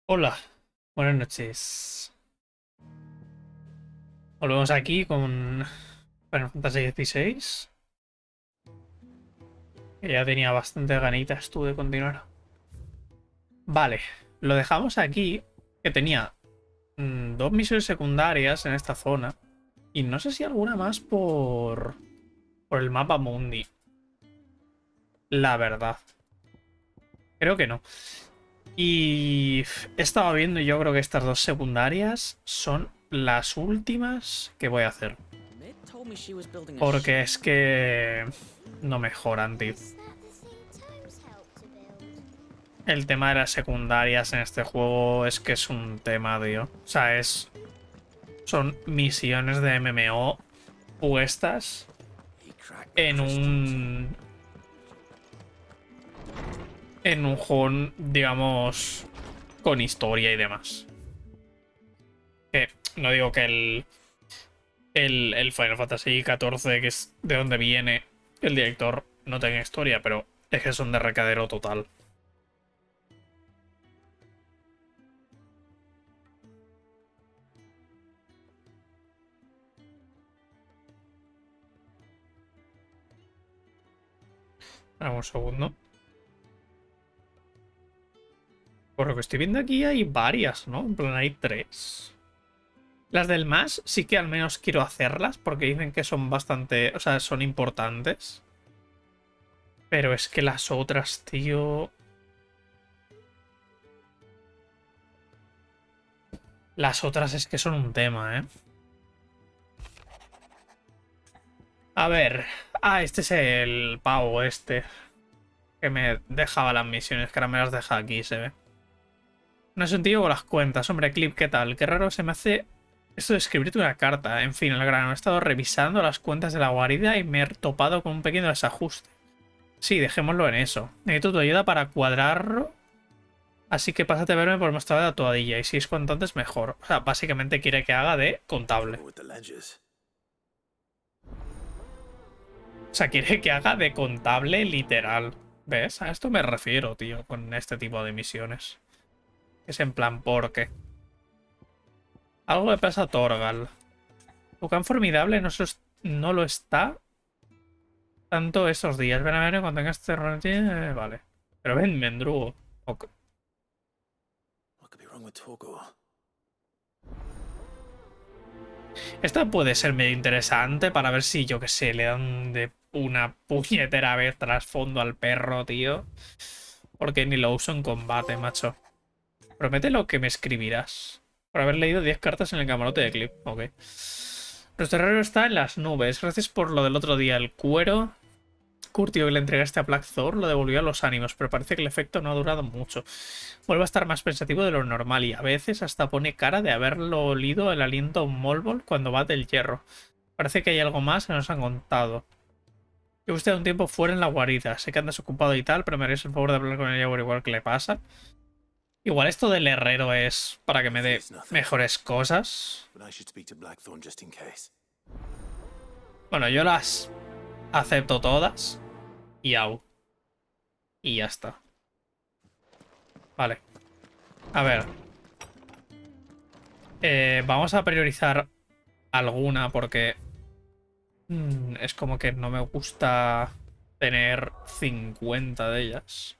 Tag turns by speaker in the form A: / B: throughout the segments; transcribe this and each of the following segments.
A: Hola, buenas noches. Volvemos aquí con Final Fantasy XVI. Que ya tenía bastante ganitas tú de continuar. Vale, lo dejamos aquí. Que tenía dos misiones secundarias en esta zona. Y no sé si alguna más por el mapa mundi. La verdad. Creo que no. Y he estado viendo y yo creo que estas dos secundarias son las últimas que voy a hacer. Porque es que no mejoran, tío. El tema de las secundarias en este juego es que es un tema, tío. O sea, son misiones de MMO puestas en un juego, digamos, con historia y demás. Que no digo que el Final Fantasy XIV, que es de donde viene el director, no tenga historia, pero es que son de recadero total. Dame un segundo. Por lo que estoy viendo aquí hay varias, ¿no? En plan, hay tres. Las del más sí que al menos quiero hacerlas porque dicen que son bastante, o sea, son importantes. Pero es que las otras, tío... Las otras es que son un tema, ¿eh? A ver... Ah, este es el pavo este. Que me dejaba las misiones, que ahora me las deja aquí, se ve. No he sentido con las cuentas. Hombre, Clip, ¿qué tal? Qué raro se me hace esto de escribirte una carta. En fin, el grano. He estado revisando las cuentas de la guarida y me he topado con un pequeño desajuste. Sí, dejémoslo en eso. Necesito tu ayuda para cuadrarlo. Así que pásate a verme por mostrar la toadilla. Y si es cuanto antes, mejor. O sea, básicamente quiere que haga de contable. O sea, quiere que haga de contable literal. ¿Ves? A esto me refiero, tío, con este tipo de misiones. Es en plan, ¿por qué? Algo le pasa a Torgal. Tucán formidable no lo está tanto estos días. Ven a ver cuando tengas vale. Pero ven, Mendrugo. Ok. Esta puede ser medio interesante para ver si, yo que sé, le dan de una puñetera vez trasfondo al perro, tío. Porque ni lo uso en combate, macho. Promete lo que me escribirás. Por haber leído 10 cartas en el camarote de Clip. Ok. Nuestro herrero está en las nubes. Gracias por lo del otro día. El cuero curtido que le entregaste a Black Thor lo devolvió a los ánimos, pero parece que el efecto no ha durado mucho. Vuelve a estar más pensativo de lo normal y a veces hasta pone cara de haberlo olido el aliento a un Molbol cuando bate el hierro. Parece que hay algo más que nos han contado. Llevo usted un tiempo fuera en la guarida. Sé que andas ocupado y tal, pero me harías el favor de hablar con ella por igual que le pasa. Igual esto del herrero es para que me dé mejores cosas. Bueno, yo las acepto todas. Y au. Y ya está. Vale. A ver. Vamos a priorizar alguna porque es como que no me gusta tener 50 de ellas.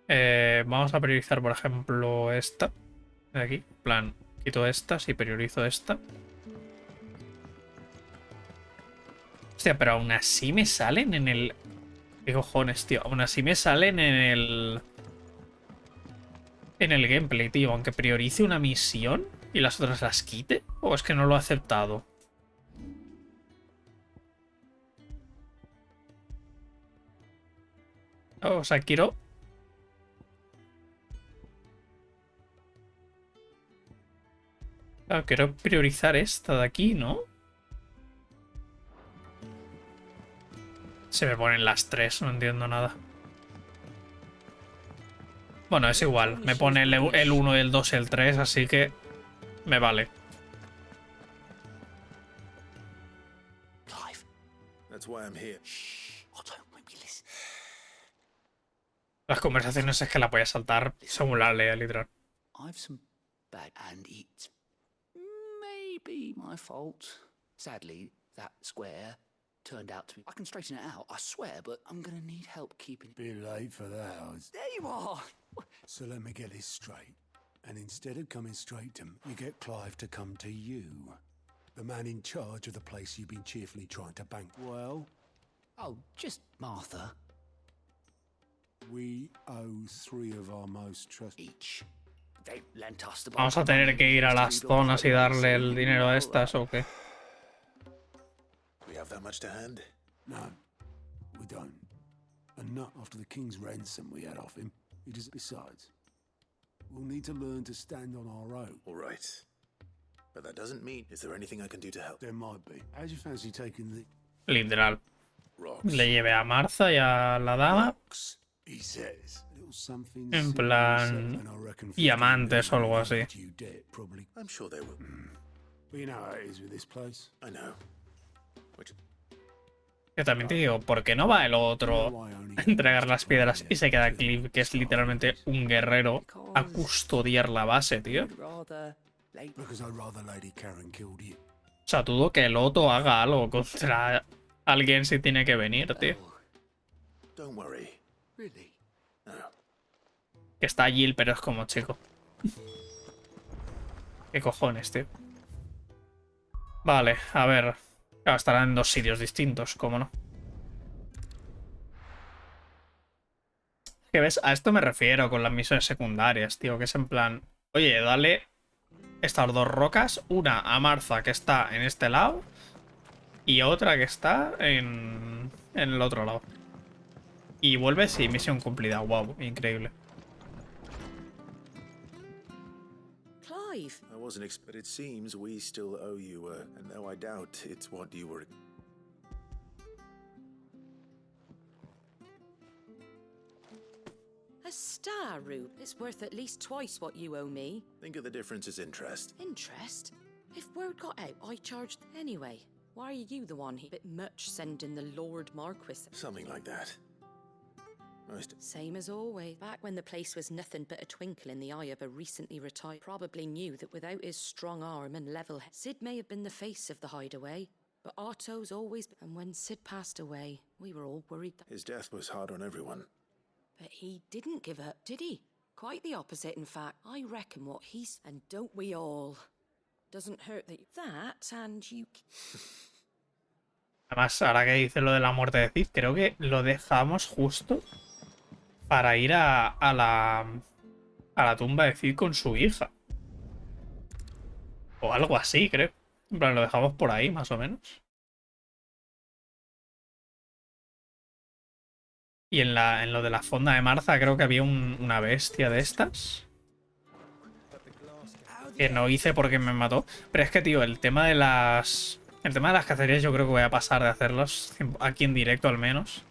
A: Vamos a priorizar, por ejemplo, esta de aquí. En plan, quito estas y priorizo esta. Hostia, pero aún así me salen en el... ¿Qué cojones, tío? Aún así me salen en el... En el gameplay, tío. Aunque priorice una misión y las otras las quite. ¿O es que no lo he aceptado? O sea, quiero... Claro, quiero priorizar esta de aquí, ¿no? Se me ponen las tres, no entiendo nada. Bueno, es igual. Me pone el 1, el 2 y el 3, así que me vale. Las conversaciones es que la voy a saltar según la lea, literal.
B: I've some bad and it's maybe my fault. Sadly, that square turned out to be. I can straighten it out, I swear, but I'm gonna need help keeping it.
C: Bit late for that, Oz.
B: There you are!
C: So let me get this straight. And instead of coming straight to me, you get Clive to come to you. The man in charge of the place you've been cheerfully trying to bank. Well,
B: Oh, just Martha.
C: we owe 3 of our most trusted.
B: Each. They lent us the
A: Vamos a tener que ir a las zonas y darle el dinero a estas, ¿o qué?
D: We have that much to hand?
C: No, we don't. And not after the king's ransom we had off him. Besides, we'll need to learn to stand on our own.
D: All right. But that doesn't mean... Is there anything I can do to help?
C: There might be. How'd you fancy taking the
A: Literal.
D: Rocks.
A: Le llevé a Martha y a la dama.
C: rocks? He says. Little something
A: En
C: silly,
A: plan,
C: and I reckon
A: diamantes o algo así.
C: you debt, probably.
D: I'm sure they will.
C: But you know how it is with this place.
D: I know. Which...
A: Que también te digo, ¿por qué no va el otro a entregar las piedras y se queda Cliff, que es literalmente un guerrero, a custodiar la base, tío?
C: Because I'd rather Lady Karen killed you.
A: O sea, dudo que el otro haga algo contra alguien si tiene que venir, tío.
D: Don't worry.
B: Really?
D: No.
A: Que está Jill, pero es como chico. ¿Qué cojones, tío? Vale, a ver. Claro, estarán en 2 sitios distintos, ¿cómo no? ¿Qué ves? A esto me refiero con las misiones secundarias, tío. Que es en plan... Oye, dale estas 2 rocas. Una a Martha, que está en este lado. Y otra que está en el otro lado. Y vuelve, sí, misión cumplida. Wow, increíble.
E: Clive.
D: I wasn't but it seems we still owe you, and though I doubt it's what you were...
E: A star, Rube. It's worth at least twice what you owe me.
D: Think of the difference as interest.
E: Interest? If word got out, I charged anyway. Why are you the one he bit much sending the Lord Marquis?
D: Something like that. Most...
E: Same as always. Back when the place was nothing but a twinkle in the eye of a recently retired, probably knew that without his strong arm and level head, Sid may have been the face of the hideaway, but Otto's always... And when Sid passed away, we were all worried that...
D: His death was hard on everyone.
E: But he didn't give up, did he? Quite the opposite, in fact. I reckon what he's... And don't we all? Doesn't hurt that and you...
A: Además, ahora que dice lo de la muerte de Cid, creo que lo dejamos justo para ir a la tumba de Cid con su hija. O algo así, creo. En plan, lo dejamos por ahí, más o menos. Y en lo de la fonda de Martha creo que había una bestia de estas. Que no hice porque me mató. Pero es que, tío, el tema de las cacerías yo creo que voy a pasar de hacerlos aquí en directo al menos.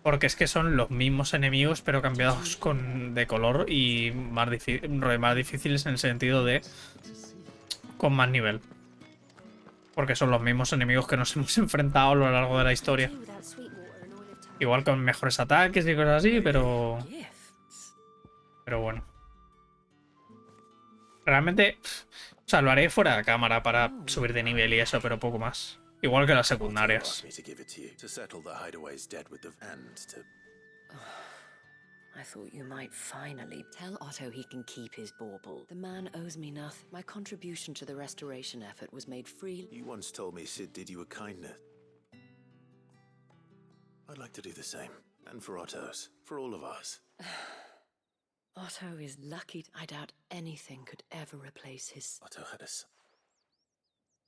A: Porque es que son los mismos enemigos pero cambiados de color y más difíciles en el sentido de con más nivel. Porque son los mismos enemigos que nos hemos enfrentado a lo largo de la historia. Igual con mejores ataques y cosas así, pero bueno. Realmente, o sea, lo haré fuera de cámara para subir de nivel y eso, pero poco más. Igual que las secundarias.
E: I thought you might finally tell Otto he can keep his bauble. The man owes me nothing. My contribution to the restoration effort was made free.
D: You once told me Sid did you a kindness. I'd like to do the same. And for Otto's. For all of us.
E: Otto is lucky. I doubt anything could ever replace his...
D: Otto had a son.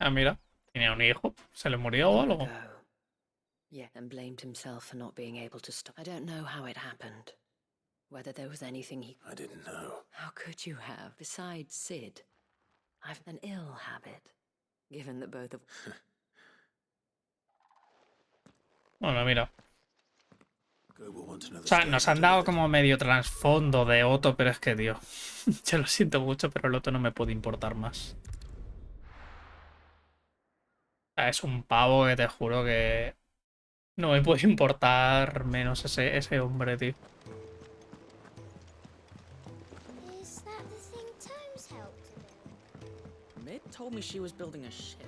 A: Ah, mira. Tenía un hijo. ¿Se le murió o algo?
E: Yeah, and blamed himself for not being able to stop. I don't know how it happened. Whether there was anything he...
D: I didn't know.
E: How could you have? Besides Sid, I've an ill habit. Given that both of...
A: Bueno, mira. O sea, nos han dado como medio trasfondo de Otto, pero es que, tío, yo lo siento mucho, pero el Otto no me puede importar más. O sea, es un pavo que te juro que no me puede importar menos ese hombre, tío.
F: Told me she was building a ship.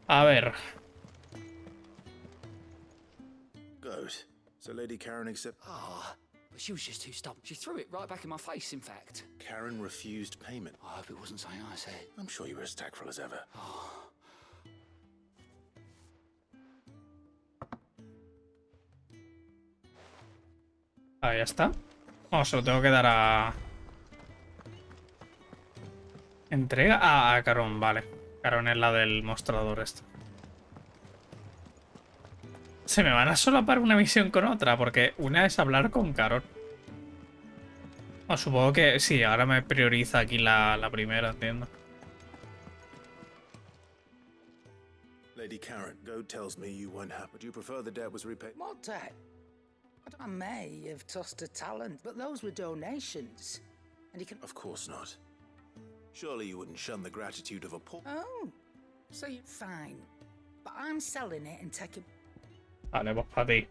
A: A ver.
D: Good. So Lady Karen accept...
B: Ah, but she was just too stubborn. She threw it right back in my face, in fact.
D: Karen refused payment.
B: I hope it wasn't something I said.
D: I'm sure you were as tactful as ever.
A: Ah, ya está. Oh, se lo tengo que dar a... Entrega a Caron, vale. Caron es la del mostrador este. Se me van a solapar una misión con otra, porque una es hablar con Caron. Oh, supongo que sí, ahora me prioriza aquí la primera, entiendo.
D: Lady Karen, Go tells me you weren't happy. Would you prefer the debt was repaid?
F: What debt? I may have tossed a talent, but those were donations. And he can...
D: Of course not. Surely you wouldn't shun the gratitude of a poor...
F: Oh, so you're fine. But I'm selling it and taking...
A: Vale, pues para ti.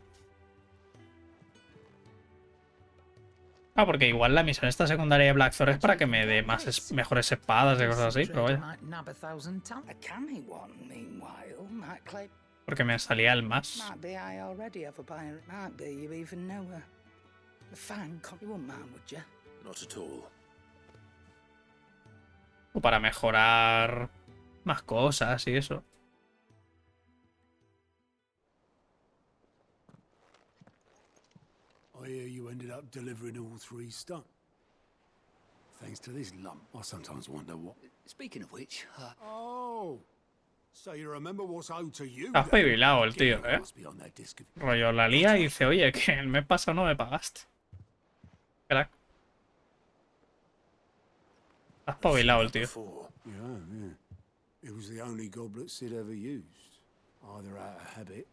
A: Ah, porque igual la misión esta secundaria de Blackthorn es para que me dé más mejores espadas y cosas así, pero vaya.
F: Might nab 1,000 talent. A canny one, meanwhile, might claim...
A: Porque me salía el más.
F: Might be I already have a buyer. Might be you even know her. A fine you wouldn't mind, would you?
D: Not at all.
A: O para mejorar más cosas y eso.
C: I hear you ended up delivering all 3 stunts. Thanks to this lump, I sometimes wonder what...
B: Speaking of which,
C: Oh! So you remember what's owed to you?
A: Está espabilado el tío, ¿eh?
C: Must be on that disc of...
A: Rollo, la lía y dice, oye, que el mes pasado no me pagaste. Crack. Está espabilado el tío.
D: Before.
C: Yeah. It was the only goblet Sid ever used. Either out of habit...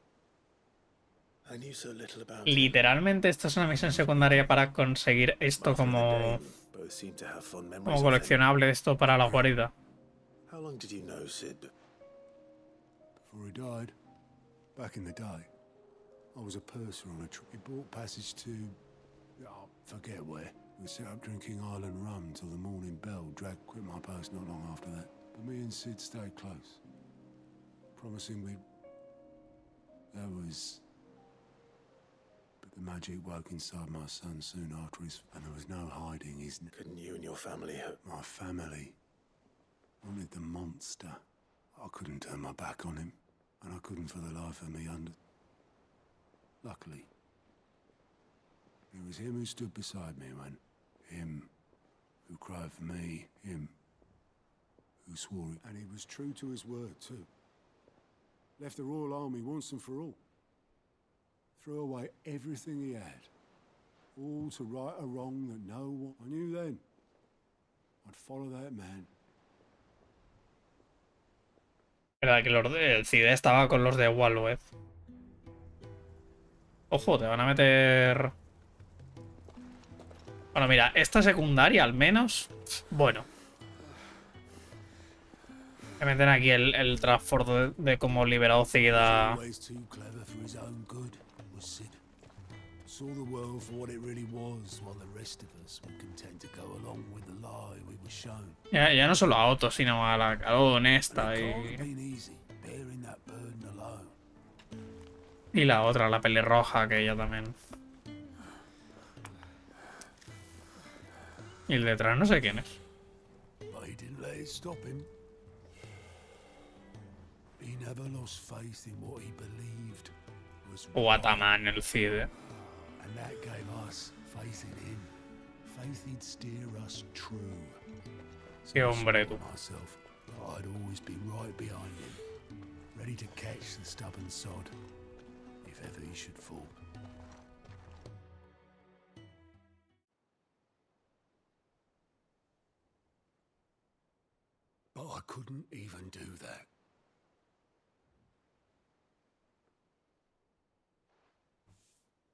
D: I knew so little about it.
A: Literalmente esta es una misión secundaria para conseguir esto como
D: Both seem to have fond memories
A: como
D: of him.
A: coleccionable esto para la guarida.
D: How long did you know Sid?
C: Before he died, back in the day, I was a purser on a trip. He bought passage to... I forget where. We set up drinking Island rum till the morning bell. Dragged quit my post not long after that. But me and Sid stayed close. Promising we'd... There was... But the magic woke inside my son soon after his... And there was no hiding his...
D: Couldn't you and your family hope?
C: My family wanted the monster. I couldn't turn my back on him. And I couldn't for the life of me under... Luckily, it was him who stood beside me when... Him who cried for me. Him who swore it. And he was true to his word, too. Left the Royal Army once and for all. Threw away everything he had. All to right a wrong that no one... I knew then I'd follow that man.
A: Era que el CIDE estaba con los de Walweth. Ojo, te van a meter... Bueno, mira, esta secundaria al menos... Bueno. Me meten aquí el trasfondo de cómo liberado Cida.
C: Always too clever for his own good, was Sid. Saw the world for what it really was, while the rest of us were content to go along with the lie we were shown.
A: Ya no solo a Otto, sino a la honesta
C: It can't have
A: y
C: been easy, bearing that burden alone.
A: la otra, la pelirroja, que ella también. Y el detrás no sé quién es.
C: But he didn't let it stop him. He never lost faith in what he believed was
A: O
C: right.
A: Ataman, el CIDE.
C: And that gave us faith in him. Faith he'd steer us true.
A: Sí, hombre, tú.
C: Myself, but I'd always be right behind him, ready to catch the stubborn sod, if ever he should fall. But I couldn't even do that.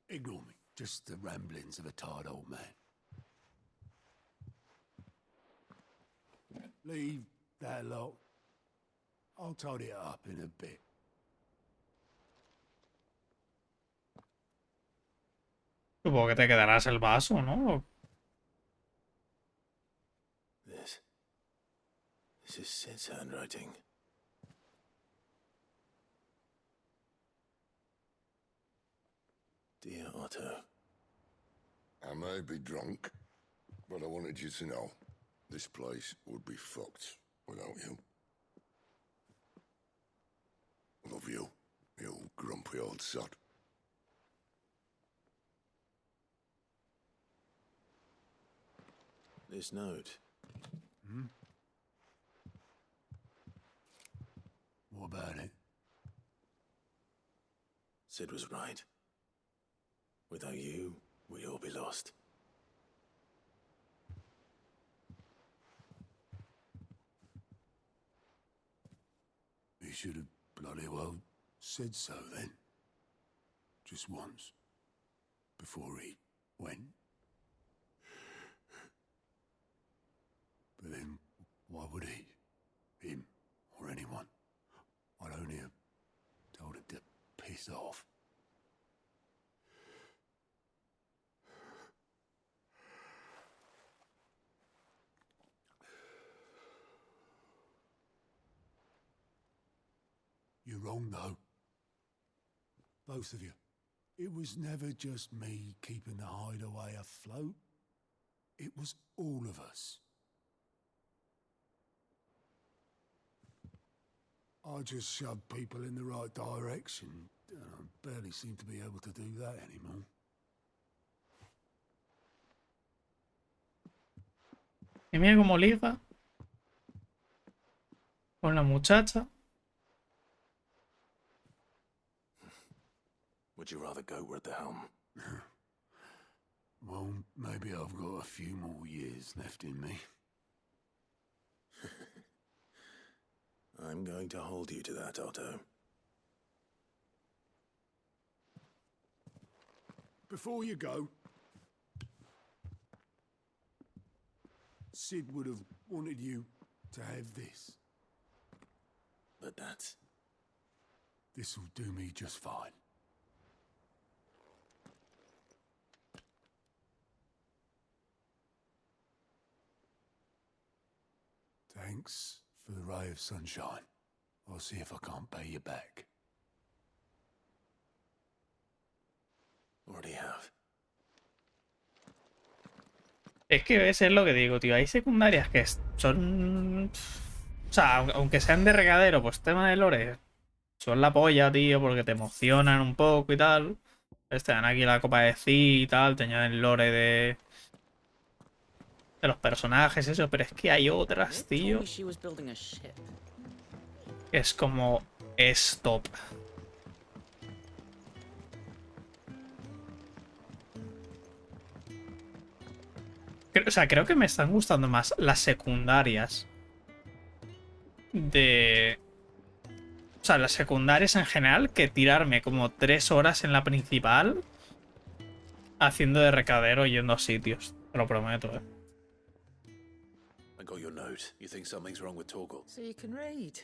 C: Ignore me. Just the ramblings of a tired old man. Leave that lot. I'll tidy it up in a bit.
A: Supongo que te quedarás el vaso, ¿no?
D: This. This is Sid's handwriting. Dear Otto.
G: I may be drunk, but I wanted you to know this place would be fucked without you. Love you, you grumpy old sod.
D: This note.
C: What about it?
D: Sid was right. Without you, we'd all be lost.
C: He should have bloody well said so then. Just once. Before he went. But then, why would he? Him, or anyone? I'd only have told him to piss off. You're wrong, though. Both of you. It was never just me keeping the hideaway afloat. It was all of us. I just shoved people in the right direction. I barely seem to be able to do that anymore.
A: Y mira cómo liga con la muchacha.
D: Would you rather go we're at the helm?
C: Well, maybe I've got a few more years left in me.
D: I'm going to hold you to that, Otto.
C: Before you go, Sid would have wanted you to have this.
D: But that's...
C: This'll do me just fine. Thanks for the ray of sunshine. I'll see if I can't pay you back.
D: Already have.
A: Es que es lo que digo, tío. Hay secundarias que son... O sea, aunque sean de regadero, pues tema de lore son la polla, tío, porque te emocionan un poco y tal. Te dan aquí la copa de ci y tal, te añaden lore de los personajes, eso. Pero es que hay otras, tío, que es como... Stop. O sea, creo que me están gustando más las secundarias de... O sea, las secundarias en general que tirarme como 3 horas en la principal haciendo de recadero yendo a sitios. Te lo prometo,
D: I got your note. You think something's wrong with Torgal?
F: So you can read.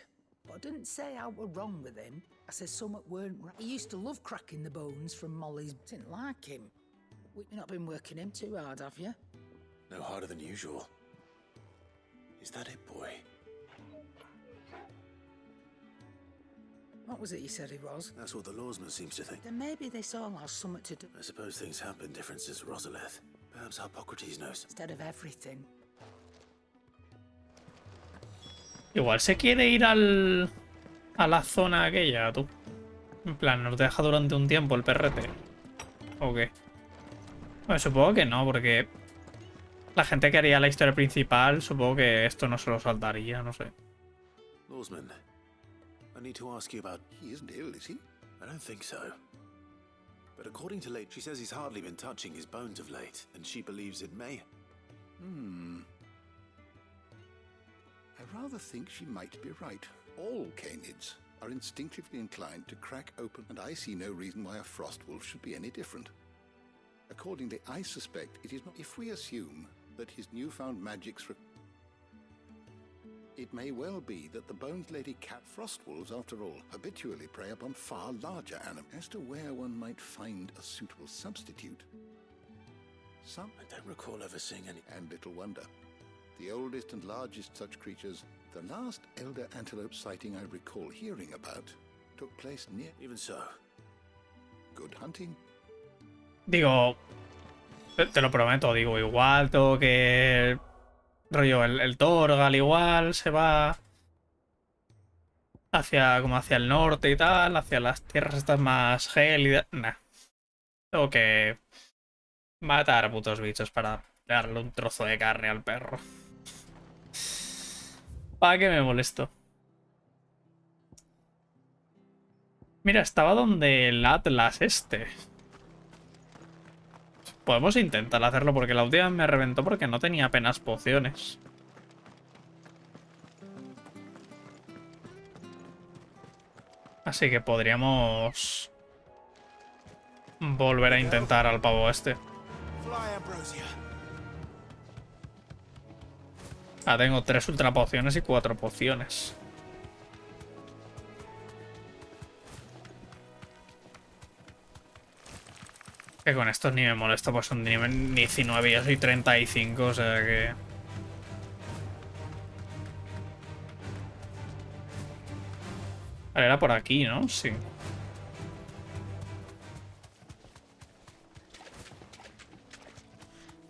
F: But I didn't say how we're wrong with him. I said something weren't right. He used to love cracking the bones from Molly's. Didn't like him. You've not been working him too hard, have you?
D: No harder than usual. Is that it, boy?
F: What was it you said he was?
D: That's what the lawsman seems to think.
F: Then maybe this all has something to do
D: I suppose things have been different since Rosalith. Perhaps Hippocrates knows.
F: instead of everything.
A: Igual se quiere ir al... a la zona aquella, tú. En plan, nos deja durante un tiempo el perrete. ¿O qué? Bueno, supongo que no, porque... La gente que haría la historia principal, supongo que esto no se lo saltaría, no sé.
D: Lawsman, I need to ask you about...
G: He isn't ill, is he?
D: I don't think so. But according to Late, she says he's hardly been touching his bones of late, and she believes it may...
H: I rather think she might be right. All canids are instinctively inclined to crack open, and I see no reason why a frostwolf should be any different. Accordingly, I suspect it is not... If we assume that his newfound magics... It may well be that the Bones Lady cat frostwolves, after all, habitually prey upon far larger animals. As to where one might find a suitable substitute... Some...
D: I don't recall ever seeing any...
H: And little wonder. The oldest and largest such creatures The last elder antelope sighting I recall hearing about took place near.
D: Even so.
H: Good hunting.
A: Digo, te lo prometo, digo, igual tengo que... Rollo, el Torgal igual se va hacia, como hacia el norte y tal, hacia las tierras estas más gélidas. Nah. Tengo que matar putos bichos para darle un trozo de carne al perro. ¿Para qué me molesto? Mira, estaba donde el Atlas este. Podemos intentar hacerlo porque la última me reventó porque no tenía apenas pociones. Así que podríamos volver a intentar al pavo este. Ah, tengo 3 ultra pociones y 4 pociones. Que con estos ni me molesto, pues son nivel 19 y yo soy 35, o sea que... Vale, era por aquí, ¿no? Sí.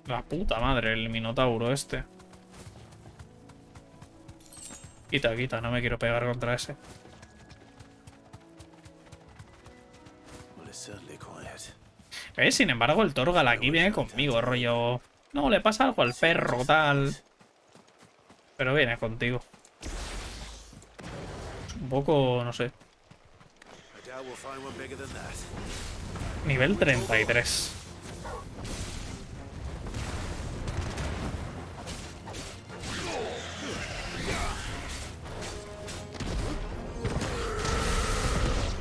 A: La puta madre, el minotauro este. Quita, quita, no me quiero pegar contra ese. Sin embargo, el Torgal aquí viene conmigo, rollo... No, le pasa algo al perro, tal... Pero viene contigo. Un poco, no sé. Nivel 33.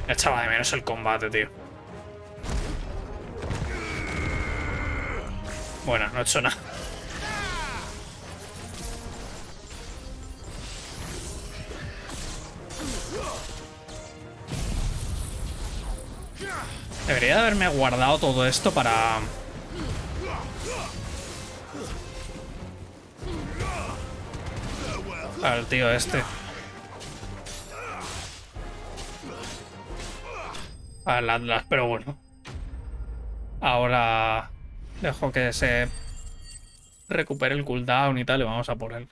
A: Echaba de menos el combate, tío. Bueno, no he hecho nada. Debería de haberme guardado todo esto para... Para el tío este. Para el Atlas, pero bueno. Ahora dejo que se recupere el cooldown y tal y vamos a por él.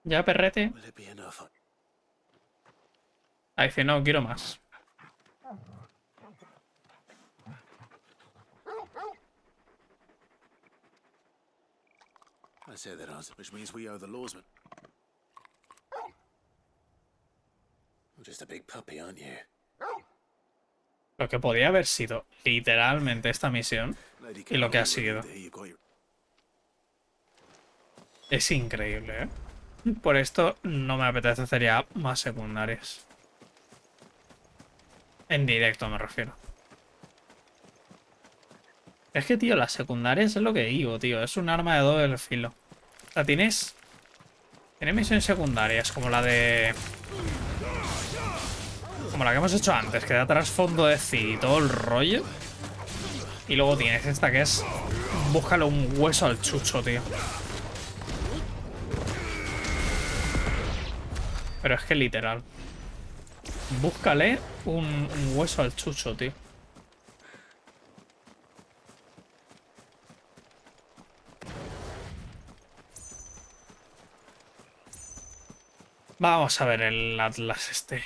A: Ya, perrete. Ahí dice, no, quiero más.
D: I say that answer, which means we owe the lawsman. You're just a big puppy, aren't you?
A: Lo que podía haber sido literalmente esta misión y lo que ha sido. Es increíble, ¿eh? Por esto no me apetece hacer ya más secundarias. En directo me refiero. Es que, tío, las secundarias es lo que digo, tío. Es un arma de doble filo. O sea, tienes misiones secundarias como la de... Como la que hemos hecho antes, que da trasfondo de Cid y todo el rollo. Y luego tienes esta que es... Búscale un hueso al chucho, tío. Pero es que literal. Búscale un hueso al chucho, tío. Vamos a ver el Atlas este.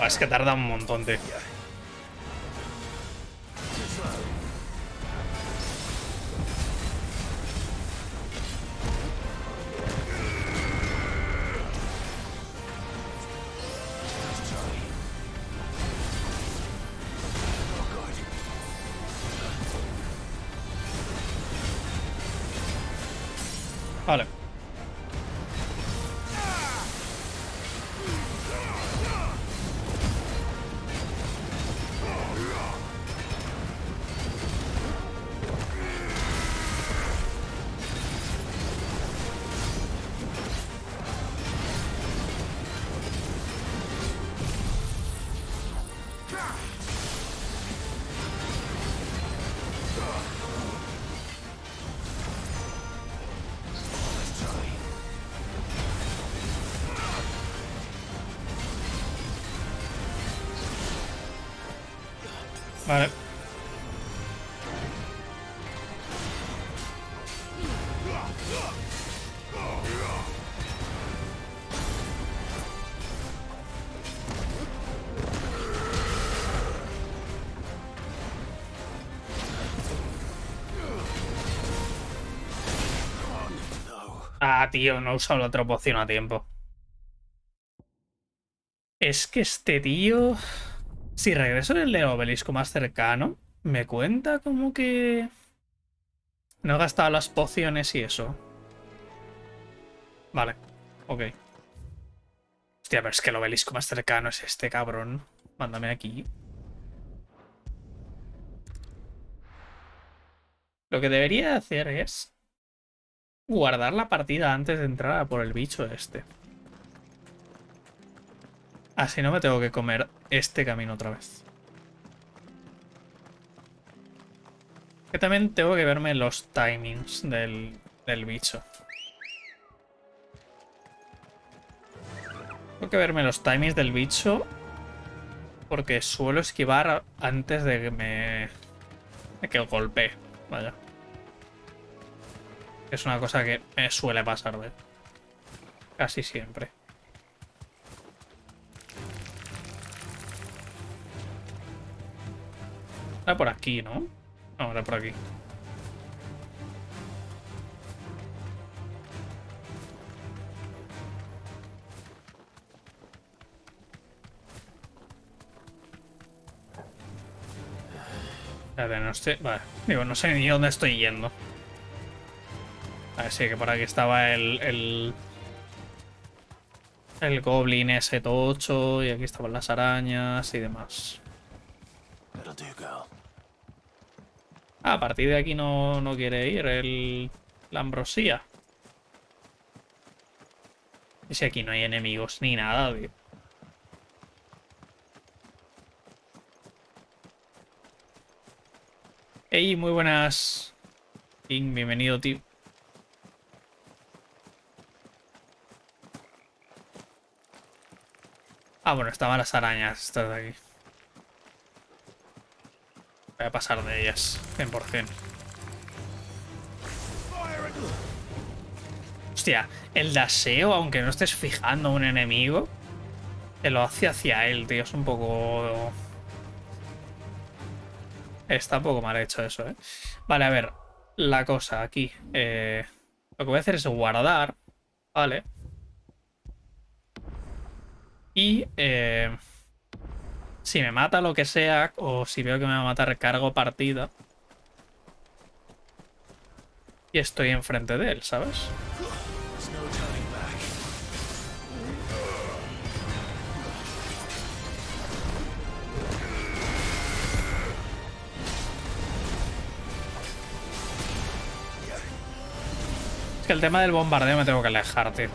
A: Es que tarda un montón, tío. Vale. Vale. Ah, tío, no he usado la otra poción a tiempo. Es que este tío... Si regreso en el obelisco más cercano, me cuenta como que... No he gastado las pociones y eso. Vale, ok. Hostia, pero es que el obelisco más cercano es este, cabrón. Mándame aquí. Lo que debería hacer es... guardar la partida antes de entrar a por el bicho este. Así no me tengo que comer este camino otra vez. Que también tengo que verme los timings del bicho. Tengo que verme los timings del bicho porque suelo esquivar antes de que de que golpee. Vaya. Es una cosa que me suele pasar, ¿ves? Casi siempre. Era por aquí, ¿no? No, era por aquí. Espérate, no estoy... Vale. Digo, no sé ni dónde estoy yendo. A ver, sí, que por aquí estaba el goblin ese tocho y aquí estaban las arañas y demás. Ah, a partir de aquí no quiere ir la ambrosía. Y si aquí no hay enemigos ni nada, tío. Hey, muy buenas. Bienvenido, tío. Ah, bueno, estaban las arañas estas de aquí. Voy a pasar de ellas, 100%. Hostia, el daseo, aunque no estés fijando a un enemigo, te lo hace hacia él, tío. Es un poco... Está un poco mal hecho eso, ¿eh? Vale, a ver. La cosa aquí. Lo que voy a hacer es guardar. Vale. Y... si me mata lo que sea, o si veo que me va a matar, cargo partida. Y estoy enfrente de él, ¿sabes? Es que el tema del bombardeo me tengo que alejar, tío.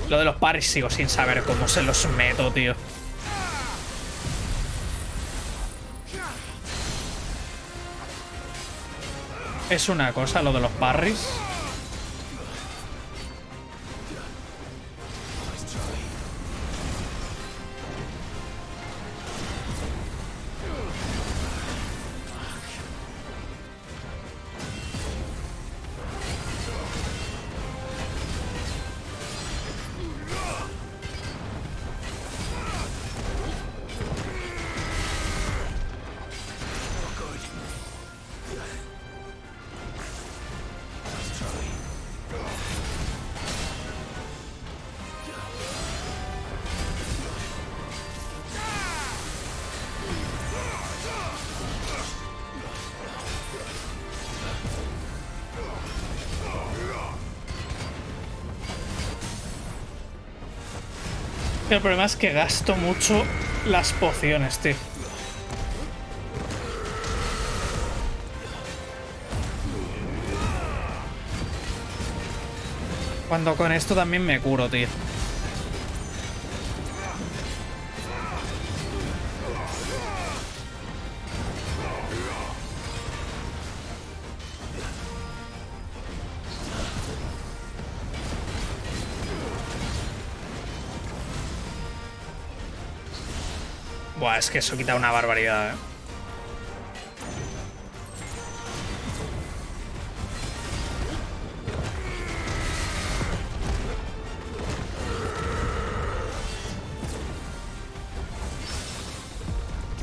A: Lo de los parries sigo sin saber cómo se los meto, tío. Es una cosa lo de los parries. que el problema es que gasto mucho las pociones, tío. Cuando con esto también me curo, tío. Buah, es que eso quita una barbaridad, ¿eh?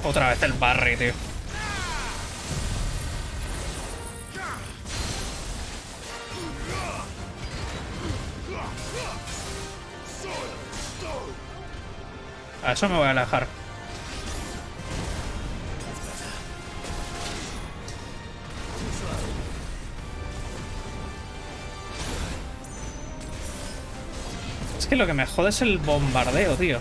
A: Otra vez el Barry, tío. A eso me voy a alejar. Es que lo que me jode es el bombardeo, tío.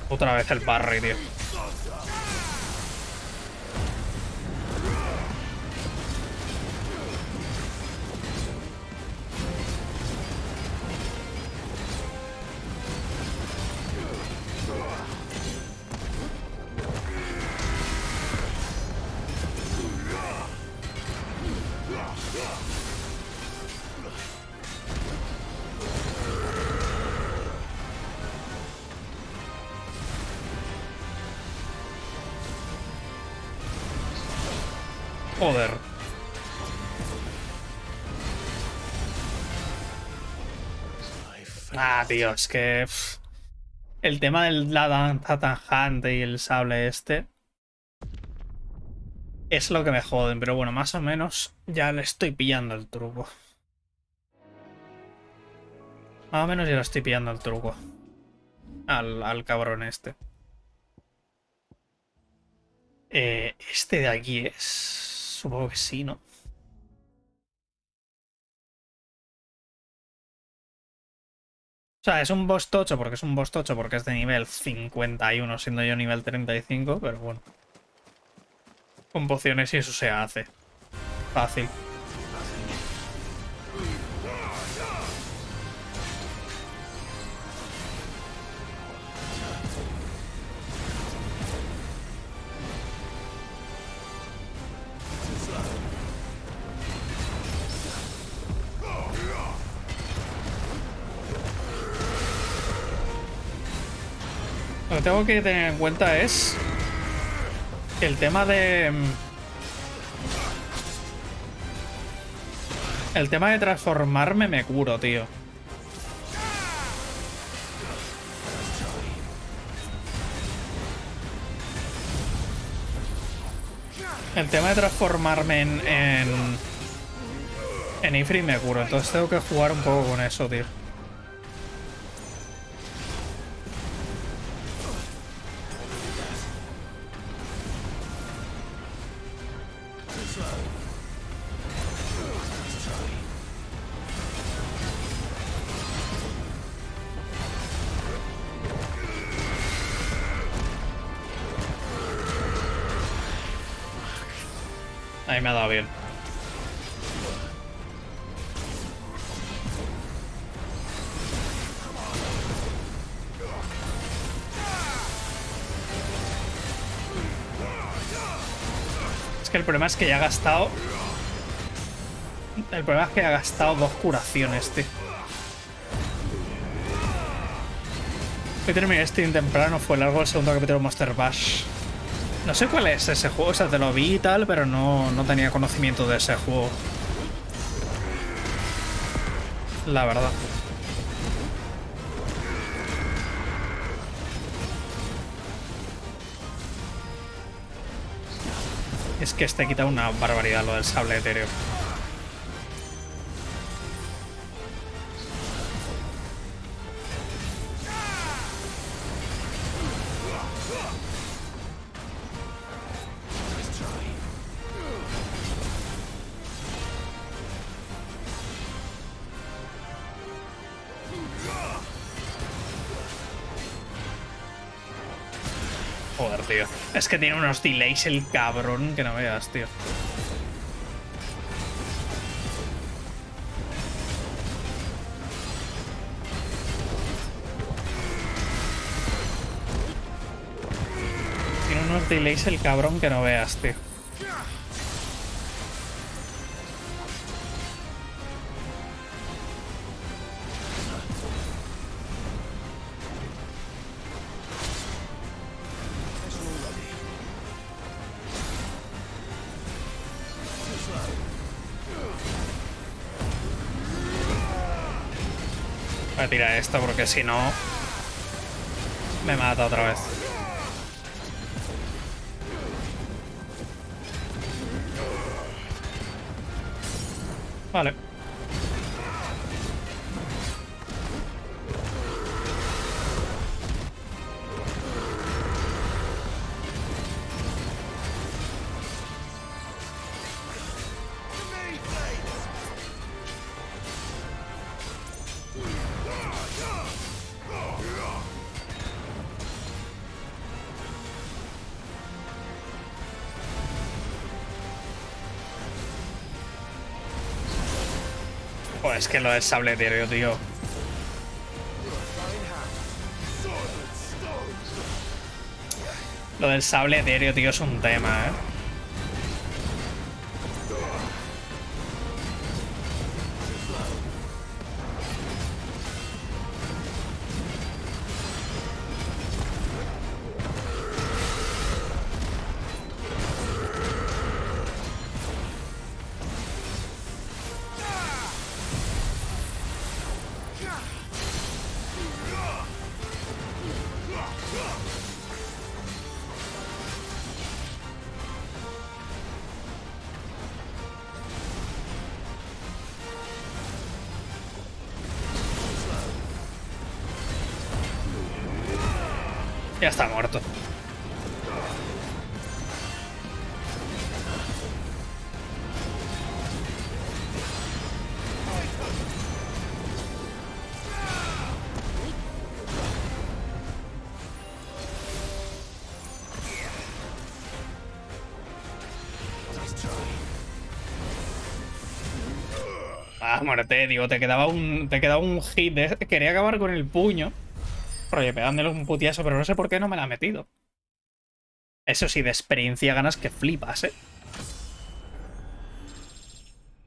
A: Otra vez el Barry, tío. Joder. Ah, tío, es que... el tema de la danza tajante y el sable este... es lo que me joden, pero bueno, más o menos ya le estoy pillando el truco. Más o menos ya le estoy pillando el truco. Al cabrón este. Este de aquí es... supongo que sí, ¿no? O sea, es un boss tocho porque es un boss tocho porque es de nivel 51, siendo yo nivel 35, pero bueno. Con pociones y eso se hace. Fácil. Lo que tengo que tener en cuenta es el tema de... el tema de transformarme me curo, tío. El tema de transformarme en Ifrit me curo, entonces tengo que jugar un poco con eso, tío. Ahí me ha dado bien. Es que el problema es que ya ha gastado... el problema es que ha gastado 2 curaciones, tío. Hoy terminé este temprano, fue largo el segundo capítulo de Monster Bash. No sé cuál es ese juego, o sea, te lo vi y tal, pero no tenía conocimiento de ese juego. La verdad. Es que este quita una barbaridad lo del sable etéreo. Joder, tío. Es que tiene unos delays el cabrón que no veas, tío. Tiene unos delays el cabrón que no veas, tío. Voy a tirar esto porque si no me mata otra vez. Vale. Pues es que lo del sable etéreo, tío. Lo del sable etéreo, tío, es un tema, ¿eh? Ya está muerto. Ah, muerte, digo, te quedaba un hit. Quería acabar con el puño. Oye, pegándole un putiazo, pero no sé por qué no me la ha metido. Eso sí, de experiencia ganas que flipas, ¿eh?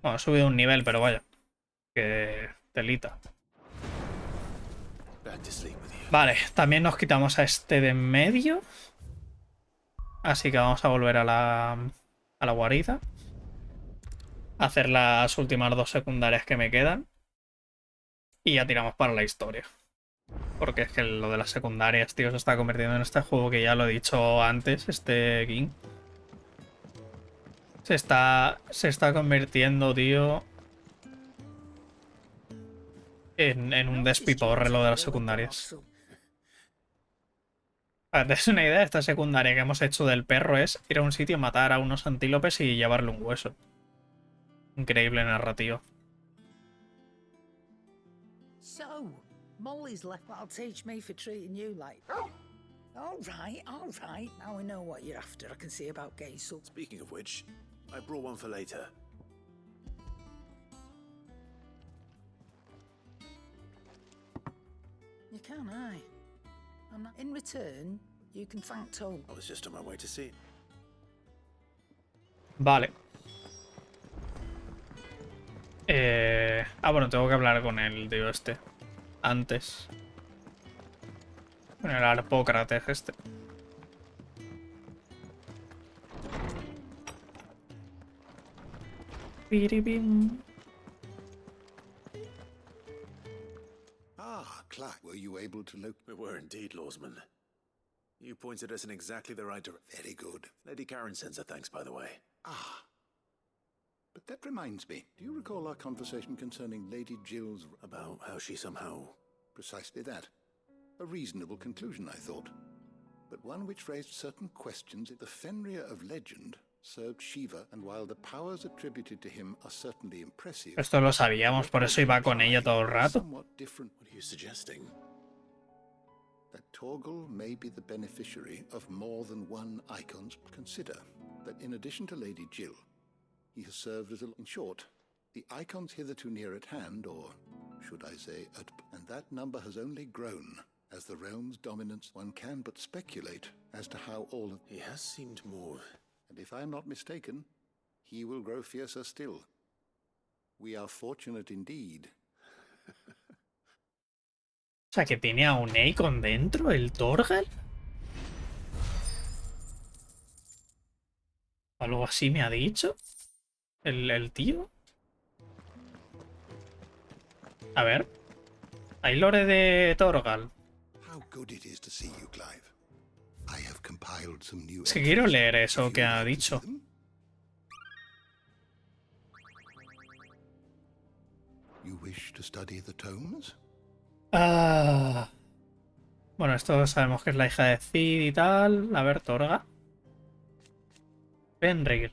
A: Bueno, he subido un nivel, pero vaya. Que telita. Vale, también nos quitamos a este de en medio. Así que vamos a volver a la guarida. A hacer las últimas dos secundarias que me quedan. Y ya tiramos para la historia. Porque es que lo de las secundarias, tío, se está convirtiendo en este juego que ya lo he dicho antes, este King. Se está convirtiendo, tío, en un despiporre lo de las secundarias. Para que te des una idea, esta secundaria que hemos hecho del perro es ir a un sitio, matar a unos antílopes y llevarle un hueso. Increíble narrativa.
F: So, Molly's left that'll teach me for treating you like. All right. Now we know what you're after. I can see about getting some.
D: Speaking of which, I brought one for later.
F: You can, aye. I'm not. In return, you can thank Toad.
D: I was just on my way to see it.
A: Vale. Bueno, tengo que hablar con el tío este. Antes. Con el Arpócrates este. Piribim.
H: Ah, Clark, were you able to look?
D: We were indeed, Lawsman. You pointed us in exactly the right direction.
H: Very good.
D: Lady Karen sends her thanks, by the way.
H: Ah. But that reminds me. Do you recall our conversation concerning Lady Jill's...
D: About how she somehow...
H: Precisely that. A reasonable conclusion, I thought. But one which raised certain questions. The Fenrir of legend served Shiva, and while the powers attributed to him are certainly impressive...
A: Esto lo sabíamos, por eso iba con ella todo el rato.
H: Somewhat different.
D: What are you suggesting?
H: that Torgal may be the beneficiary of more than one icon. Consider that in addition to Lady Jill, he has served as a... In short, the icons hitherto near at hand, or should I say, and that number has only grown as the realm's dominance. One can but speculate as to how all of...
D: He has seemed more...
H: And if I am not mistaken, he will grow fiercer still. We are fortunate indeed.
A: O sea, que tiene a un icon dentro, el Torgal. Algo así me ha dicho. El tío. A ver. Hay lore de Torgal.
H: How good it is to see you, Clive. I have compiled some new...
A: Es que quiero leer eso que ha dicho.
H: You wish to study the tomes?
A: Ah. Bueno, esto sabemos que es la hija de Cid y tal. A ver, Torga. Fenrir.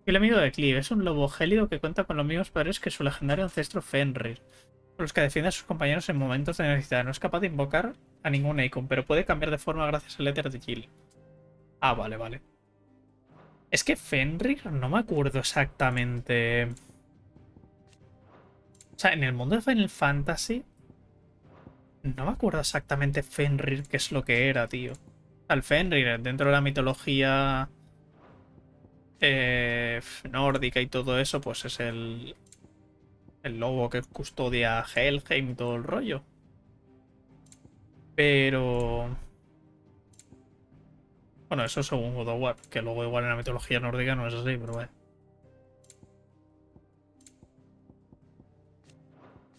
A: El amigo de Clive es un lobo gélido que cuenta con los mismos poderes que su legendario ancestro Fenrir, con los que defiende a sus compañeros en momentos de necesidad. No es capaz de invocar a ningún icon, pero puede cambiar de forma gracias al éter de Jill. Ah, vale, vale. Es que Fenrir no me acuerdo exactamente. O sea, en el mundo de Final Fantasy no me acuerdo exactamente Fenrir qué es lo que era, tío. Al Fenrir, dentro de la mitología nórdica y todo eso, pues es el lobo que custodia Helheim y todo el rollo. Pero... Bueno, eso según God of War, que luego igual en la mitología nórdica no es así, pero vaya.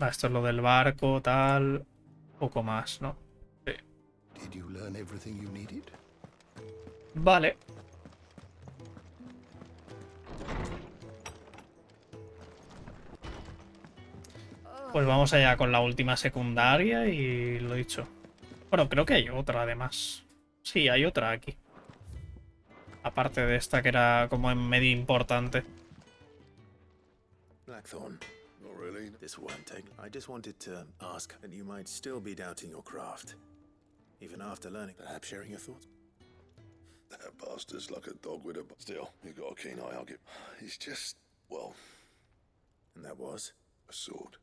A: Va, esto es lo del barco, tal... Poco más, ¿no? Sí.
H: Did you learn everything you needed?
A: Vale. Pues vamos allá con la última secundaria y lo dicho. Bueno, creo que hay otra además. Sí, hay otra aquí. Aparte de esta que era como en medio importante.
D: Blackthorn.
G: Not really.
D: This won't take. I just wanted to ask, and you might still be doubting your craft, even after learning. Perhaps sharing your thoughts.
G: That bastard's like a dog with a... Still, you've got a keen eye, I'll give... He's just, well...
D: And that was?
G: A sword.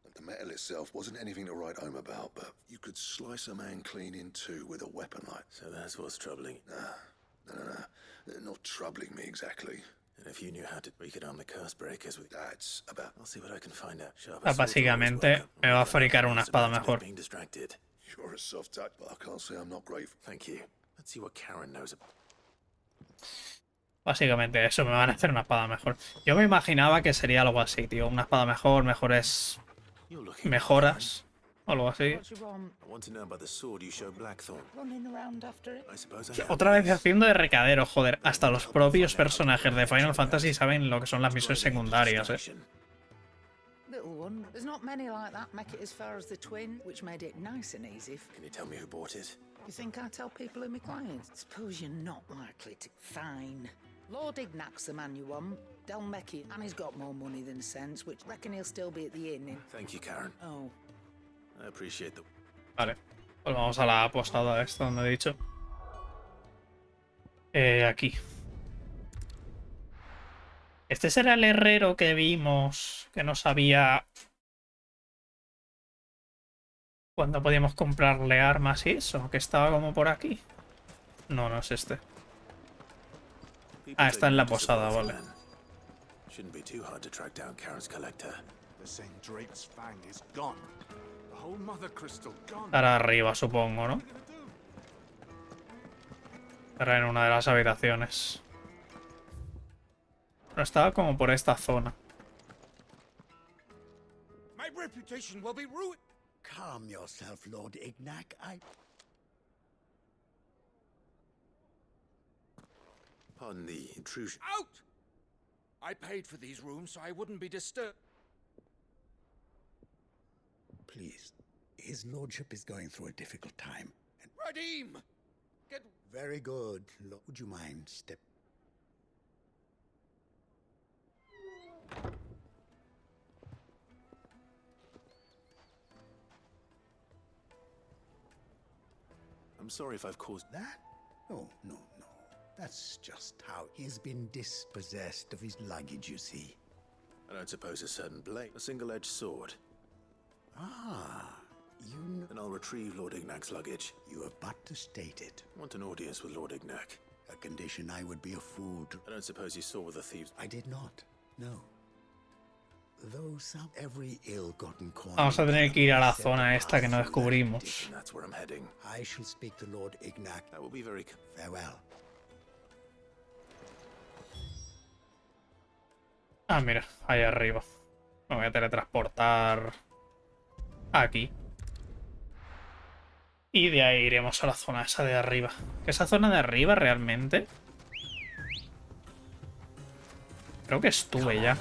G: And the metal itself wasn't anything to write home about, but you could slice a man clean in two with a weapon like...
D: So that's what's troubling.
G: Nah. They're not troubling me exactly.
D: And if you knew how to, we could arm the curse breakers with...
G: That's about...
D: I'll see what I can find out.
A: Básicamente me va a fabricar una espada mejor.
D: Being distracted.
G: You're a soft touch, but I can't say I'm not grateful.
D: Thank you. Let's see what Karen knows about.
A: Básicamente eso, me van a hacer una espada mejor. Yo me imaginaba que sería algo así, tío. Una espada mejor, mejores mejoras. O algo así.
F: What you want?
D: I want to know about the sword you showed Blackthorn.
F: Running around after it?
D: I suppose I have.
A: Otra vez haciendo de recadero, joder. Hasta los propios personajes de Final Fantasy saben lo que son las misiones secundarias,
F: Little one. There's not many like that make it as far as the twin, which made it nice and easy.
D: Can you tell me who bought it?
F: You think I tell people who my clients? Suppose you're not likely to. Fine. Lord Ignac's the man you want. Del Mecchi, and he's got more money than sense, which reckon he'll still be at the inn in...
D: Thank you, Karen.
F: Oh.
D: I appreciate the...
A: Vale. Pues vamos a la posada esta donde he dicho. Aquí. Este será el herrero que vimos, que no sabía cuándo podíamos comprarle armas y eso, que estaba como por aquí. No, no es este. Ah, está en la posada, vale.
D: Shouldn't be too hard to track down Karen's collector.
C: The same Drake's fang is gone. The whole mother crystal gone.
A: Estará arriba, supongo, ¿no? Estará en una de las habitaciones. Pero estaba como por esta zona.
I: My reputation will be ruined.
J: Calm yourself, Lord Ignac.
D: Pardon the intrusion.
I: Out! I paid for these rooms so I wouldn't be disturbed.
J: Please, his lordship is going through a difficult time.
I: Radim! Get...
J: Very good. Would you mind step...
D: I'm sorry if I've caused...
J: That? Oh, no, no. That's just how he's been dispossessed of his luggage, you see.
D: I don't suppose a certain blade, a single-edged sword.
J: Ah, you know.
D: Then I'll retrieve Lord Ignac's luggage.
J: You have but to state it.
D: I want an audience with Lord Ignac.
J: A condition I would be a fool to...
D: I don't suppose you saw with the thieves...
J: I did not, no. Though some every ill-gotten coin...
A: Vamos a tener que ir a la zona esta que no descubrimos.
D: That's where I'm heading.
J: I shall speak to Lord Ignac.
D: That will be very...
J: Farewell.
A: Ah, mira, ahí arriba. Me voy a teletransportar aquí. Y de ahí iremos a la zona esa de arriba. ¿Que esa zona de arriba realmente? Creo que estuve ya.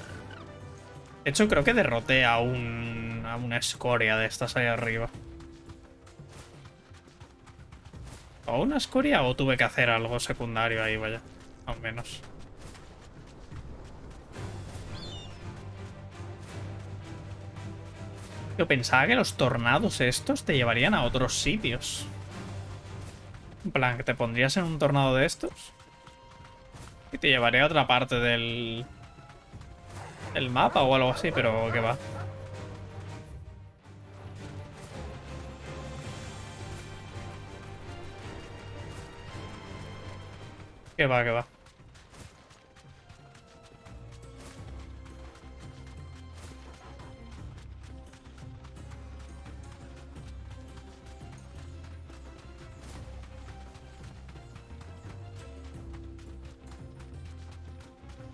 A: De hecho, creo que derroté a una escoria de estas ahí arriba. ¿O una escoria o tuve que hacer algo secundario ahí, vaya? Al menos. Yo pensaba que los tornados estos te llevarían a otros sitios. En plan, que te pondrías en un tornado de estos y te llevaría a otra parte del mapa o algo así, pero que va. Que va, que va.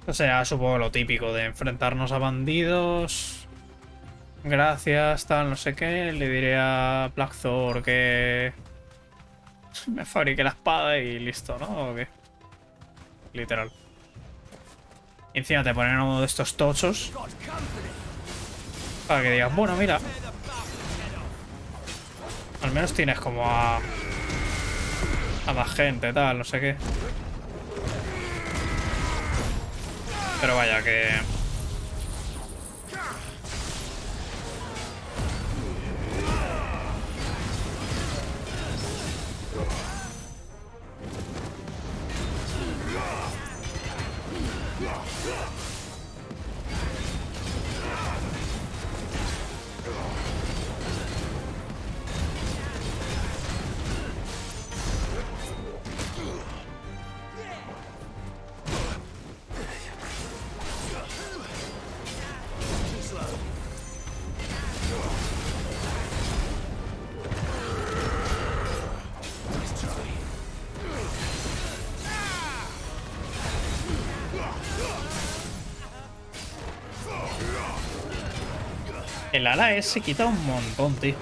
A: O sea, supongo lo típico de enfrentarnos a bandidos. Gracias, tal, no sé qué. Le diré a Black Thor que me fabrique la espada y listo, ¿no? ¿O qué? Literal. Y encima te ponen uno de estos tochos para que digas, bueno, mira. Al menos tienes como a más gente, tal, no sé qué. Pero vaya que... El ala ese quita un montón, tío.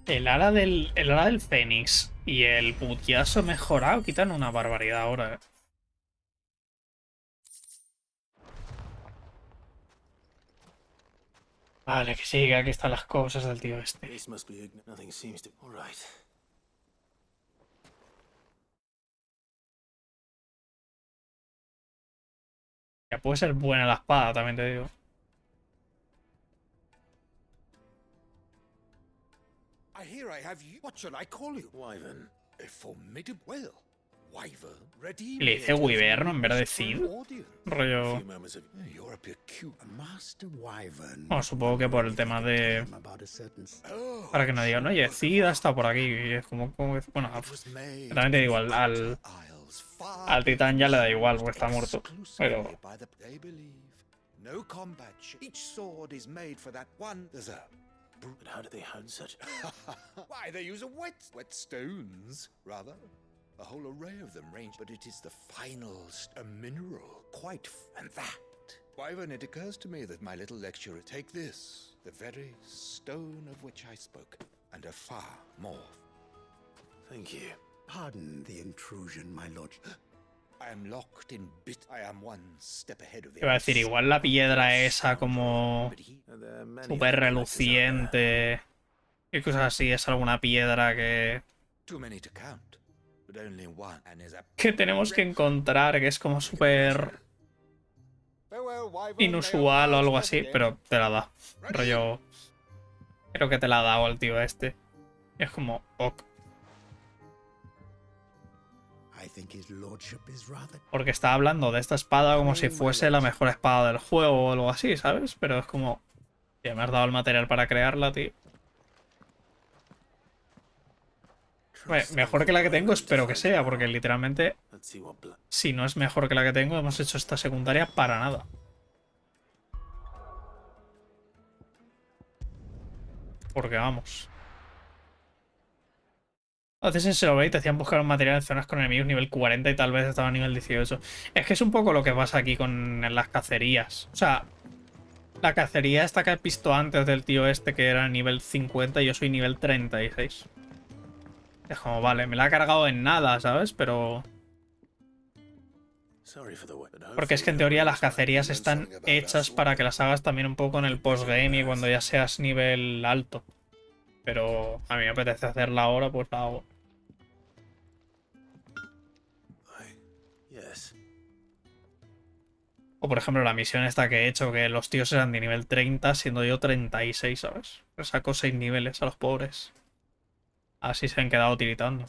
A: El ala del Fénix y el putiazo mejorado quitan una barbaridad ahora, eh. Vale, que sí, que aquí están las cosas del tío este.
D: This must be nothing seems to... All right.
A: Ya puede ser buena la espada, también te digo.
I: I hear I have you. What shall I call you?
D: Wyvern.
I: A formidable... Well, Wyvern. Ready?
A: Le dice Wyverno en vez de Cid. Rollo...
I: You're a peculiar...
J: Master Wyvern.
A: Bueno, supongo que por el tema de... Para que no digan, oye, Cid ha estado por aquí. Y es como bueno, también te digo, al titán ya le da igual, porque está muerto. Pero...
I: No combat. Each sword is made for that one deserve.
D: But how do they hunt such...
I: Why, they use whetstones, rather. A whole array of them range, but it is the final, a mineral, and that. Wyvern, it occurs to me that my little lecturer take this, the very stone of which I spoke, and a far more.
D: Thank you.
J: Pardon the intrusion, my lord.
I: I am locked in bit. I am one step ahead of
A: Iba a decir, igual la piedra esa como súper reluciente y cosas así, es alguna piedra que
I: Too many to count, but only one, and is a...
A: tenemos que encontrar, que es como súper inusual o algo así, pero te la da. Rollo... Creo que te la ha dado el tío este. Y es como... Ok. Porque está hablando de esta espada como si fuese la mejor espada del juego o algo así, ¿sabes? Pero es como... Ya me has dado el material para crearla, tío. Mejor que la que tengo, espero que sea, porque literalmente, si no es mejor que la que tengo, hemos hecho esta secundaria para nada. Porque vamos. A veces en Celebrate te hacían buscar un material en zonas con enemigos nivel 40 y tal vez estaba a nivel 18. Es que es un poco lo que pasa aquí con las cacerías. O sea, la cacería esta que has visto antes del tío este que era nivel 50 y yo soy nivel 36. Es como, vale, me la ha cargado en nada, ¿sabes? Pero... Porque es que en teoría las cacerías están hechas para que las hagas también un poco en el postgame y cuando ya seas nivel alto. Pero a mí me apetece hacerla ahora, pues la hago. O por ejemplo la misión esta que he hecho, que los tíos eran de nivel 30, siendo yo 36, ¿sabes? Le saco 6 niveles a los pobres. Así se han quedado tiritando.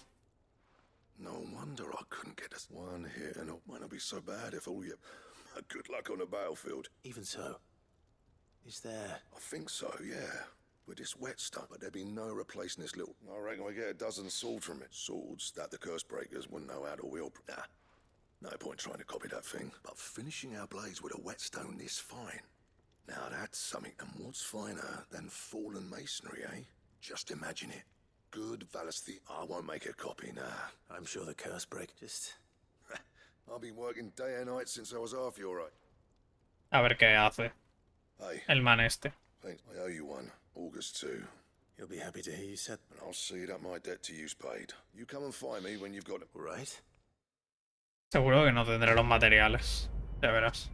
G: No wonder I couldn't get us one hit and it won't be so bad if all you had good luck on the battlefield.
D: Even so, is there...
G: I think so, yeah. With this wet stuff, but there'd be no replacing this little... I reckon we get a dozen swords from it. Swords that the curse breakers wouldn't know how to wield. Nah, no point trying to copy that thing. But finishing our blades with a whetstone this fine. Now that's something, and what's finer than fallen masonry, eh? Just imagine it. Good Valasthi. I won't make a copy, nah.
D: I'm sure the curse break just...
G: I've been working day and night since I was half your age.
A: A ver qué hace
G: Hey,
A: el man este.
G: thanks. I owe you one. August 2.
D: You'll be happy to hear you said...
G: And I'll see that my debt to you's paid. You come and find me when you've got it.
D: Right?
A: Seguro que no tendré los materiales. Ya verás.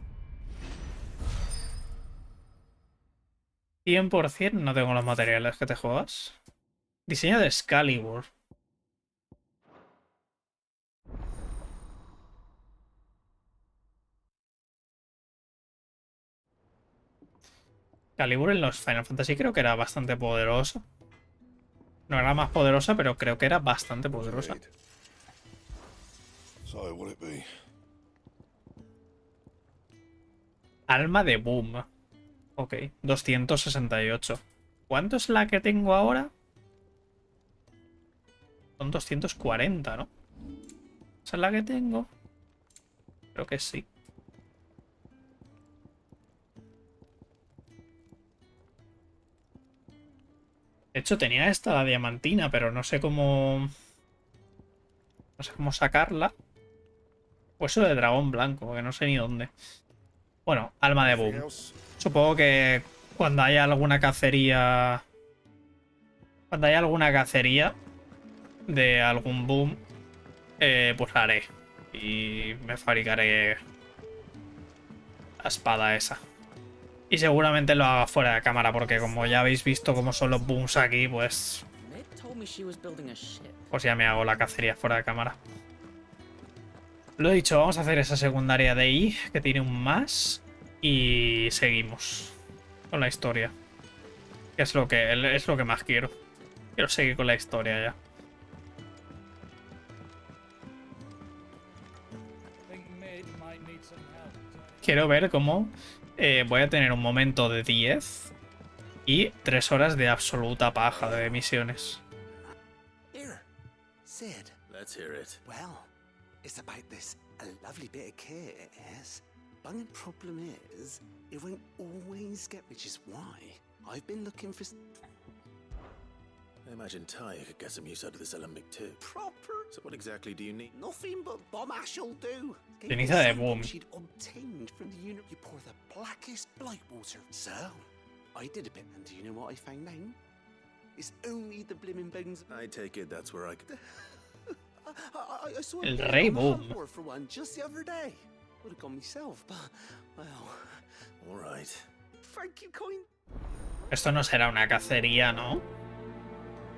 A: 100% no tengo los materiales que te juegas. Diseño de Excalibur. Excalibur en los Final Fantasy creo que era bastante poderosa. No era más poderosa, pero creo que era bastante poderosa.
G: So, will it be?
A: Alma de Boom. Ok, 268. ¿Cuánto es la que tengo ahora? Son 240, ¿no? ¿Esa es la que tengo? Creo que sí. De hecho, tenía esta, la diamantina, pero no sé cómo... No sé cómo sacarla. Hueso de dragón blanco, que no sé ni dónde. Bueno, alma de boom. Supongo que cuando haya alguna cacería... Cuando haya alguna cacería de algún boom, pues la haré. Y me fabricaré la espada esa. Y seguramente lo haga fuera de cámara, porque como ya habéis visto cómo son los booms aquí, pues... Pues ya me hago la cacería fuera de cámara. Lo he dicho, vamos a hacer esa secundaria de ahí, que tiene un más. Y seguimos con la historia. Que es lo que más quiero. Quiero seguir con la historia ya. Quiero ver cómo voy a tener un momento de 10 y 3 horas de absoluta paja de misiones.
B: Here, Sid.
D: Let's hear it.
B: Well, it's about this lovely bit of kit, yes? Bungin' problem is, it won't always get, which is why I've been looking for...
D: I imagine Ty could get some use out of this alembic too.
B: Proper?
D: So what exactly do you need?
B: Nothing but bomb ash'll do.
A: Ceniza de boom.
B: She'd obtained from the unit. You pour the blackest blight water. So, I did a bit, and do you know what I found out? It's only the blimmin' bones.
D: I take it that's where I could...
B: I saw
A: El
B: a
A: Rey
B: bit
A: Boom.
B: on for one just the other day. Would have gone myself, but well.
D: All right.
B: Thank you, coin.
A: Esto no será una cacería, ¿no?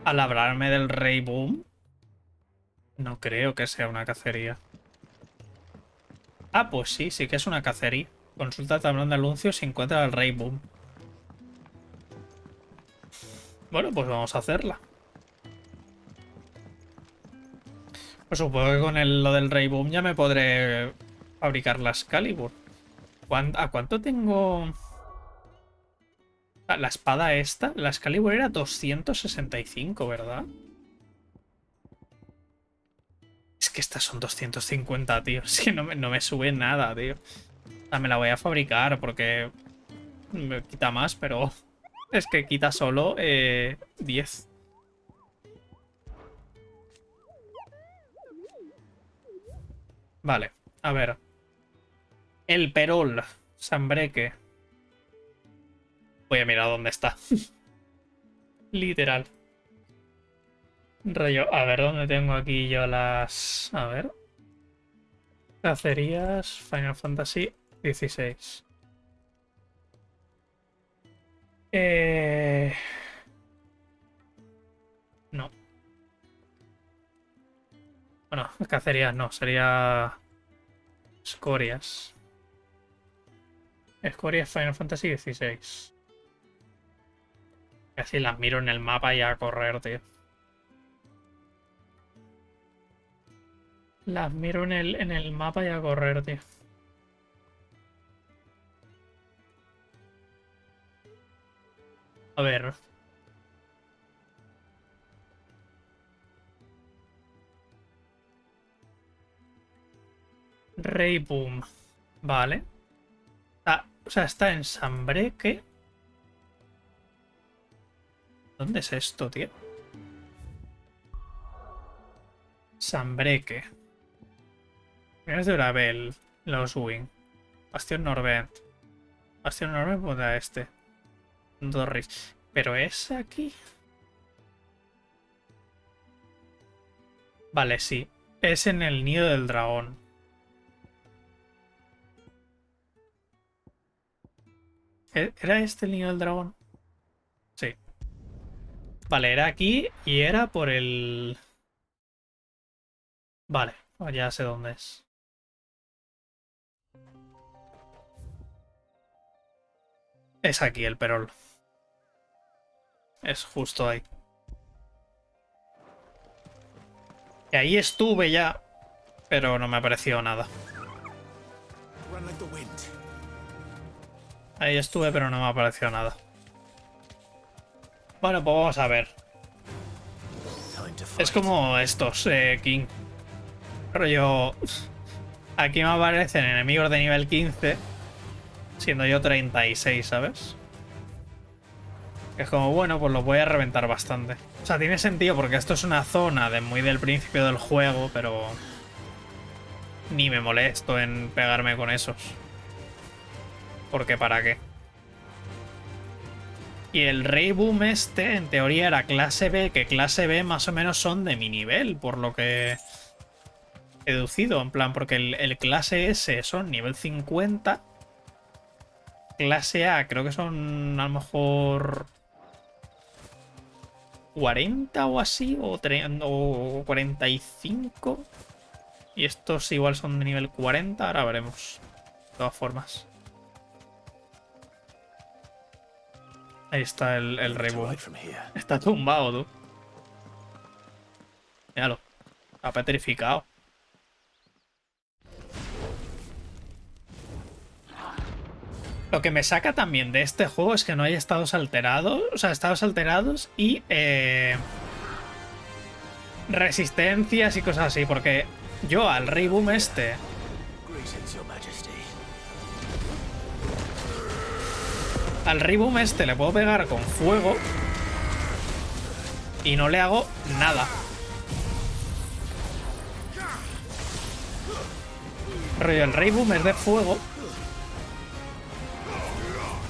A: Al hablarme del Rey Boom, no creo que sea una cacería. Ah, pues sí, sí que es una cacería. Consulta el tablón de anuncios y encuentra el Rey Boom. Bueno, pues vamos a hacerla. Pues supongo que con lo del Rey Boom ya me podré fabricar la Excalibur. ¿A cuánto tengo? La espada esta, la Excalibur era 265, ¿verdad? Es que estas son 250, tío. Es que no me sube nada, tío. O sea, me la voy a fabricar porque me quita más, pero es que quita solo 10. Vale, a ver. El perol, Sambreque. Voy a mirar dónde está. Literal. Rollo, a ver dónde tengo aquí yo las... A ver. Cacerías, Final Fantasy 16. No. Bueno, cacerías no, sería... Escorias. Escorias Final Fantasy 16. Así las miro en el mapa y a correr, tío. Las miro en el mapa y a correr, tío. A ver. Rey Boom. Vale. Ah, o sea, está en Sambreque. ¿Dónde es esto, tío? Sambreque. Minas de Urabel. Los Wing. Bastión Norbert. Bastión Norbert, pues a este. Dorris. ¿Pero es aquí? Vale, sí. Es en el nido del dragón. ¿Era este el nido del dragón? Sí. Vale, era aquí y era por el... Vale, ya sé dónde es. Es aquí el perol. Es justo ahí. Y ahí estuve ya, pero no me ha parecido nada. Ahí estuve, pero no me ha parecido nada. Bueno, pues vamos a ver. Es como estos, King. Rollo... Aquí me aparecen enemigos de nivel 15, siendo yo 36, ¿sabes? Es como, bueno, pues los voy a reventar bastante. O sea, tiene sentido porque esto es una zona de muy del principio del juego, pero... Ni me molesto en pegarme con esos. Porque ¿para qué? Y el Rey Boom este, en teoría, era clase B, que clase B más o menos son de mi nivel, por lo que he deducido. En plan, porque el clase S son nivel 50. Clase A creo que son a lo mejor 40 o así, o 45. Y estos igual son de nivel 40, ahora veremos. De todas formas. Ahí está el Rey Boom. Está tumbado, tú. Míralo. Está petrificado. Lo que me saca también de este juego es que no hay estados alterados. O sea, estados alterados y resistencias y cosas así. Porque yo al Rey Boom este... Al Rey Boom este le puedo pegar con fuego y no le hago nada. Rollo, el Rey Boom es de fuego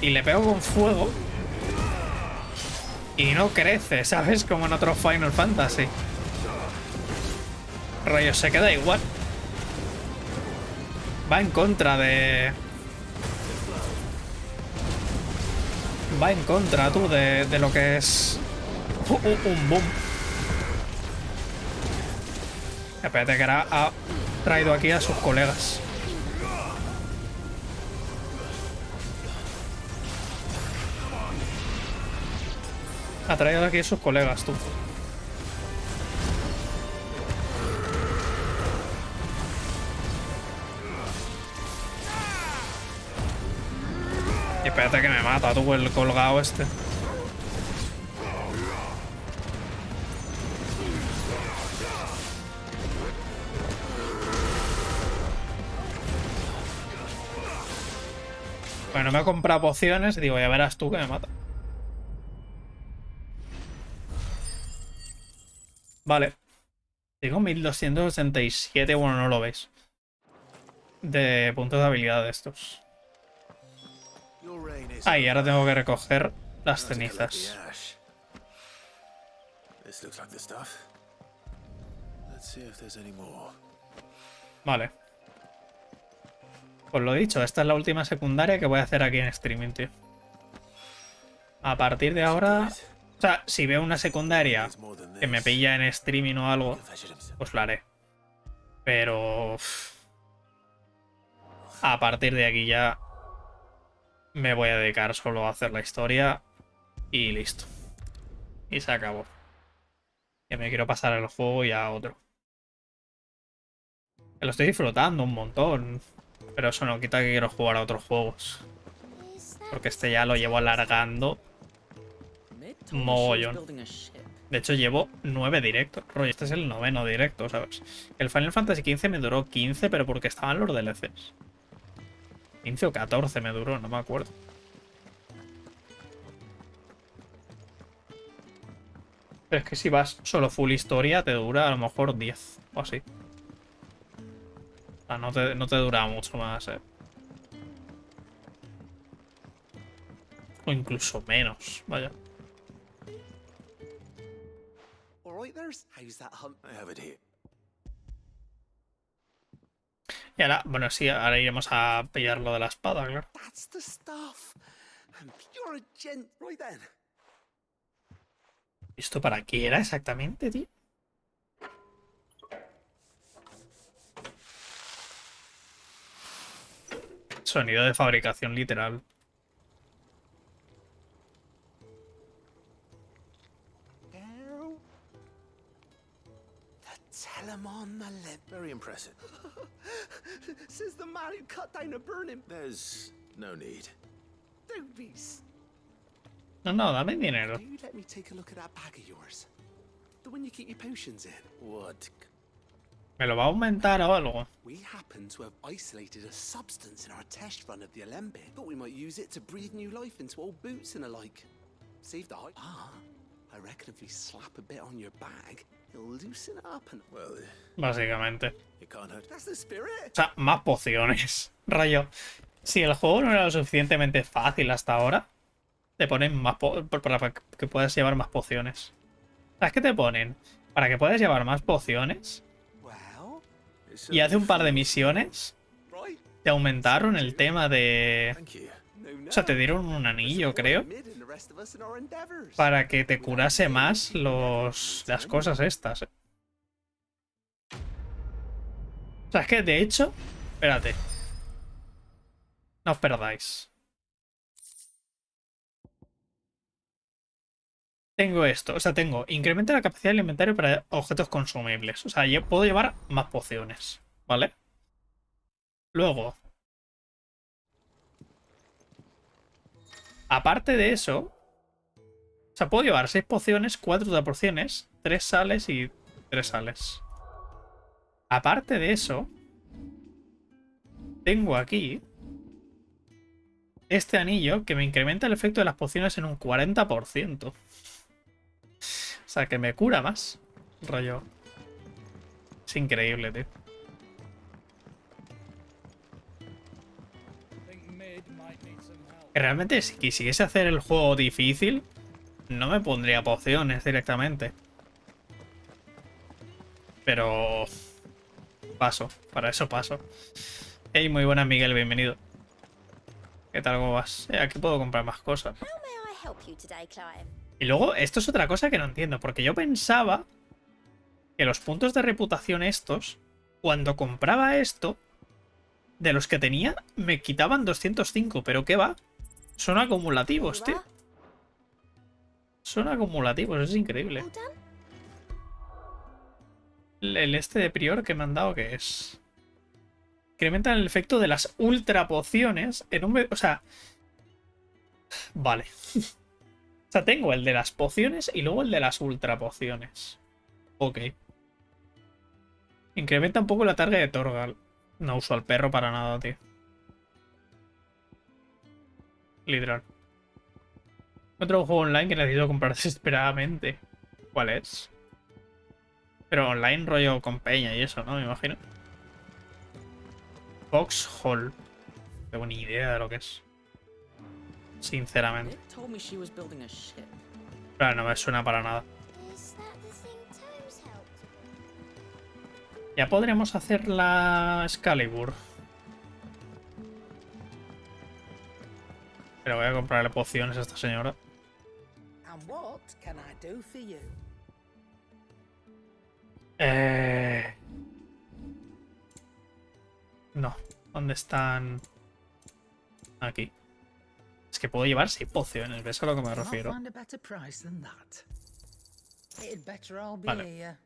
A: y le pego con fuego y no crece, ¿sabes? Como en otro Final Fantasy. Rollo, se queda igual. Va en contra de... Va en contra, tú, de lo que es un boom. Espérate, que ahora ha traído aquí a sus colegas. Ha traído aquí a sus colegas, tú. Y espérate que me mata, tú, el colgado este. Bueno, me he comprado pociones y digo, ya verás tú que me mata. Vale. Digo 1287, bueno, no lo veis. De puntos de habilidad de estos. Ah, y ahora tengo que recoger las cenizas. Vale. Pues lo dicho, esta es la última secundaria que voy a hacer aquí en streaming, tío. A partir de ahora... O sea, si veo una secundaria que me pilla en streaming o algo, pues lo haré. Pero... a partir de aquí ya me voy a dedicar solo a hacer la historia y listo. Y se acabó. Que me quiero pasar el juego y a otro. Que lo estoy disfrutando un montón. Pero eso no quita que quiero jugar a otros juegos. Porque este ya lo llevo alargando mogollón. De hecho llevo 9 directos. Rollo, este es el 9º directo, ¿sabes? El Final Fantasy XV me duró 15, pero porque estaban los DLCs. 15 o 14 me duró, no me acuerdo. Pero es que si vas solo full historia te dura a lo mejor 10 o así. O sea, no te dura mucho más, O incluso menos, vaya. Y ahora, bueno, sí, ahora iremos a pillar lo de la espada, claro. ¿Esto para qué era exactamente, tío? Sonido de fabricación literal.
D: Very impressive. Says the man who cut down a burning. There's no need. Don't be.
A: No, dame dinero.
D: Do you let me take a look at that bag of yours? The one you keep your potions in. What?
A: ¿Me lo va a aumentar o algo?
D: We happen to have isolated a substance in our test run of the Alembic. Thought we might use it to breathe new life into old boots and the like. Save the hype. I reckon if we slap a bit on your bag, it'll loosen it up and... Well,
A: básicamente.
D: it can't hurt. That's the spirit.
A: O sea, más pociones. Rayo. Si el juego no era lo suficientemente fácil hasta ahora, te ponen más para que puedas llevar más pociones. ¿Sabes qué te ponen? Para que puedas llevar más pociones. Y hace un par de misiones te aumentaron el tema de... O sea, te dieron un anillo, creo, para que te curase más las cosas estas. O sea, es que de hecho... Espérate. No os perdáis. Tengo esto, o sea, tengo incrementa la capacidad del inventario para objetos consumibles. O sea, yo puedo llevar más pociones, ¿vale? Luego, aparte de eso, o sea, puedo llevar 6 pociones, 4 de pociones, 3 sales y 3 sales. Aparte de eso, tengo aquí este anillo que me incrementa el efecto de las pociones en un 40%. O sea, que me cura más. Rollo. Es increíble, tío. Que realmente, si quisiese hacer el juego difícil, no me pondría pociones directamente. Pero... paso. Para eso paso. Hey, muy buenas, Miguel. Bienvenido. ¿Qué tal? ¿Cómo vas? Aquí puedo comprar más cosas. Y luego, esto es otra cosa que no entiendo, porque yo pensaba que los puntos de reputación estos, cuando compraba esto, de los que tenía, me quitaban 205, pero ¿qué va? Son acumulativos, tío. Son acumulativos, es increíble. El este de prior que me han dado, ¿qué es? Incrementan el efecto de las ultra pociones en un... O sea... Vale. O sea, tengo el de las pociones y luego el de las ultra pociones. Ok. Incrementa un poco la targa de Torgal. No uso al perro para nada, tío. Literal. Otro juego online que necesito comprar desesperadamente. ¿Cuál es? Pero online rollo con peña y eso, ¿no? Me imagino. Foxhole. No tengo ni idea de lo que es. Sinceramente. Claro, no me suena para nada. Ya podremos hacer la Excalibur. Pero voy a comprarle pociones a esta señora. No. ¿Dónde están? Aquí. Es que puedo llevar 6 pociones. ¿Ves a lo que me refiero? Vale.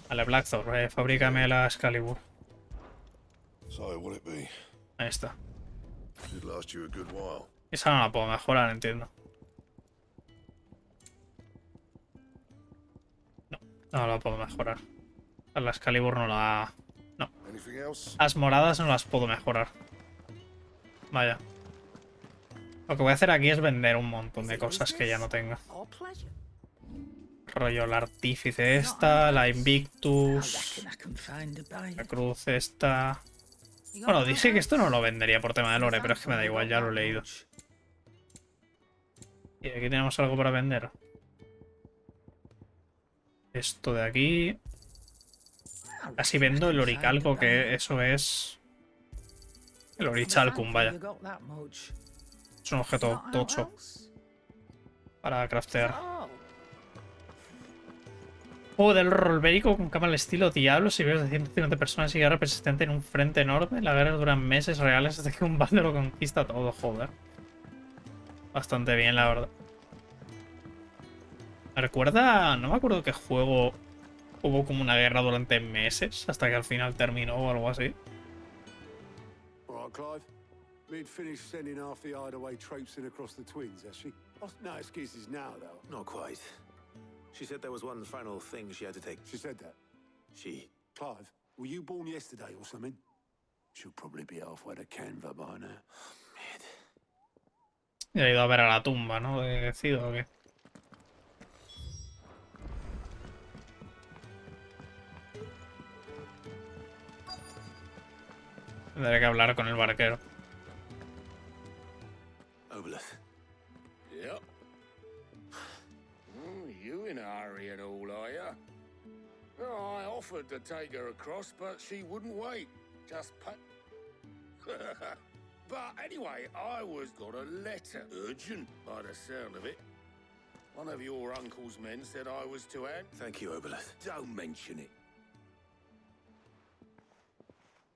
A: Vale, Blackthorn, fabrícame la Excalibur. Ahí está. Esa no la puedo mejorar, entiendo. No la puedo mejorar. La Excalibur no la... No. Las moradas no las puedo mejorar. Vaya. Lo que voy a hacer aquí es vender un montón de cosas que ya no tenga. Rollo la artífice esta, la Invictus, la cruz esta... Bueno, dije que esto no lo vendería por tema de lore, pero es que me da igual, ya lo he leído. Y aquí tenemos algo para vender. Esto de aquí... Casi vendo el oricalco, que eso es... El orichalcum, vaya. Es un objeto tocho para craftear. Juego del rol bélico con cámara al estilo Diablo, civiles de 150 personas y guerra persistente en un frente enorme. La guerra dura meses reales hasta que un bando lo conquista todo, joder. Bastante bien, la verdad. ¿Me recuerda? No me acuerdo qué juego hubo como una guerra durante meses hasta que al final terminó o algo así.
C: All right, Clive. Mid finished sending half the hideaway traipsing across the twins, has she? No excuses now, though.
K: Not quite. She said there was one final thing she had to take.
C: She said that.
K: She.
C: Clive, were you born yesterday or something? She'll probably be halfway to Canva by now.
A: Y he ido a ver a la tumba, ¿no? ¿De Cid o qué? Tendré que hablar con el barquero.
K: Oboleth.
L: Yep. You in a hurry and all, are ya? I offered to take her across, but she wouldn't wait. Just put. But anyway, I was got a letter. Urgent, by the sound of it. One of your uncle's men said I was to hand.
K: Thank you, Oboleth.
L: Don't mention it.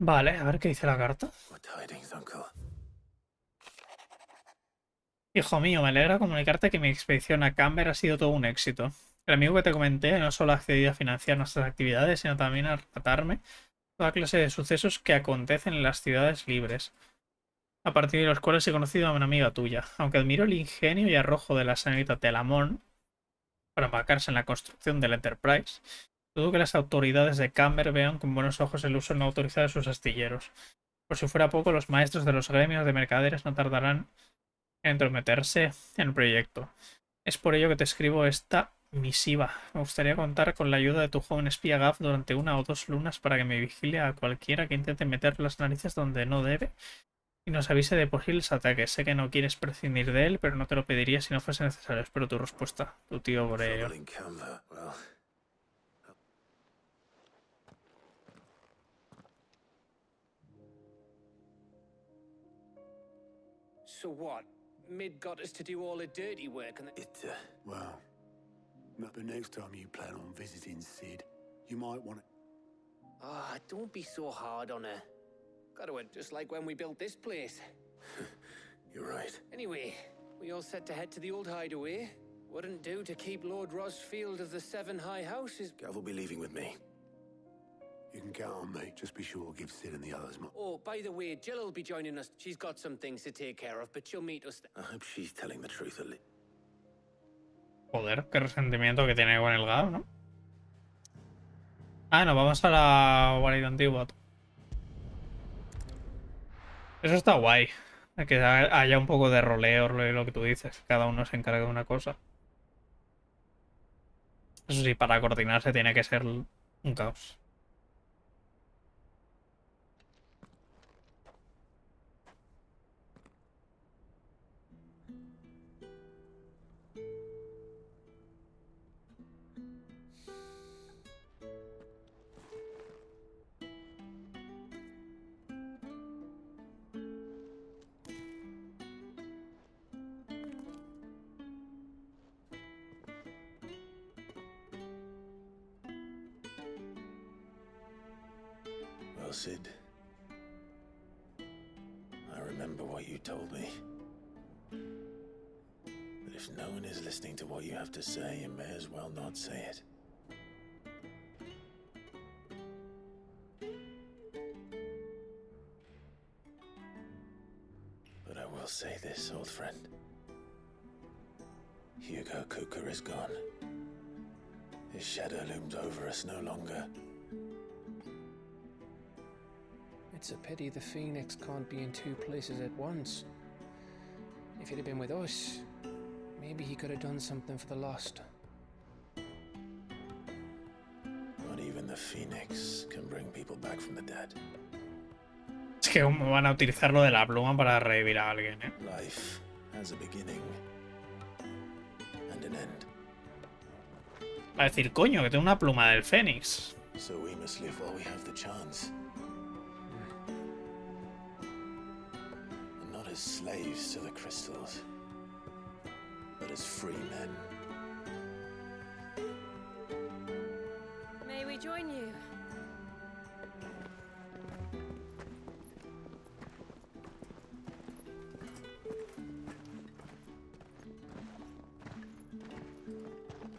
A: Vale, a ver qué dice la carta.
K: What tidings, uncle?
A: Hijo mío, me alegra comunicarte que mi expedición a Camber ha sido todo un éxito. El amigo que te comenté no solo ha accedido a financiar nuestras actividades, sino también a relatarme toda clase de sucesos que acontecen en las ciudades libres, a partir de los cuales he conocido a una amiga tuya. Aunque admiro el ingenio y arrojo de la señorita Telamón para embarcarse en la construcción del Enterprise, dudo que las autoridades de Camber vean con buenos ojos el uso no autorizado de sus astilleros. Por si fuera poco, los maestros de los gremios de mercaderes no tardarán en entrometerse en el proyecto. Es por ello que te escribo esta misiva. Me gustaría contar con la ayuda de tu joven espía Gav durante 1 o 2 lunas para que me vigile a cualquiera que intente meter las narices donde no debe y nos avise de posibles ataques. Sé que no quieres prescindir de él, pero no te lo pediría si no fuese necesario. Espero tu respuesta. Tu tío Boreo.
M: So what? Mid got us to do all the dirty work and
C: Well, not the next time you plan on visiting Sid. You might want to...
M: Ah, don't be so hard on her. Gotta end just like when we built this place.
L: You're right.
M: Anyway, we all set to head to the old hideaway. Wouldn't do to keep Lord Rosfield of the Seven High Houses.
L: Gav will be leaving with me.
C: You can count on me. Just be sure to give Sid and the others more.
M: Oh, by the way, Jill will be joining us. She's got some things to take care of, but she'll meet us.
L: I hope she's telling the truth a little.
A: Joder, qué resentimiento que tiene con el Gav, ¿no? Ah, no, vamos a la guarida antigua. Eso está guay. Que haya un poco de roleo, lo que tú dices. Cada uno se encarga de una cosa. Eso sí, para coordinarse tiene que ser un caos.
L: Well, Sid, I remember what you told me. But if no one is listening to what you have to say, you may as well not say it. But I will say this, old friend. Hugo Cooker is gone. His shadow looms over us no longer.
M: It's a pity the Phoenix can't be in two places at once. If he'd have been with us, maybe he could have done something for the lost.
L: Not even the Phoenix can bring people back from the dead.
A: Es que cómo van a utilizar lo de la pluma para revivir a alguien, ¿eh?
L: Life has a beginning and an end.
A: Va a decir, coño, que tengo una pluma del Fénix.
L: So we must live while we have the chance. And not as slaves to the crystals, but as free men.
E: May we join you?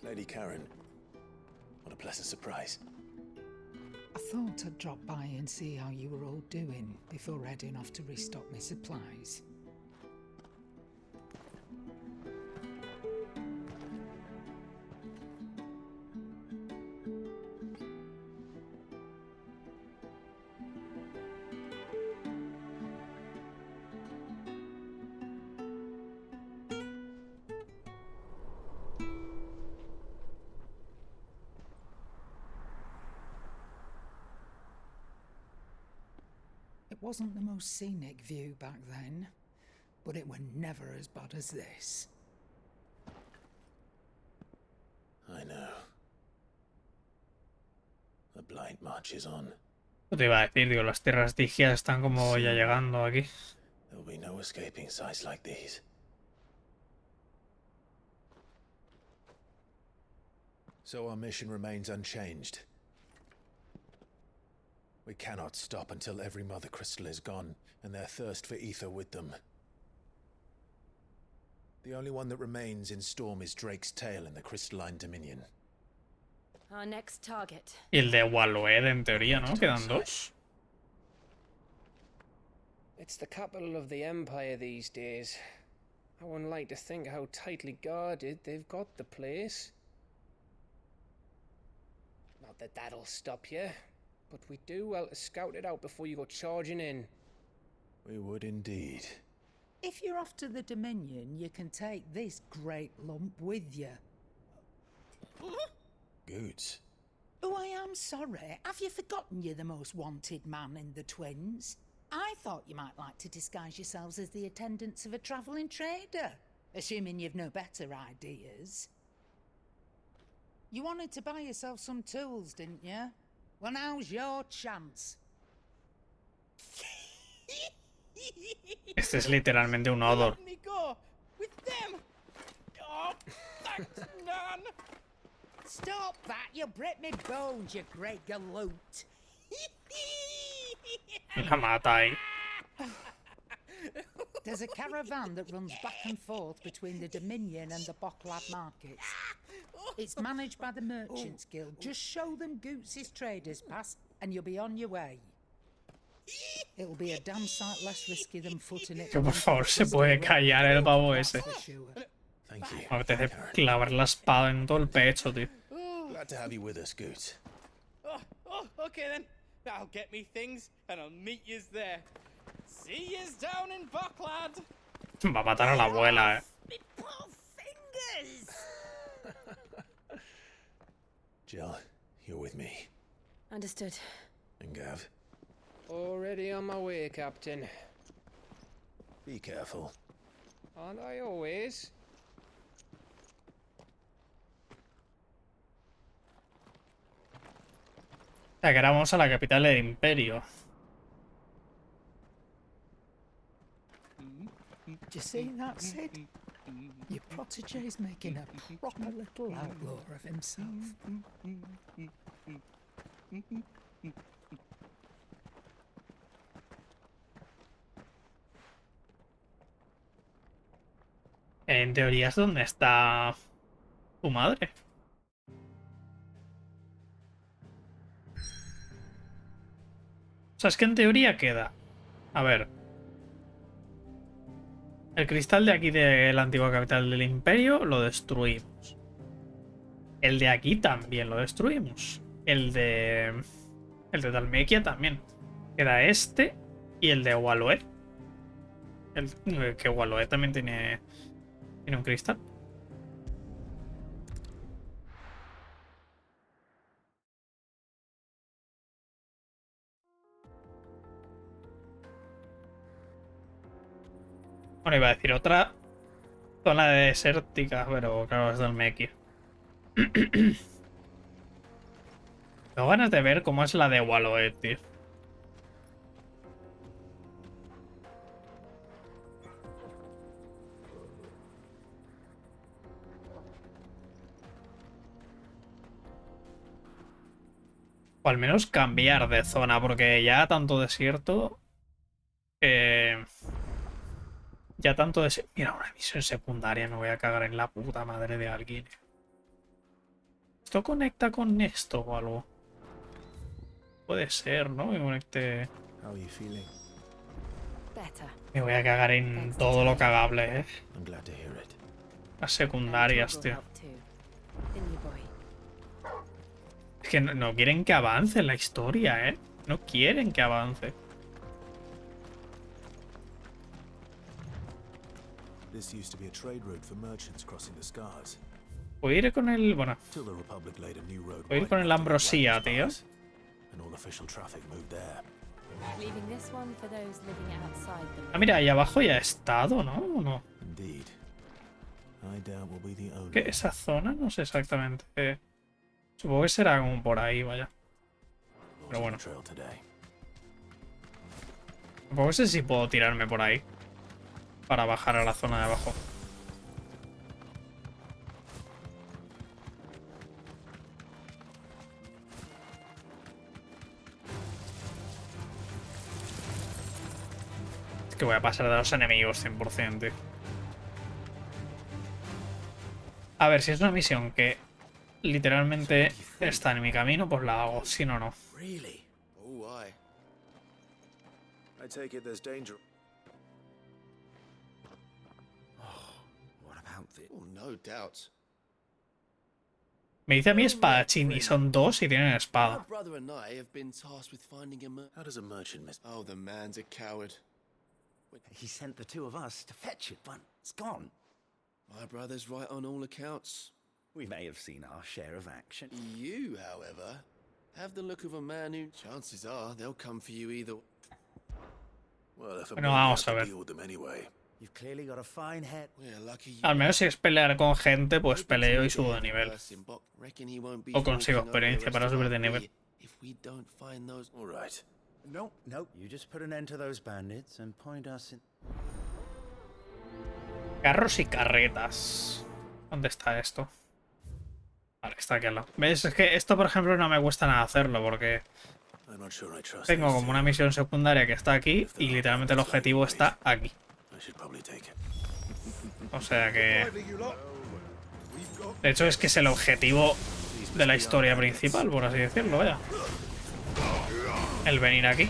L: Lady Karen, what a pleasant surprise.
F: I thought I'd drop by and see how you were all doing before heading off to restock my supplies. It wasn't the most scenic view back then, but it were never as bad as this.
L: I know. The blind march is on.
A: Te iba a decir, digo, las tierras digias están como ya llegando aquí.
L: There'll be no escaping sights like these. So our mission remains unchanged. We cannot stop until every mother crystal is gone, and their thirst for ether with them. The only one that remains in storm is Drake's tail in the crystalline dominion.
E: Our next target.
A: Y el de Walloed, en teoría, ¿no? Quedan dos.
M: It's the capital of the Empire these days. I wouldn't like to think how tightly guarded they've got the place. Not that that'll stop you, but we do well to scout it out before you go charging in.
L: We would indeed.
F: If you're off to the Dominion, you can take this great lump with you.
L: Goods.
F: Oh, I am sorry. Have you forgotten you're the most wanted man in the Twins? I thought you might like to disguise yourselves as the attendants of a travelling trader, assuming you've no better ideas. You wanted to buy yourself some tools, didn't you? Well, now's your chance.
A: Este es literalmente un odor.
F: Let me go with them. Oh, thanks, Nan. Stop that! You break me bones, you great galoot.
A: La mata ahí.
F: There's a caravan that runs back and forth between the Dominion and the Bocklad markets. It's managed by the Merchants Guild. Just show them Goots's traders past and you'll be on your way. It'll be a damn sight less risky than footing it.
A: Que por favor se puede callar el pavo ese.
I: Thank you.
A: Me apetece clavar la espada en todo el pecho, tío.
I: Glad to have you with us, Goots.
N: Okay then. I'll get me things and I'll meet yous there. See yous down in Bocklad.
A: Va a matar a la abuela,
F: Me poor fingers!
I: Jill, you're with me.
E: Understood.
I: And Gav,
M: Already on my way, Captain.
I: be careful.
M: Aren't I always?
A: O sea, que ahora vamos a la capital del imperio.
F: Do you see that, Sid? Your protege's making a proper little outlaw of himself.
A: En teoría es donde está tu madre. O sea, es que en teoría queda. A ver. El cristal de aquí de la antigua capital del imperio lo destruimos. El de aquí también lo destruimos. El de Dalmequia también. Queda este y el de Waloe. Que Waloe también tiene un cristal. Bueno, iba a decir otra zona desértica, pero claro, es Dalmequia. Tengo ganas de ver cómo es la de Waloe, tío. O al menos cambiar de zona, porque ya tanto desierto... Ya tanto de... Mira, una misión secundaria. Me voy a cagar en la puta madre de alguien. ¿Esto conecta con esto o algo? Puede ser, ¿no? Me conecte... Me voy a cagar en todo lo cagable, ¿eh? Las secundarias, tío. Es que no quieren que avance la historia, ¿eh? No quieren que avance.
O: This used to be a trade route for merchants crossing the scars.
A: Voy a ir con el... Bueno.
O: Till the Republic laid a new road.
A: Voy a ir con el Ambrosía, tío.
O: And all official traffic moved there.
P: Leaving this one for those living outside the...
A: Ah, mira, ahí abajo ya he estado, ¿no? ¿O no?
O: Indeed. I doubt we'll be the only...
A: ¿Qué? ¿Esa zona? No sé exactamente. Supongo que será como por ahí, vaya. Pero bueno. Tampoco sé si puedo tirarme por ahí. Para bajar a la zona de abajo. Es que voy a pasar de los enemigos 100%, tío. A ver, si es una misión que literalmente está en mi camino, pues la hago. Si no, no.
K: Really? Oh, I take it there's danger.
B: Oh, no doubt.
A: Me dice a mí espadachín y son dos y tienen espada.
B: My brother and I have been tasked with finding a
K: How does a merchant miss?
B: Oh, the man's a coward.
J: He sent the two of us to fetch it, but it's gone.
B: My brother's right on all accounts.
J: We may have seen our share of action.
B: You, however, have the look of a man who, chances are, they'll come for you either.
K: Well, if
A: Bueno, vamos a ver.
K: deal with them anyway.
J: You've clearly got a fine head.
B: We're lucky.
A: Al menos si es pelear con gente, pues peleo y subo de nivel. O consigo experiencia para subir de nivel.
B: If we don't find those...
K: All right.
J: No, you just put an end to those bandits and point us in...
A: Carros y carretas. ¿Dónde está esto? Vale, está aquí al lado. ¿Ves? Es que esto, por ejemplo, no me cuesta nada hacerlo porque... Tengo como una misión secundaria que está aquí y literalmente el objetivo está aquí. O sea que... De hecho es que es el objetivo de la historia principal, por así decirlo, vaya. El venir aquí.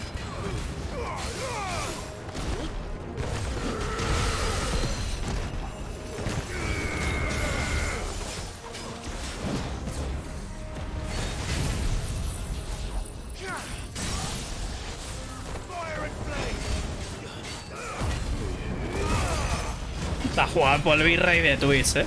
A: Está jugando por el virrey de Twitch, ¿eh?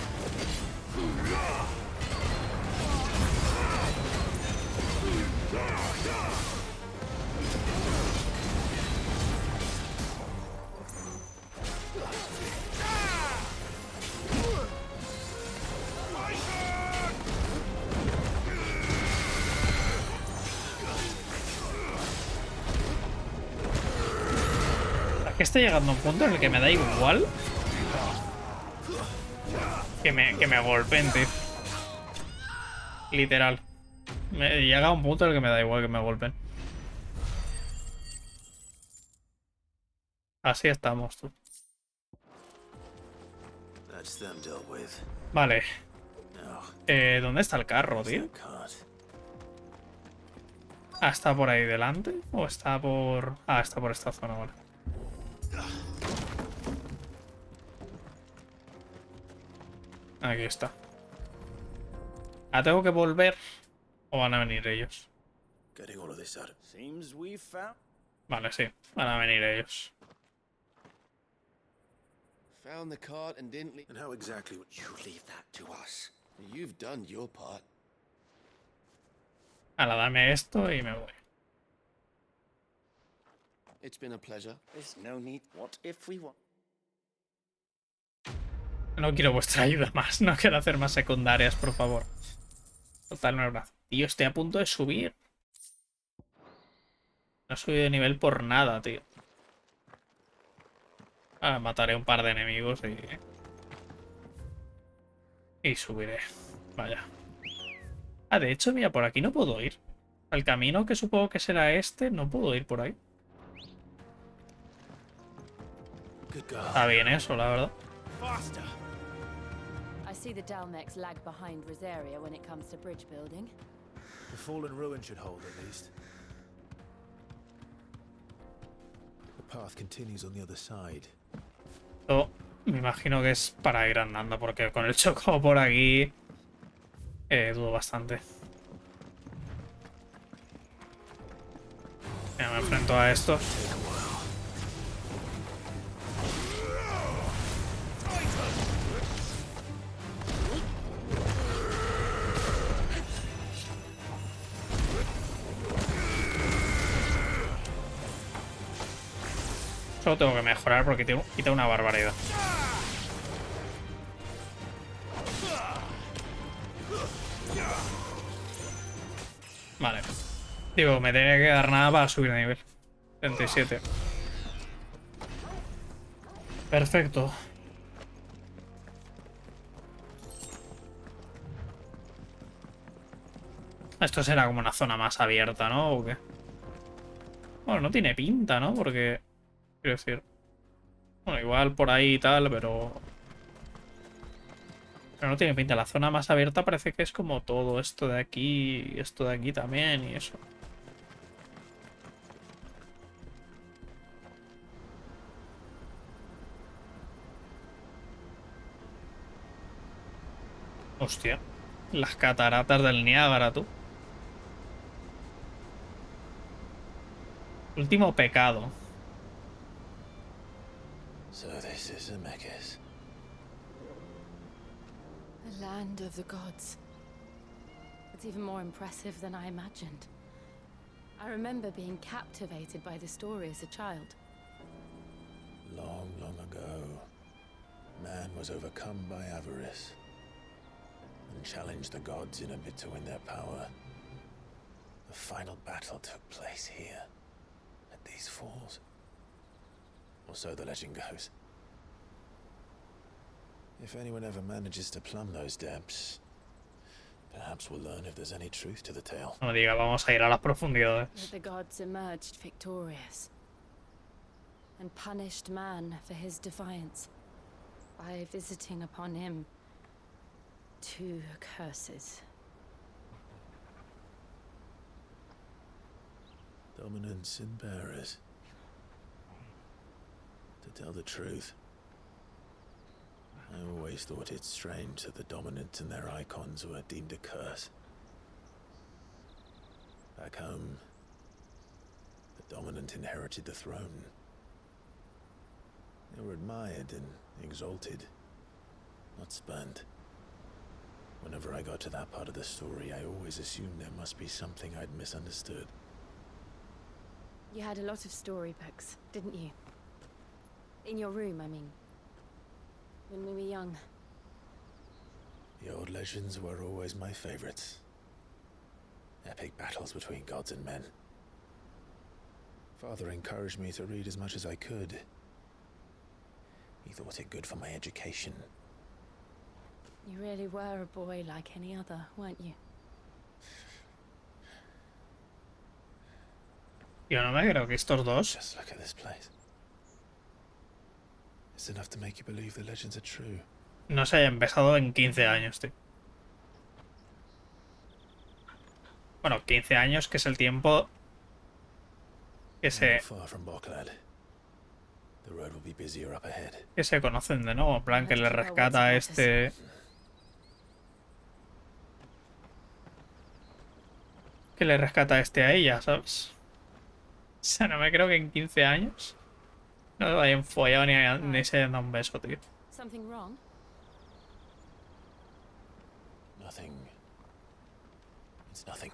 A: Es que está llegando a un punto en el que me da igual que me golpeen, tío. Literal. Me llega a un punto en el que me da igual que me golpeen. Así estamos, tú. Vale. ¿Dónde está el carro, tío? Ah, ¿está por ahí delante? ¿O está por...? Ah, está por esta zona, vale. Aquí está. ¿Ah, tengo que volver? ¿O van a venir ellos? Vale, sí. Van a venir ellos.
Q: Found the cart and didn't leave. And how exactly would you leave that to us? You've done your part.
A: Ahora dame esto y me voy.
Q: It's been a pleasure. There's no need. What if we want?
A: No quiero vuestra ayuda más. No quiero hacer más secundarias, por favor. Total, no brazo. Tío, estoy a punto de subir. No he subido de nivel por nada, tío. Ahora mataré un par de enemigos y subiré. Vaya. Ah, de hecho, mira, por aquí no puedo ir. El camino que supongo que será este, no puedo ir por ahí. Está bien eso, la verdad.
P: I see the Dalmex lag behind Rosaria when it comes to bridge building.
O: The fallen ruin should hold at least. The path continues on the other side.
A: Esto me imagino que es para ir andando, porque con el choco por aquí dudo bastante. Ya me enfrento a estos. Solo tengo que mejorar porque quita una barbaridad. Vale. Digo, me tenía que dar nada para subir de nivel. 37. Perfecto. Esto será como una zona más abierta, ¿no? ¿O qué? Bueno, no tiene pinta, ¿no? Porque... Quiero decir... Bueno, igual por ahí y tal, pero... Pero no tiene pinta. La zona más abierta parece que es como todo esto de aquí y esto de aquí también y eso. Hostia. Las cataratas del Niágara, tú. Último pecado.
Q: So this is Zemeckis.
P: The land of the gods. It's even more impressive than I imagined. I remember being captivated by the story as a child.
Q: Long, long ago, man was overcome by avarice and challenged the gods in a bid to win their power. The final battle took place here, at these falls. Or so the legend goes. If anyone ever manages to plumb those depths, perhaps we'll learn if there's any truth to the tale.
A: No me diga, vamos a ir a las profundidades.
P: The gods emerged victorious. and punished man for his defiance by visiting upon him 2 curses.
Q: Dominance and bearers. To tell the truth, I always thought it strange that the dominant and their icons were deemed a curse. Back home, the dominant inherited the throne. They were admired and exalted, not spurned. Whenever I got to that part of the story, I always assumed there must be something I'd misunderstood.
P: You had a lot of storybooks, didn't you? In your room, I mean. When we were young.
Q: The old legends were always my favorites. Epic battles between gods and men. Father encouraged me to read as much as I could. He thought it good for my education.
P: You really were a boy like any other, weren't you?
A: Yo no me creo que estos dos...
Q: Just look at this place. It's enough to make you believe the legends are true.
A: No se hayan besado en 15 años, tío. Bueno, 15 años, que es el tiempo que se conocen de nuevo. En plan, que le rescata a este... Que le rescata a este a ella, ¿sabes? O sea, no me creo que en 15 años no hayan follado ni se hayan dado un beso, tío.
P: Something wrong?
Q: Nothing. It's nothing.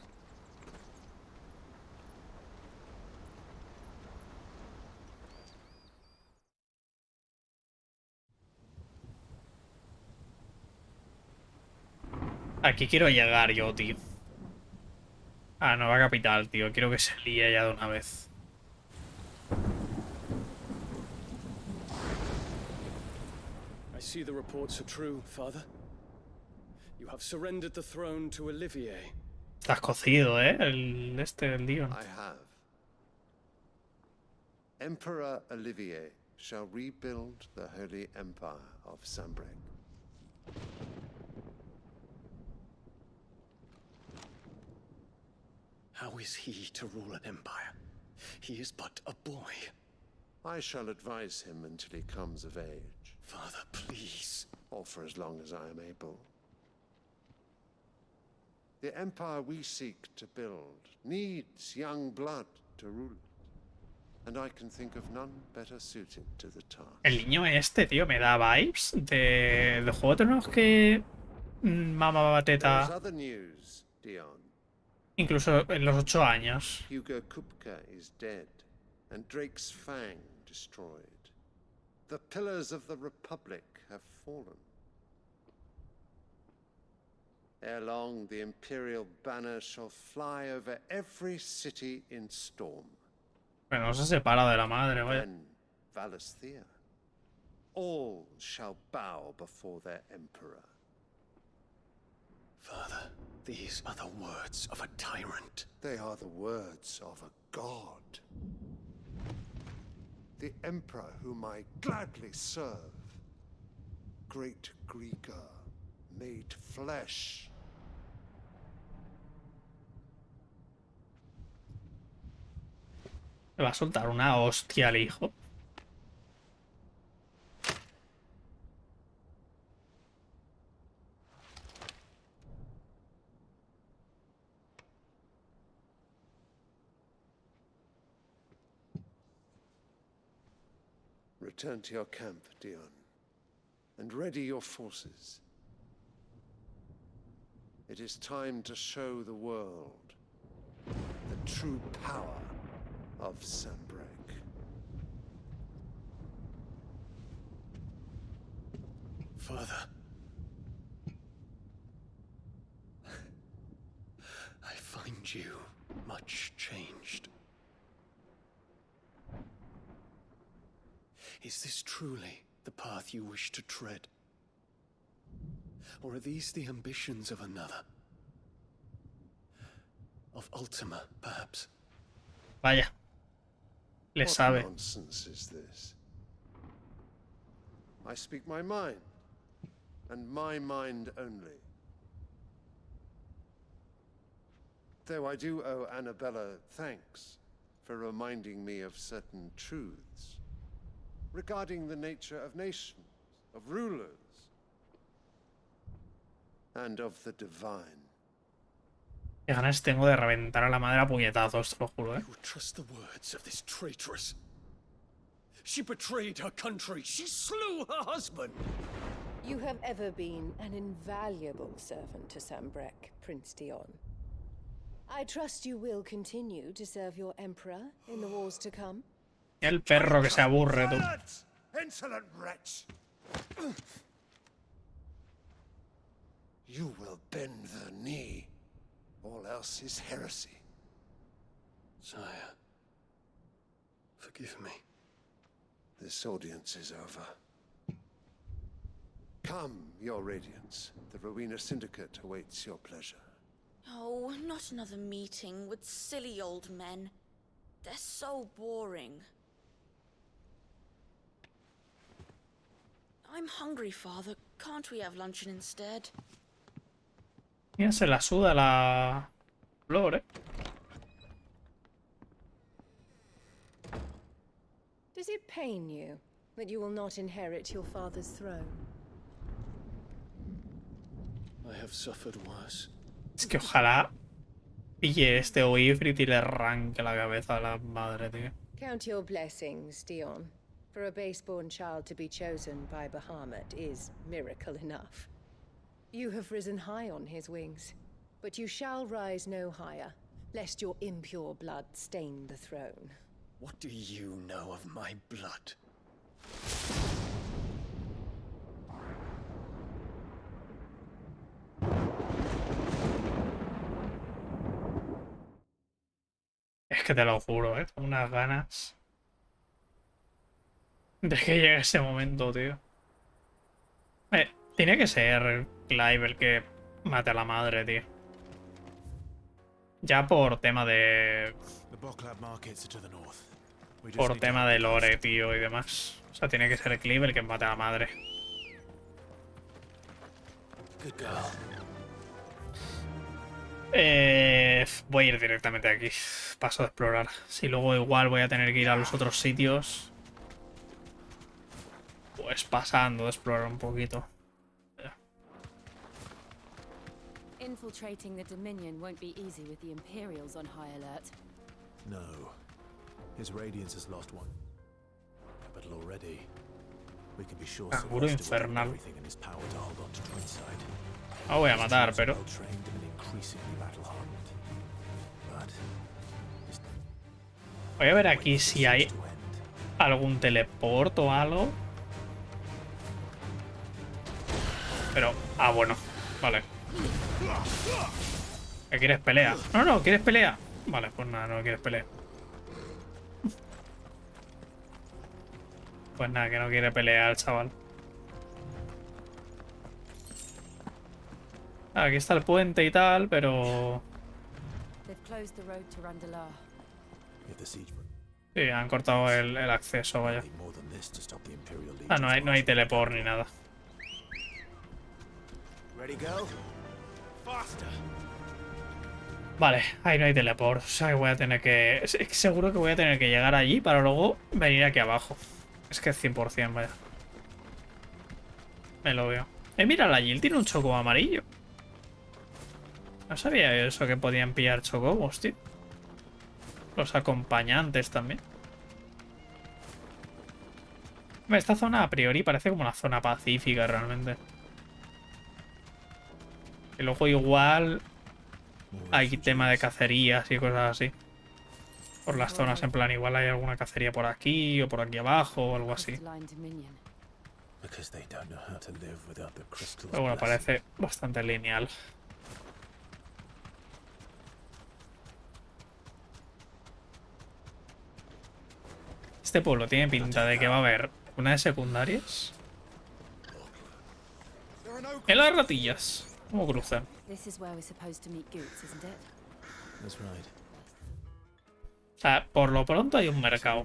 A: Aquí quiero llegar yo, tío. A nueva capital, tío. Quiero que se líe ya de una vez.
R: I see the reports are true, Father. You have surrendered the throne to Olivier.
A: Estás cocido, ¿eh? El Leon.
S: I have. Emperor Olivier shall rebuild the Holy Empire of Sambrec.
R: How is he to rule an empire? He is but a boy.
S: I shall advise him until he comes of age.
R: Father, please.
S: Or for as long as I am able. The empire we seek to build needs young blood to rule it. And I can think of none better suited to the task.
A: El niño este, tío, me da vibes de Juego de Tronos que mamaba teta.
S: There's other news, Dion.
A: Incluso en los 8 años.
S: Hugo Kupka is dead, and Drake's Fang destroyed. The pillars of the Republic have fallen. Ere long, the Imperial banner shall fly over every city in Storm.
A: Pero no se separa de la madre, vaya.
S: Then Valisthea. All shall bow before their emperor.
R: Father, these are the words of a tyrant.
S: They are the words of a god. The emperor whom I gladly serve. Great Greeker, made flesh.
A: Le va a soltar una hostia al hijo.
S: Return to your camp, Dion, and ready your forces. It is time to show the world the true power of Sambrec.
R: Father, I find you much changed. Is this truly the path you wish to tread? Or are these the ambitions of another? Of Ultima, perhaps?
A: Vaya. Le
S: What
A: sabe.
S: nonsense is this? I speak my mind, and my mind only. Though I do owe Annabella thanks for reminding me of certain truths regarding the nature of nations, of rulers, and of the divine.
A: Qué ganas tengo de reventar a la madre a puñetazos, te lo juro,
R: You would trust the words of this traitress. She betrayed her country. She slew her husband.
T: You have ever been an invaluable servant to Sambrek, Prince Dion. I trust you will continue to serve your emperor in the wars to come.
A: El perro que se aburre, tú.
S: Insolent wretch! You will bend the knee. All else is heresy.
R: Sire, forgive me.
S: This audience is over. Come, your radiance. The Rowena Syndicate awaits your pleasure.
U: Oh, not another meeting with silly old men. They're so boring. I'm hungry, Father. Can't we have luncheon instead?
A: Mira, se la suda la flor, ¿eh?
T: Does it pain you that you will not inherit your father's throne?
R: I have suffered worse.
A: Es que ojalá pille este Oifrit y le arranque la cabeza a la madre, tío.
T: Count your blessings, Dion. For a base-born child to be chosen by Bahamut is miracle enough. You have risen high on his wings, but you shall rise no higher, lest your impure blood stain the throne.
R: What do you know of my blood?
A: Es que te lo juro, ¿eh? Tengo unas ganas de que llegue ese momento, tío. Tiene que ser Clive el que mate a la madre, tío. Ya por tema de... Por tema de lore, tío, y demás. O sea, tiene que ser Clive el que mate a la madre. Voy a ir directamente aquí. Paso de explorar. Si luego igual voy a tener que ir a los otros sitios, pues pasando de explorar un poquito.
P: Infiltrating the Dominion won't be easy with the Imperials on high alert.
O: No. His Radiance has lost one capital already. We can be sure
A: Canguro infernal.
O: everything in his power to hold on to Twinside.
A: No voy a matar, pero...
O: Well-trained and increasingly battle-hardened. But
A: Voy a ver aquí si hay algún teleport o algo. Pero... Ah, bueno. Vale. ¿Qué quieres pelea? No, no, ¿quieres pelea? Vale, pues nada, no quieres pelea. Pues nada, que no quiere pelear, chaval. Aquí está el puente y tal, pero... Sí, han cortado el acceso, vaya. Ah, no hay teleport ni nada. Vale, ahí no hay teleport. O sea que voy a tener que... Seguro que voy a tener que llegar allí para luego venir aquí abajo. Es que es 100%, vaya. Me lo veo. Mira, allí él tiene un chocobo amarillo. No sabía eso, que podían pillar chocobos, tío. Los acompañantes también. Esta zona a priori parece como una zona pacífica realmente. Y luego igual hay tema de cacerías y cosas así. Por las zonas, en plan, igual hay alguna cacería por aquí o por aquí abajo o algo así. Pero bueno, parece bastante lineal. Este pueblo tiene pinta de que va a haber una de secundarias. En las ratillas. ¿Cómo cruzan? sea, por lo pronto hay un mercado.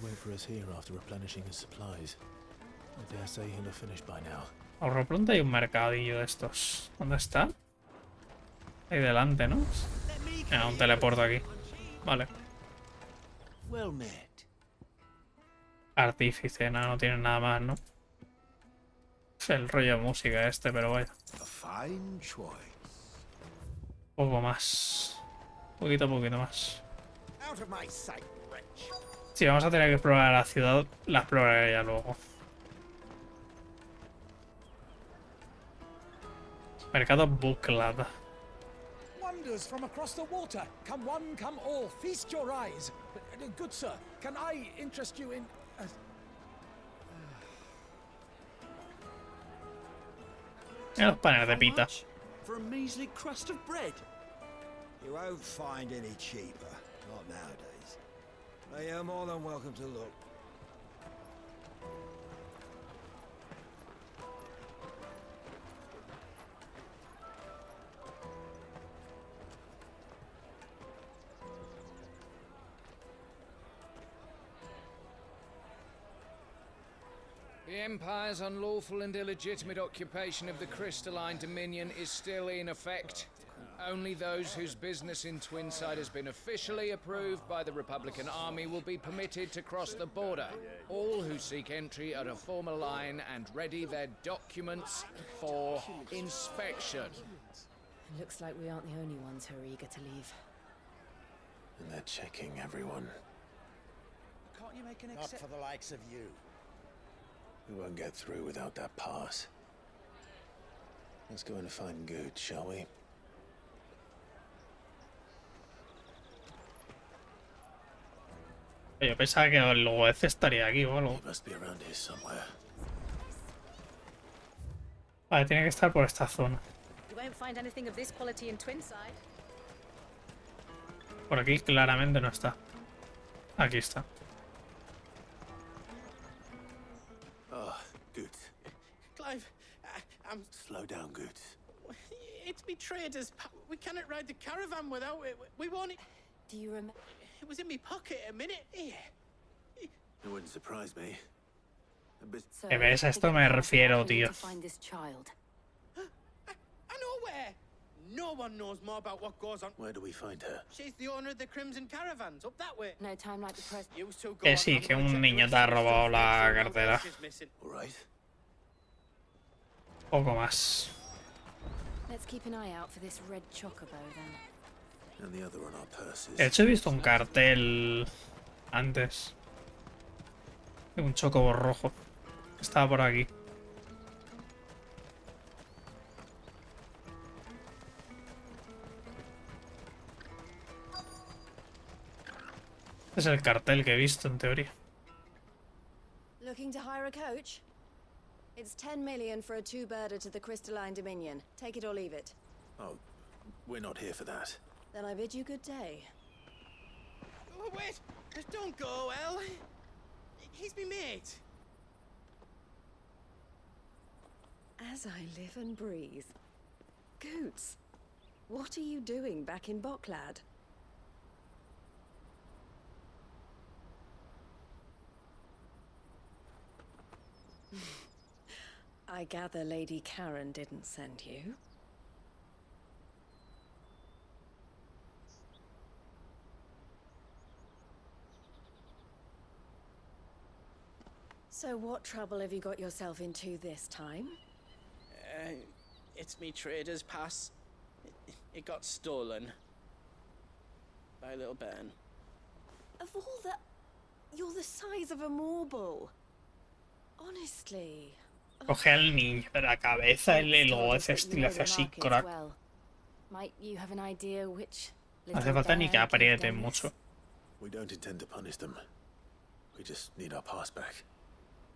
A: Por lo pronto hay un mercadillo de estos. ¿Dónde está? Ahí delante, ¿no? Venga, un teleporto aquí. Vale. Artífice, nada, no tiene nada más, ¿no? Es el rollo de música este, pero vaya. Poco más. Poquito más. Sí, vamos a tener que explorar la ciudad. La exploraré ya luego. Mercado Bucklad.
H: Wonders from across the water. Come one, come all. Feast your eyes. Good sir, can I interest you in...
A: Mira los paneles de pita.
V: For a measly crust of bread. You won't find any cheaper. Not nowadays. But you're more than welcome to look.
W: The Empire's unlawful and illegitimate occupation of the Crystalline Dominion is still in effect. Only those whose business in Twinside has been officially approved by the Republican Army will be permitted to cross the border. All who seek entry are to form a line and ready their documents for inspection.
P: Looks like we aren't the only ones who are eager to leave.
Q: And they're checking everyone.
H: Can't you make an
V: Not for the likes of you.
Q: We won't get through without that pass. Let's go and find Good, shall we?
A: Yo pensaba que el juez estaría aquí o algo. Vale, tiene que estar por esta zona.
E: You won't find anything of this quality in Twinside.
A: Por aquí claramente no está. Aquí está.
O: Oh, Good.
N: Clive, I'm...
O: Slow down, Good.
N: It's me traders. We cannot ride the caravan without it. We want it.
P: Do you remember?
N: It was in my pocket a minute. Here.
O: It wouldn't surprise me.
A: ¿Qué ves? A esto me refiero, tío.
N: I know where. No one knows more about what goes on.
O: Where do we find her?
N: She's the owner of the Crimson Caravans, up that way.
P: No time like the present.
N: You two go
A: Que sí, que un niño te ha robado la cartera.
O: All right.
A: Poco más.
P: Let's keep an eye out for this red chocobo then.
O: And the other on our purses.
A: De hecho, he visto un cartel antes. De un chocobo rojo. Estaba por aquí. Este es el cartel que he visto, en teoría.
T: Looking to hire a coach? It's 10 million for a two-birder to the Crystalline Dominion. Take it or leave it.
O: Oh, we're not here for that.
T: Then I bid you good day.
N: Oh, wait! Don't go, El. He's me mate.
T: As I live and breathe. Goots, what are you doing back in Bocklad? I gather Lady Karen didn't send you. So what trouble have you got yourself into this time?
N: It's me trader's pass. It got stolen. By a little bairn.
T: Of all the... You're the size of a marble. Honestly.
A: Coge al niño de la cabeza y luego hace estilo, hace así, crack.
P: Might you have an idea which
A: No hace falta ni que apriete mucho.
O: We don't intend to punish them. We just need our pass back.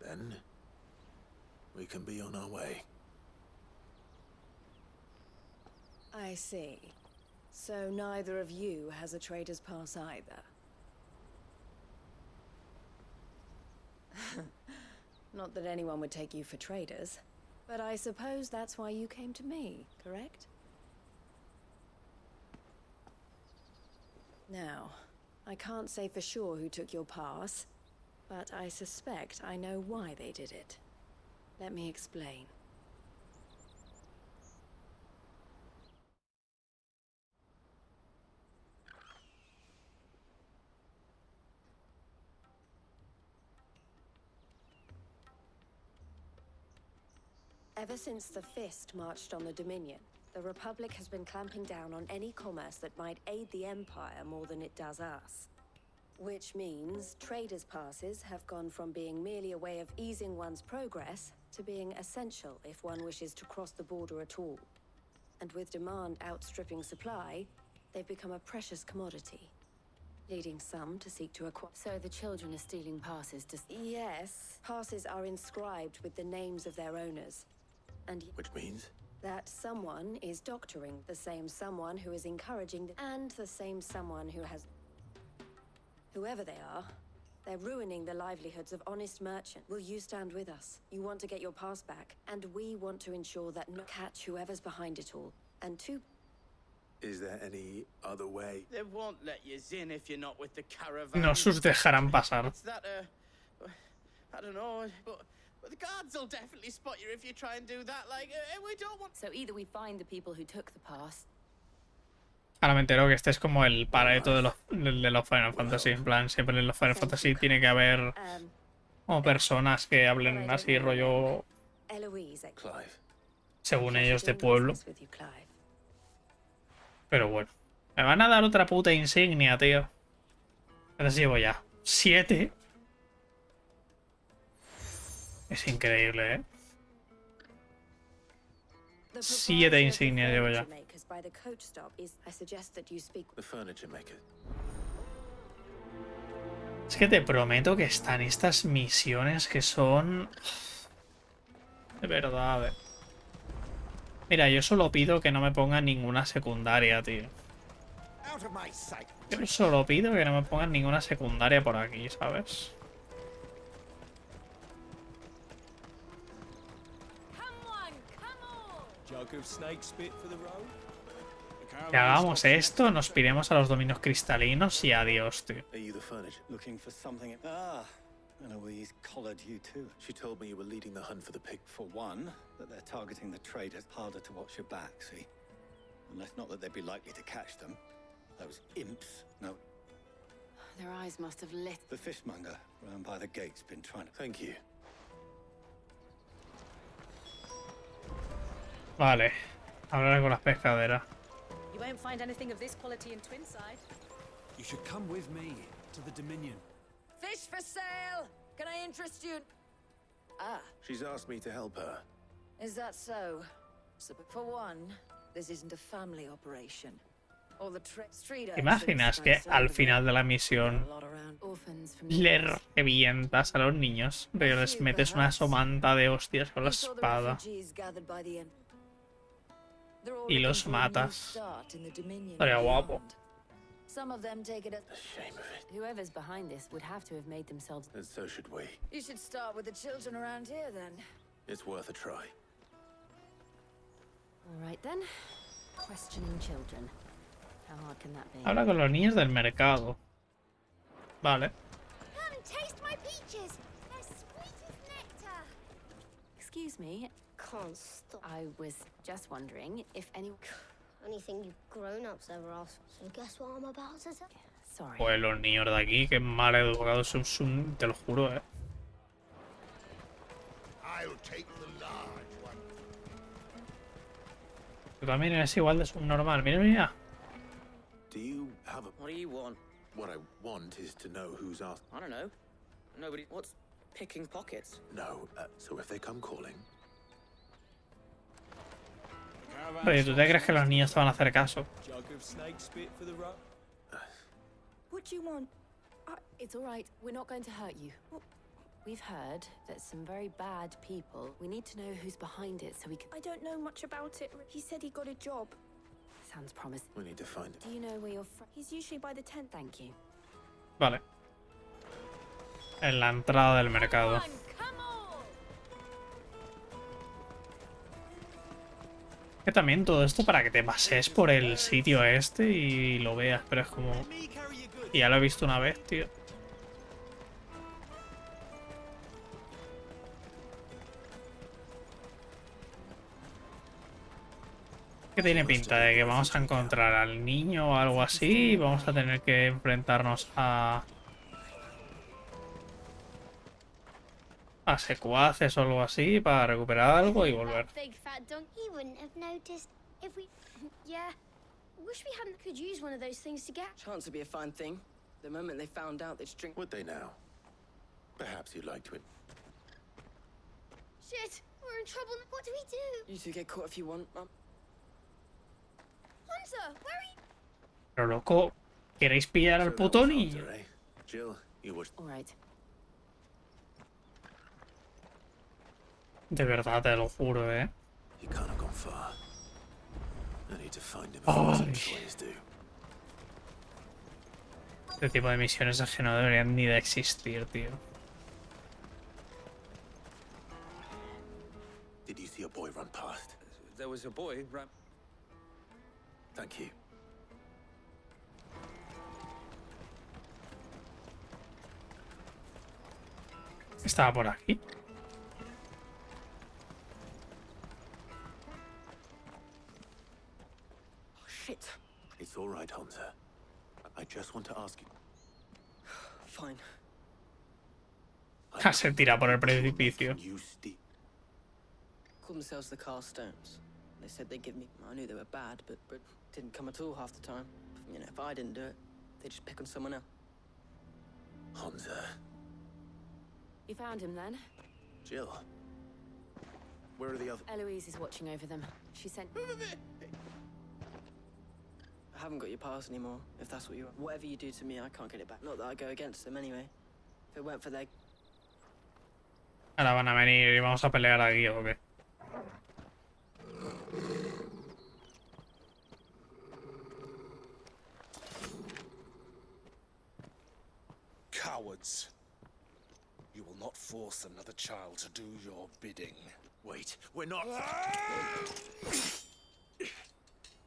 O: Then we can be on our way.
T: I see. So neither of you has a trader's pass either. Not that anyone would take you for traders, but I suppose that's why you came to me, correct? Now,
C: I can't say for sure who took your pass, but I suspect I know why they did it. Let me explain. Ever since the Fist marched on the Dominion, the Republic has been clamping down on any commerce that might aid the Empire more than it does us. Which means traders' passes have gone from being merely a way of easing one's progress to being essential if one wishes to cross the border at all. And with demand outstripping supply, they've become a precious commodity, leading some to seek to acquire.
P: So the children are stealing passes to...
C: Yes, passes are inscribed with the names of their owners. And
O: which means?
C: That someone is doctoring the same someone who is encouraging and the same someone who has... Whoever they are, they're ruining the livelihoods of honest merchants. Will you stand with us? You want to get your pass back, and we want to ensure that no catch whoever's behind it all. And two...
O: Is there any other way?
N: They won't let you in if you're not with the caravan.
A: No os dejarán pasar.
N: It's that, I don't know, but the guards will definitely spot you if you try and do that. Like, we don't want...
P: So either we find the people who took the pass.
A: Ahora me entero que este es como el pareto de los Final Fantasy. En plan, siempre en los Final Fantasy tiene que haber como personas que hablen así, rollo... Según ellos, de pueblo. Pero bueno. Me van a dar otra puta insignia, tío. ¿Cuántas llevo ya? 7. Es increíble, ¿eh? 7 insignias llevo ya. Es que te prometo que están estas misiones que son... De verdad, Mira, yo solo pido que no me pongan ninguna secundaria, tío. Yo solo pido que no me pongan ninguna secundaria por aquí, ¿sabes? Que hagamos esto, nos piremos a los dominios cristalinos y adiós, tío.
D: And Eloise collared you too. She told me you were leading the hunt for the pig. For one, that they're targeting the traders harder to watch your back, see? Unless not that they'd be likely to catch them. Those imps, no.
P: Their eyes must have lit.
D: The fishmonger round by the gate's been trying to... Thank you.
A: Vale. Hablar con las pescaderas.
G: You won't find anything of this quality in Twinside.
H: You should come with me to the Dominion.
G: Fish for sale! Can I interest you?
O: Ah. She's asked me to help her.
G: Is that so? For one, this isn't a family operation. Or the street.
A: ¿Te imaginas que al final de la misión le revientas a los niños? Pero les metes una somanta de hostias con la espada. Y los matas. Estaría guapo.
G: Some of them take it as
O: a shame of it.
P: Whoever's behind this would have to have made themselves.
O: And so should we.
G: You should start with the children around here then.
O: It's worth a try.
P: All right then. Questioning children. How hard can that be?
A: Habla con los niños del mercado. Vale.
X: Come taste my peaches. They're sweet as nectar.
P: Excuse me.
X: Can't stop.
P: I was just wondering if any.
X: Anything you grown-ups ever ask. So guess what I'm about to say?
P: Sorry.
A: Pues los niños de aquí, que mal educados son, te lo juro,
I: I'll take the large one.
A: Tú también eres igual de subnormal. Mira, mira.
O: Do you have a...
N: What do you want?
O: What I want is to know who's asked...
N: I don't know. Nobody... What's picking pockets?
O: No, so if they come calling...
A: Oye, ¿tú te crees que los niños te van a hacer caso?
P: What do you want? It's all right. We're not going to hurt you. We've heard that some very bad people. We need to know who's behind it so we can...
X: I don't know much about it. He said he got a job.
P: Sounds promising.
O: We need to find it.
P: Do you know where your friend...
X: He's usually by the tent.
P: Thank you.
A: Vale. En la entrada del mercado. Que también todo esto para que te pases por el sitio este y lo veas, pero es como... Y ya lo he visto una vez, tío. Que tiene pinta de que vamos a encontrar al niño o algo así y vamos a tener que enfrentarnos a secuaces o algo así para recuperar algo y volver.
X: Big fat donkey wouldn't have noticed if we. Yeah. Wish we hadn't could use one of those things to get.
B: Chance to be a fine thing. The moment they found out they'd drink.
O: Would they now? Perhaps you'd like to.
X: Shit, we're in trouble. What do we do?
B: You two get caught if you want, Mum.
X: Hunter, where are you?
A: Pero loco, ¿queréis pillar al puto niño?
O: Jill, you watch.
B: All right.
A: De verdad, te lo juro, ¿eh?
O: He can't have gone far. I need to find him before some boys do.
A: Este tipo de misiones es que no deberían ni de existir, tío.
O: Did you see a boy run past?
B: There was a boy run.
O: Thank you.
A: Estaba por aquí.
B: Shit.
O: It's all right, Hunter. I just want to ask you.
B: Fine.
A: Se tira por el precipicio.
B: Called themselves the Carstones. They said they'd give me. I knew they were bad, but didn't come at all half the time. You know, if I didn't do it, they'd just pick on someone else.
O: Hunter.
P: You found him then?
O: Jill. Where are the others?
P: Eloise is watching over them. She sent.
B: I haven't got your pass anymore, if that's what you want. Whatever you do to me, I can't get it back. Not that I go against them anyway. If it weren't for their...
A: Ahora van a venir y vamos a pelear aquí, ¿o qué?
H: Cowards. You will not force another child to do your bidding.
O: Wait, we're not...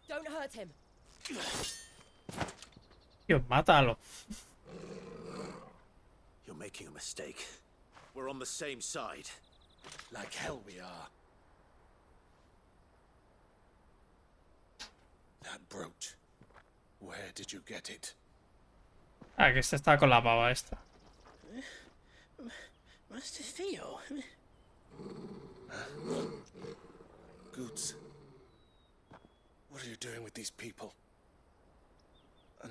P: Don't hurt him.
A: Dios, mátalo.
O: You're making a mistake. We're on the same side.
H: Like hell we are. That brooch. Where did you get it?
A: Ah, que este está con la pava esta.
B: Master Theo.
H: Goods. What are you doing with these people?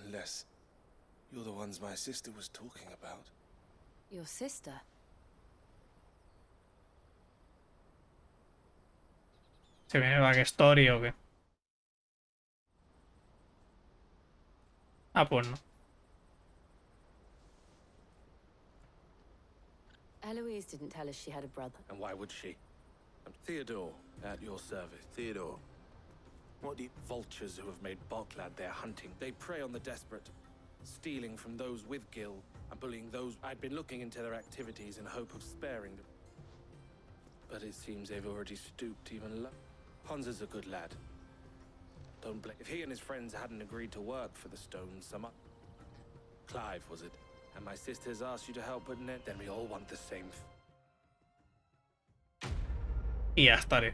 H: Unless you're the ones my sister was talking about.
P: Your sister?
A: ¿Se viene el backstory o qué? Ah, pues no.
P: Eloise didn't tell us she had a brother.
H: And why would she? I'm Theodore, at your service.
O: Theodore. What do you...
H: Vultures who have made Boklad their hunting. They prey on the desperate, stealing from those with gil and bullying those. I'd been looking into their activities in hope of sparing them. But it seems they've already stooped even low. Hansa's a good lad. Don't blame. If he and his friends hadn't agreed to work for the Stones, Clive, was it? And my sisters asked you to help, but then we all want the same.
A: Y ya estaré.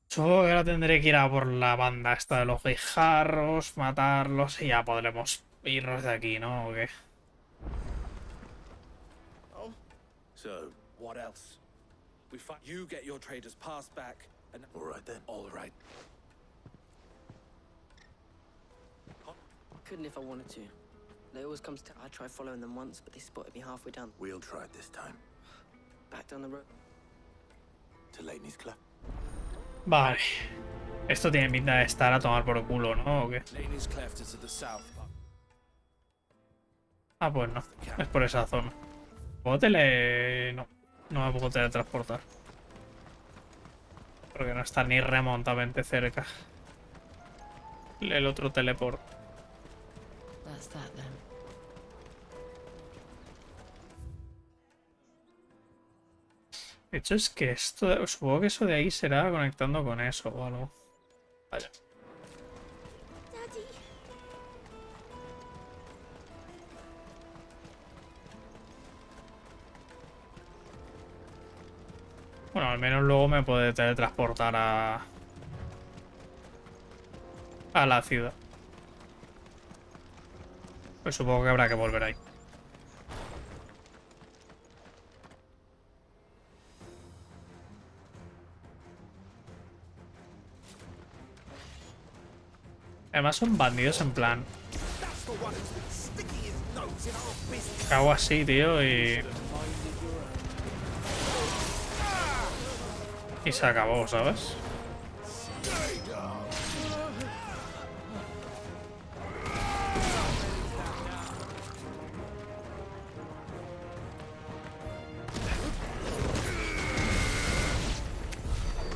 A: Supongo que ahora tendré que ir a por la banda esta de los guijarros, matarlos y ya podremos irnos de aquí, ¿no? ¿O qué?
H: Oh. So, what else? We find you get your trader's pass back, and
O: all right then.
H: All right.
B: Couldn't if I wanted to. They always come to. I tried following them once, but they spotted me halfway down.
O: We'll try it this time.
B: Back down the road.
O: To Laney's Club.
A: Vale. Esto tiene pinta de estar a tomar por culo, ¿no? ¿O qué?
H: Laney's Cleft is to the south.
A: Ah, pues no. Es por esa zona. ¿Puedo tele...? No. No me puedo teletransportar. Porque no está ni remotamente cerca. El otro teleport.
P: That's that then.
A: De hecho, es que esto... Supongo que eso de ahí será conectando con eso o algo. Vaya.
X: Daddy,
A: Bueno, al menos luego me puede teletransportar a la ciudad. Pues supongo que habrá que volver ahí. Además son bandidos en plan. Hago así, tío, y se acabó, ¿sabes?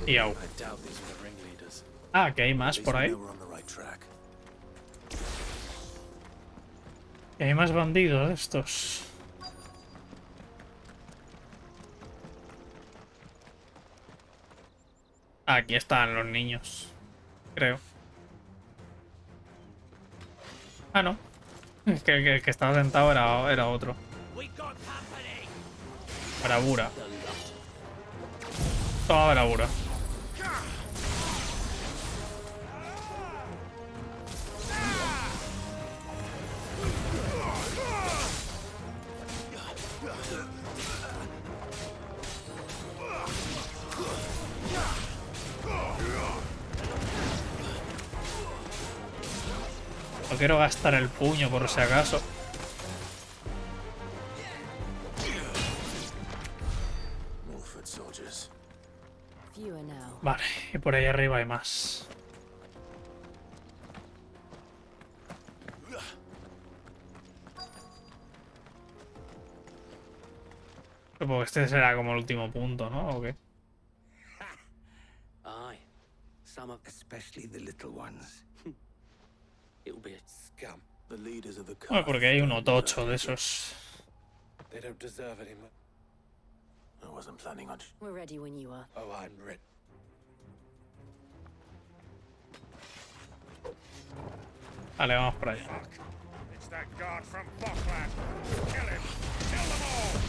A: Y au. Ah, que hay más por ahí. Y hay más bandidos de estos. Aquí están los niños. Creo. Ah, no. Es que el que estaba sentado era otro. Bravura. Toda bravura. No quiero gastar el puño por si acaso. Vale, y por ahí arriba hay más. Supongo que este será como el último punto, ¿no? ¿O qué?
V: Aye. Some of, especially the little ones. It'll be a scum.
O: The leaders of the
A: Bueno, porque hay uno tocho de esos.
H: They don't deserve it anymore.
O: I wasn't planning on.
C: We're ready when you are.
H: Oh, I'm ready.
A: Vale, vamos por allá.
F: It's that guard from Falkland. Kill him. Kill them all.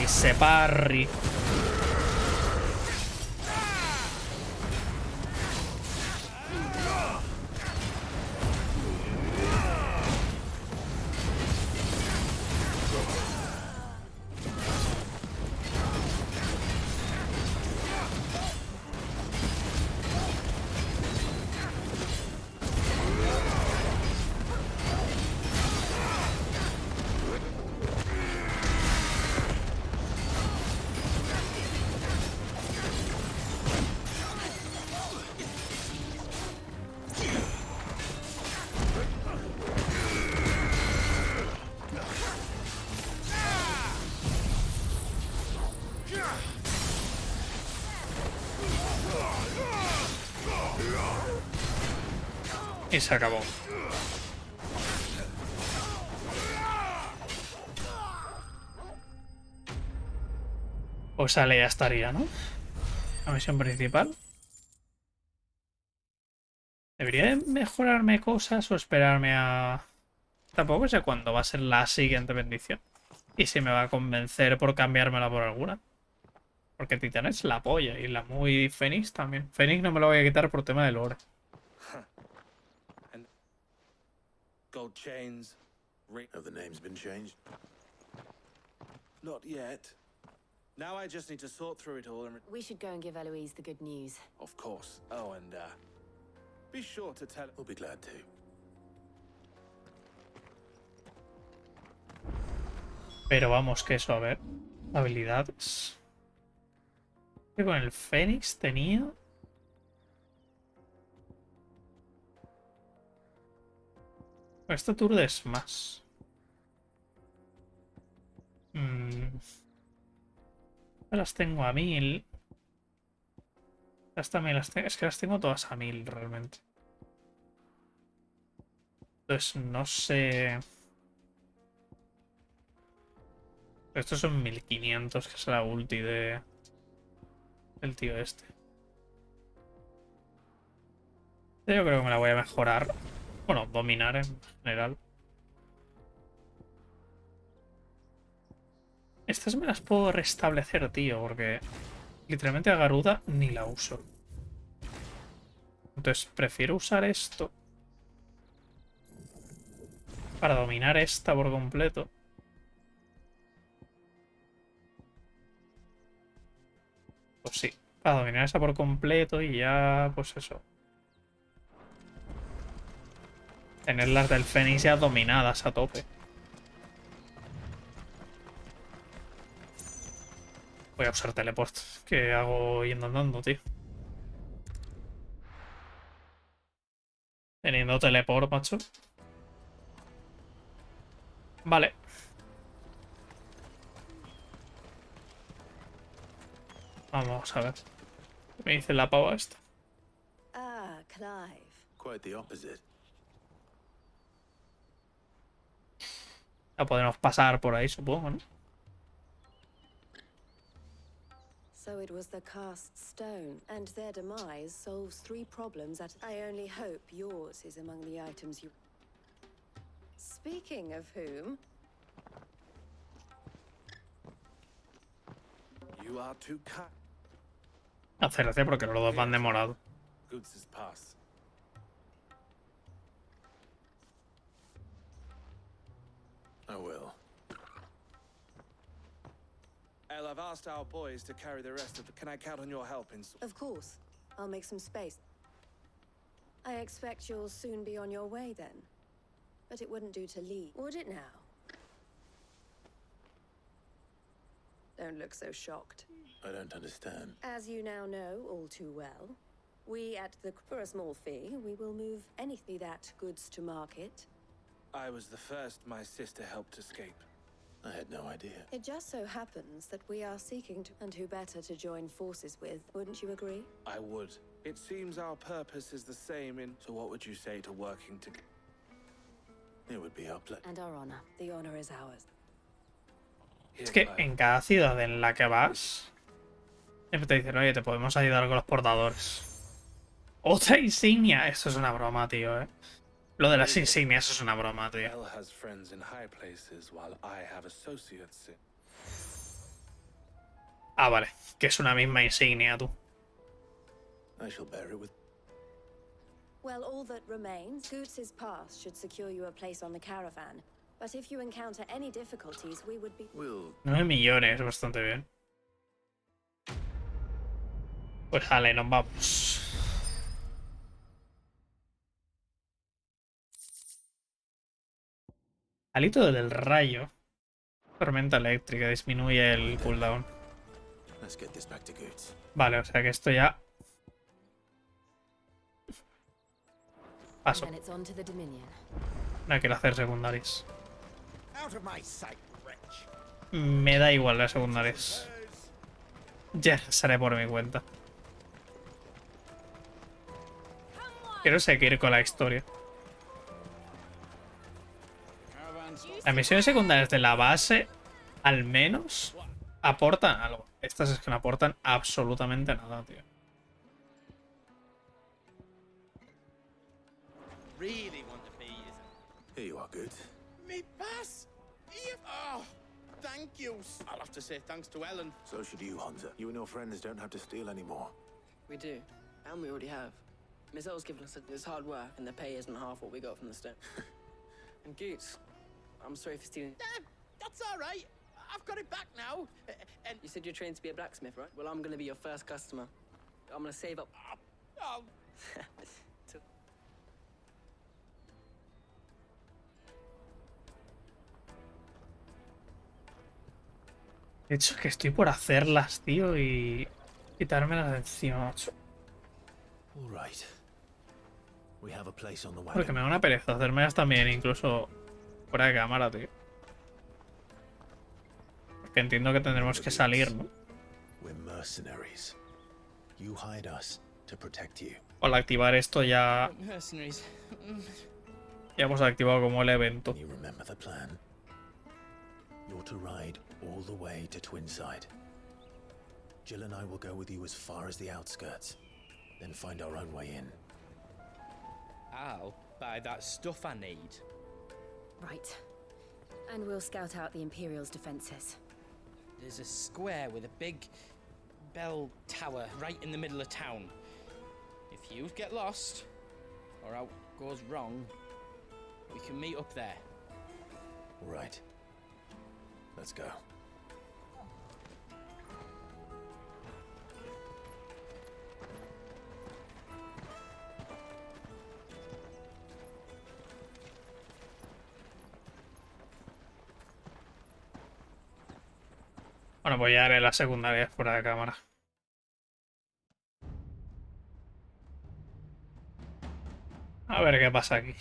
A: Ese parry. Y se acabó. Pues sale, ya estaría, ¿no? La misión principal. ¿Debería de mejorarme cosas o esperarme a...? Tampoco sé cuándo va a ser la siguiente bendición. Y si me va a convencer por cambiármela por alguna. Porque Titán es la polla y la muy Fénix también. Fénix no me lo voy a quitar por tema de lore.
H: Gold chains.
O: Have the names been changed?
H: Not yet. Now I just need to sort through it all and...
C: We should go and give Eloise the good news.
H: Of course. Oh, and be sure to tell...
O: We'll be glad to.
A: Pero vamos, que eso, a ver. Habilidades. Que con el Fénix tenía... Esta tour es más. Las tengo a 1000. Estas también las tengo. Es que las tengo todas a 1000 realmente. Entonces no sé. Estos son 1500, que es la ulti del tío este. Yo creo que me la voy a mejorar. Bueno, dominar en general. Estas me las puedo restablecer, tío, porque literalmente a Garuda ni la uso. Entonces prefiero usar esto para dominar esta por completo. Pues sí, para dominar esa por completo y ya, pues eso. Tener las del Fénix ya dominadas a tope. Voy a usar teleport. ¿Qué hago yendo andando, tío? Teniendo teleport, macho. Vale. Vamos a ver. ¿Qué me dice la pava esta?
C: Ah, Clive.
O: Quite the opposite.
A: La podemos pasar por ahí, supongo, ¿no?
C: So it was the cast stone, and their demise solves 3 problems at... I only hope yours is among the items you... Speaking of whom...
H: You are too kind.
A: Acérate porque los dos van de morado.
H: Goods' pass.
O: I will.
H: El, I've asked our boys to carry the rest of the... Can I count on your help in...
C: Of course. I'll make some space. I expect you'll soon be on your way then. But it wouldn't do to leave, would it now? Don't look so shocked.
O: I don't understand.
C: As you now know all too well, we at the... For a small fee, we will move anything that goods to market.
H: I was the first my sister helped escape.
O: I had no idea.
C: It just so happens that we are seeking to... And who better to join forces with, wouldn't you agree?
H: I would. It seems our purpose is the same in... So what would you say to working together?
O: It would be our pleasure.
C: And our honor. The honor is ours.
A: Es que en cada ciudad en la que vas, siempre te dicen, oye, te podemos ayudar con los portadores. ¡Otra insignia! Esto es una broma, tío, ¿eh? Lo de las insignias es una broma, tío.
H: El has friends in high places while I have associates in...
A: Ah, vale. Que es una misma insignia, tú.
O: I shall bear it with...
C: Well, all that remains, Goots' pass should secure you a place on the caravan. But if you encounter any difficulties, we would be...
A: 9 millones, bastante bien. Pues vale, nos vamos. Alito del rayo. Tormenta eléctrica, disminuye el cooldown.
O: Let's get this back to Goots.
A: Vale, o sea que esto ya... Paso.
P: And then it's on to the Dominion.
A: No quiero hacer secundarias.
V: Out of my sight, wretch.
A: Me da igual las secundarias. Ya las haré por mi cuenta. Quiero seguir con la historia. Las misiones secundarias de la base, al menos, aportan algo. Estas es que no aportan absolutamente nada, tío.
N: Really want to be, isn't
O: Here you are, Goots.
N: me pass? Oh, thank you. I'll have to say thanks to Ellen.
O: So should you, Hunter. You and your friends don't have to steal anymore.
B: We do, and we already have. Miss Elle's given us this hard work, and the pay isn't half what we got from the stone. And Goots, I'm sorry for stealing.
N: That's all right. I've got it back now. And
B: You said you're trained to be a blacksmith, right? Well, I'm gonna be your first customer. I'm gonna save up.
N: oh,
A: De hecho, que estoy por hacerlas, tío, y quitármelas de encima, macho.
O: All right. We have a place on the
A: Porque
O: wagon.
A: me da una pereza hacérmelas también, incluso fuera de cámara, tío. Porque entiendo que tendremos que salir, ¿no?
Q: We're mercenaries. You hired us to protect you.
A: Al activar esto ya...
N: mercenaries.
A: Ya hemos activado como el evento.
Q: You remember the plan? You're to ride all the way to Twinside. Jill and I will go with you as far as the outskirts, then find our own way in.
N: I'll buy that stuff I need.
P: Right. And we'll scout out the Imperial's defenses.
N: There's a square with a big bell tower right in the middle of town. If you get lost, or out goes wrong, we can meet up there.
Q: Right. Let's go.
A: Bueno, pues ya haré la secundaria fuera de cámara. A ver qué pasa aquí.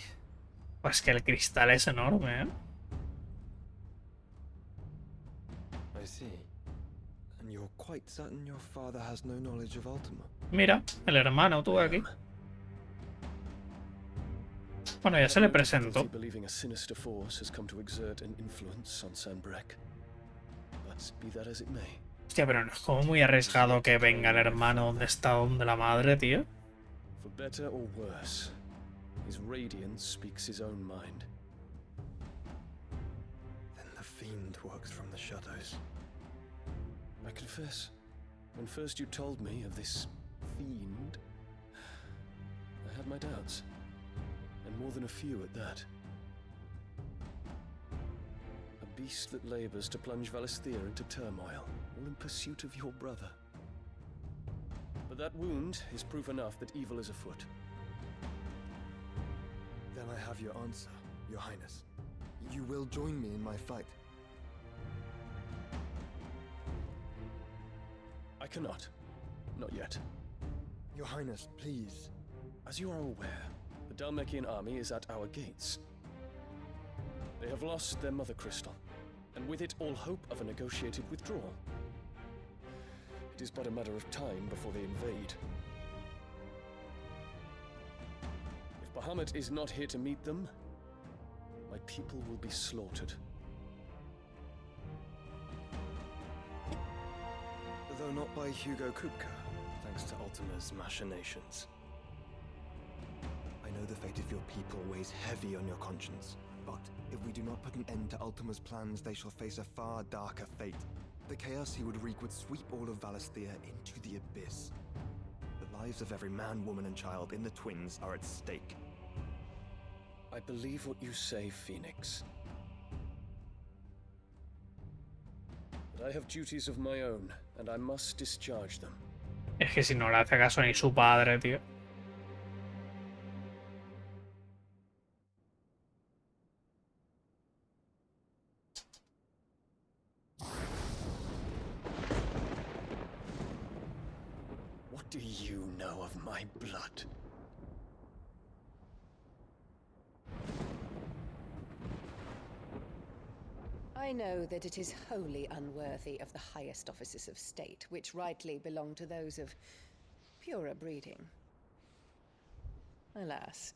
A: Pues que el cristal es enorme, ¿eh?
J: I see. And you're quite certain your father has no knowledge of Ultima?
A: Mira, el hermano tuvo aquí. Bueno, ya se le presentó.
R: Believing a sinister force has come to exert an influence on Sanbreque. But be that as it may.
A: Hostia, pero no es como muy arriesgado que venga el hermano donde está donde la madre, tío.
R: For better or worse, his radiance speaks his own mind.
J: Then the fiend works from the shadows.
R: I confess, when first you told me of this fiend, I had my doubts, and more than a few at that. A beast that labors to plunge Valisthea into turmoil, all in pursuit of your brother. But that wound is proof enough that evil is afoot.
J: Then I have your answer, Your Highness. You will join me in my fight.
R: I cannot. Not yet.
J: Your Highness, please.
R: As you are aware, the Dhalmekian army is at our gates. They have lost their mother crystal, and with it all hope of a negotiated withdrawal. It is but a matter of time before they invade. If Bahamut is not here to meet them, my people will be slaughtered.
J: Though not by Hugo Kupka, thanks to Ultima's machinations. I know the fate of your people weighs heavy on your conscience, but if we do not put an end to Ultima's plans, they shall face a far darker fate. The chaos he would wreak would sweep all of Valisthea into the abyss. The lives of every man, woman, and child in the Twins are at stake.
R: I believe what you say, Phoenix. But I have duties of my own, and I must discharge them.
A: Es que si no le hace caso ni su padre, tío.
R: What do you know of my blood?
T: I know that it is wholly unworthy of the highest offices of state, which rightly belong to those of purer breeding. Alas.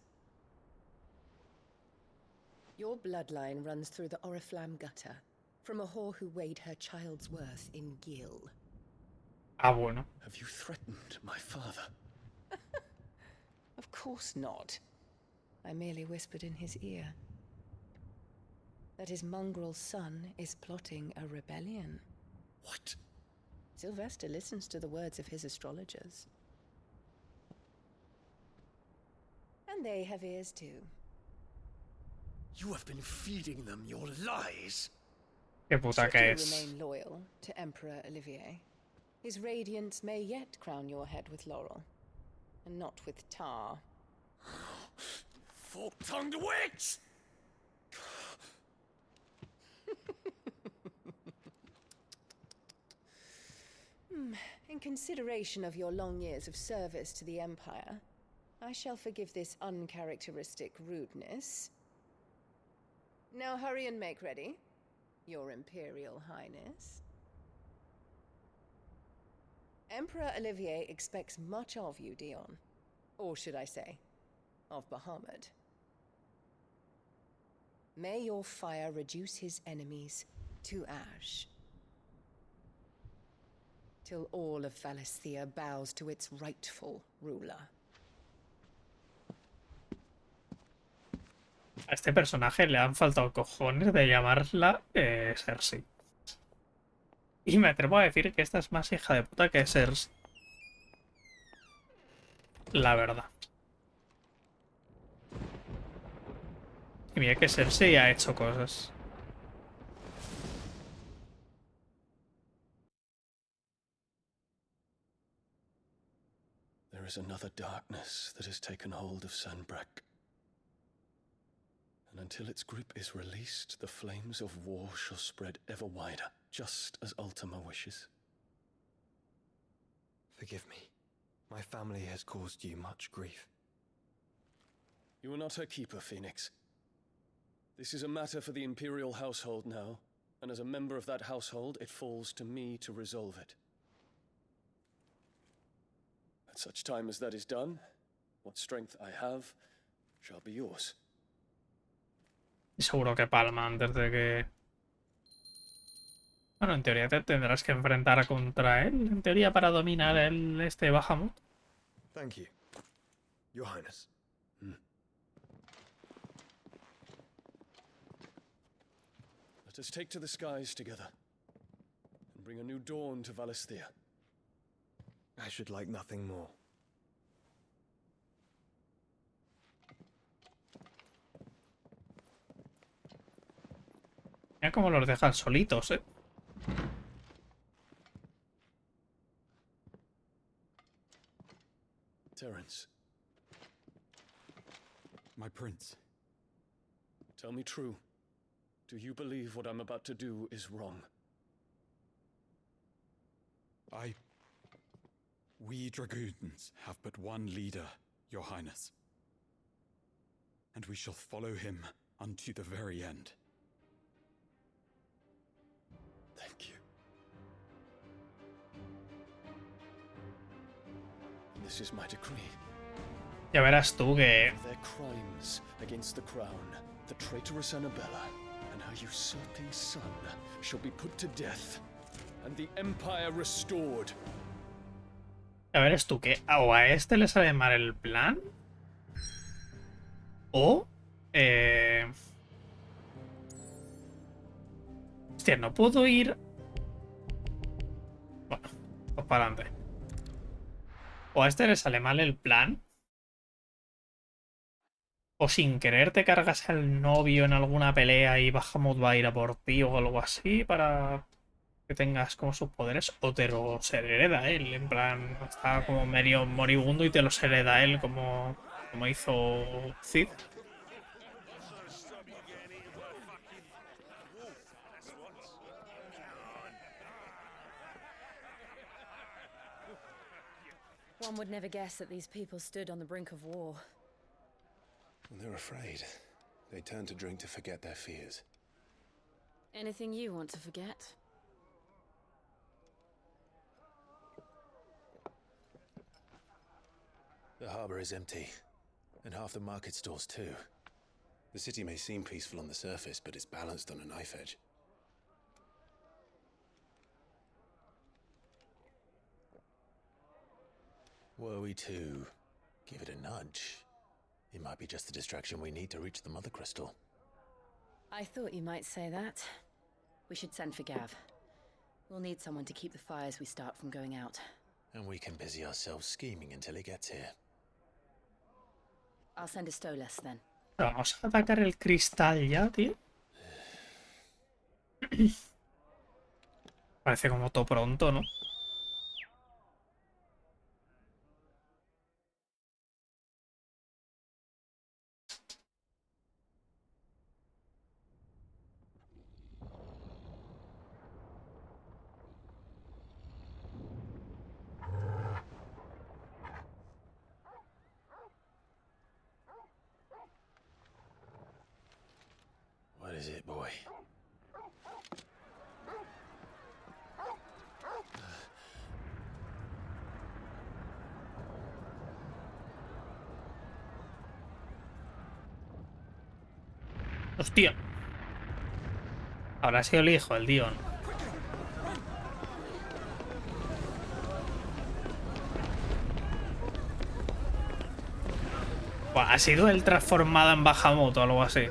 T: Your bloodline runs through the Oriflamme gutter, from a whore who weighed her child's worth in gil.
A: Ah, bueno.
R: Have you threatened my father?
T: Of course not. I merely whispered in his ear that his mongrel son is plotting a rebellion.
R: What?
T: Sylvester listens to the words of his astrologers. And they have ears too.
R: You have been feeding them your lies.
A: Qué puta que es.
T: Remain loyal to Emperor Olivier. His radiance may yet crown your head with laurel, and not with tar.
R: Fork-tongued witch!
T: In consideration of your long years of service to the Empire, I shall forgive this uncharacteristic rudeness. Now hurry and make ready, Your Imperial Highness. Emperor Olivier expects much of you, Dion. Or should I say, of Bahamut. May your fire reduce his enemies to ash, till all of Valisthea bows to its rightful ruler.
A: A este personaje le han faltado cojones de llamarla Cersei. Y me atrevo a decir que esta es más hija de puta que Cersei. La verdad. Y mira que Cersei ha hecho cosas.
R: There is another darkness that has taken hold of Sanbreque. And until its grip is released, the flames of war shall spread ever wider, just as Ultima wishes.
J: Forgive me. My family has caused you much grief.
R: You are not her keeper, Phoenix. This is a matter for the Imperial household now, and as a member of that household, it falls to me to resolve it. At such time as that is done, what strength I have shall be yours.
A: Y seguro que palma antes de que... Bueno, en teoría te tendrás que enfrentar contra él. En teoría para dominar este Bahamut.
J: Thank you, Your Highness.
R: Let us take to the skies together, and bring a new dawn to Valisthea.
J: I should like nothing more.
A: Mira cómo los dejan solitos, ¿eh?
R: Terence.
K: My prince.
R: Tell me true. Do you believe what I'm about to do is wrong?
K: We dragoons have but one leader, Your Highness. And we shall follow him unto the very end.
R: Thank you. And this is my decree.
A: Ya verás tú que...
R: For their crimes against the crown, the traitorous Annabella and her usurping son shall be put to death, and the empire restored.
A: Ya verás tú que o a este le sale mal el plan, o... Hostia, no puedo ir... Bueno, pues para adelante. O a este le sale mal el plan, o sin querer te cargas al novio en alguna pelea y Bahamut va a ir a por ti o algo así para que tengas como sus poderes, o te los hereda él, en plan, está como medio moribundo y te los hereda él como hizo Cid.
P: One would never guess that these people stood on the brink of war.
Q: When they're afraid, they turn to drink to forget their fears.
P: Anything you want to forget?
Q: The harbor is empty, and half the market stalls too. The city may seem peaceful on the surface, but it's balanced on a knife edge. Were we to give it a nudge, it might be just the distraction we need to reach the Mother Crystal.
P: I thought you might say that. We should send for Gav. We'll need someone to keep the fires we start from going out.
Q: And we can busy ourselves scheming until he gets here.
P: I'll send a Stolas then.
A: Vamos a atacar el cristal ya, tío. Parece como todo pronto, ¿no?
Q: What is it, boy?
A: Hostia. Ahora ha sido el hijo, el Dion. Buah, ha sido él transformado en Bahamut o algo así.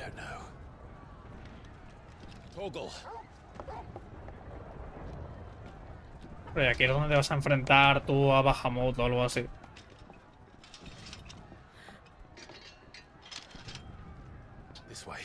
Q: don't know.
K: Toggle.
A: Pero aquí es donde te vas a enfrentar tú a Bahamut o algo así.
Q: This way.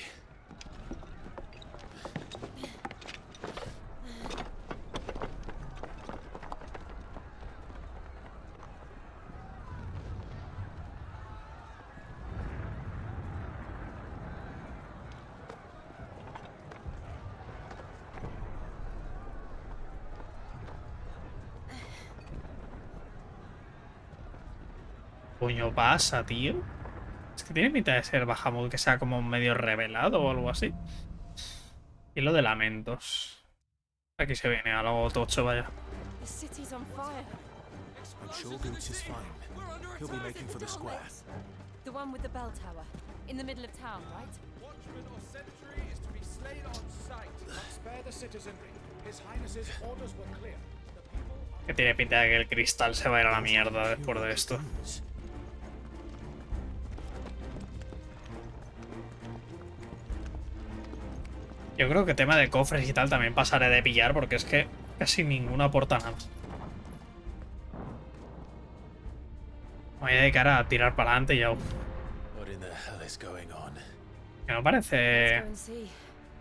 A: Coño pasa, tío. Es que tiene pinta de ser Bahamut, que sea como medio revelado o algo así. Y lo de lamentos. Aquí se viene algo tocho, vaya.
P: The city's on fire.
O: I'm sure Goots is fine. He'll be making for the square.
P: The one with the bell tower. In the middle of town, right?
F: Watchman or sentry is to be slain on sight. Spare the citizenry. His Highness's orders were clear.
A: Que tiene pinta de que el cristal se va a ir a la mierda después de esto. Yo creo que tema de cofres y tal también pasaré de pillar porque es que casi ninguno aporta nada. Me voy a dedicar a tirar para adelante y ya. Que no parece...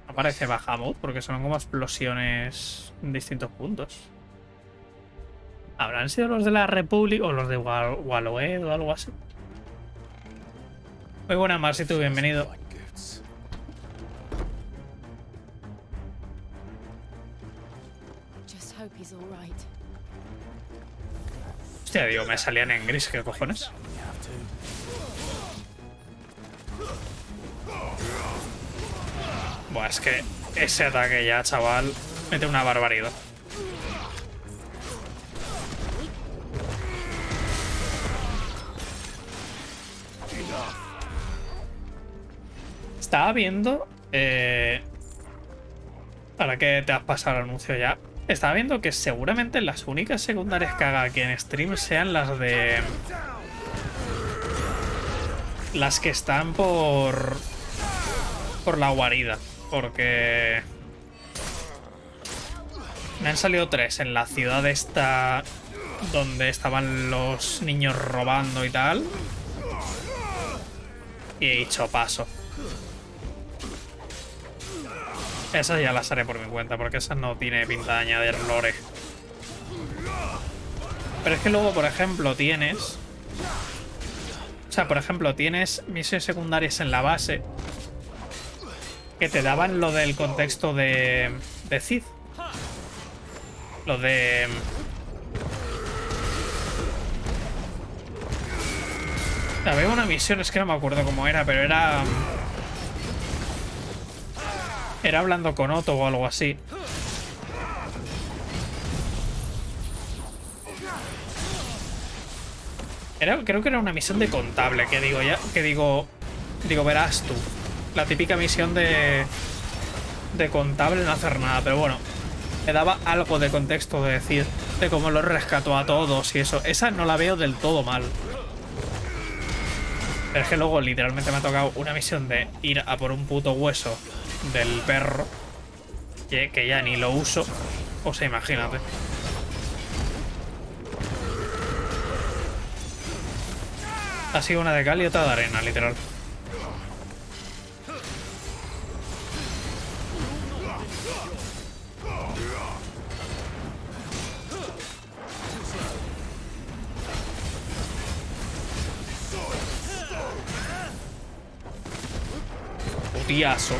A: No parece Bahamut porque son como explosiones en distintos puntos. ¿Habrán sido los de la República o los de Walloed o algo así? Muy buena, Marcito, bienvenido. Hostia, digo, me salían en gris, ¿qué cojones? Buah, es que ese ataque ya, chaval, mete una barbaridad. Estaba viendo... Ahora que te has pasado el anuncio ya. Estaba viendo que seguramente las únicas secundarias que haga aquí en stream sean las de... Las que están por la guarida. Porque... Me han salido 3 en la ciudad esta... Donde estaban los niños robando y tal. Y he dicho paso. Esas ya las haré por mi cuenta, porque esas no tiene pinta de añadir lore. Pero es que luego, por ejemplo, tienes... O sea, por ejemplo, tienes misiones secundarias en la base que te daban lo del contexto de Cid. Lo de... Había una misión, es que no me acuerdo cómo era, pero era... Era hablando con Otto o algo así. Creo que era una misión de contable, que digo ya, que digo, verás tú. La típica misión de contable no hacer nada, pero bueno. Me daba algo de contexto de decir de cómo lo rescató a todos y eso. Esa no la veo del todo mal. Pero es que luego literalmente me ha tocado una misión de ir a por un puto hueso del perro que ya ni lo uso. O sea, imagínate. Ha sido una de cal y otra de arena, literal. Putiazo.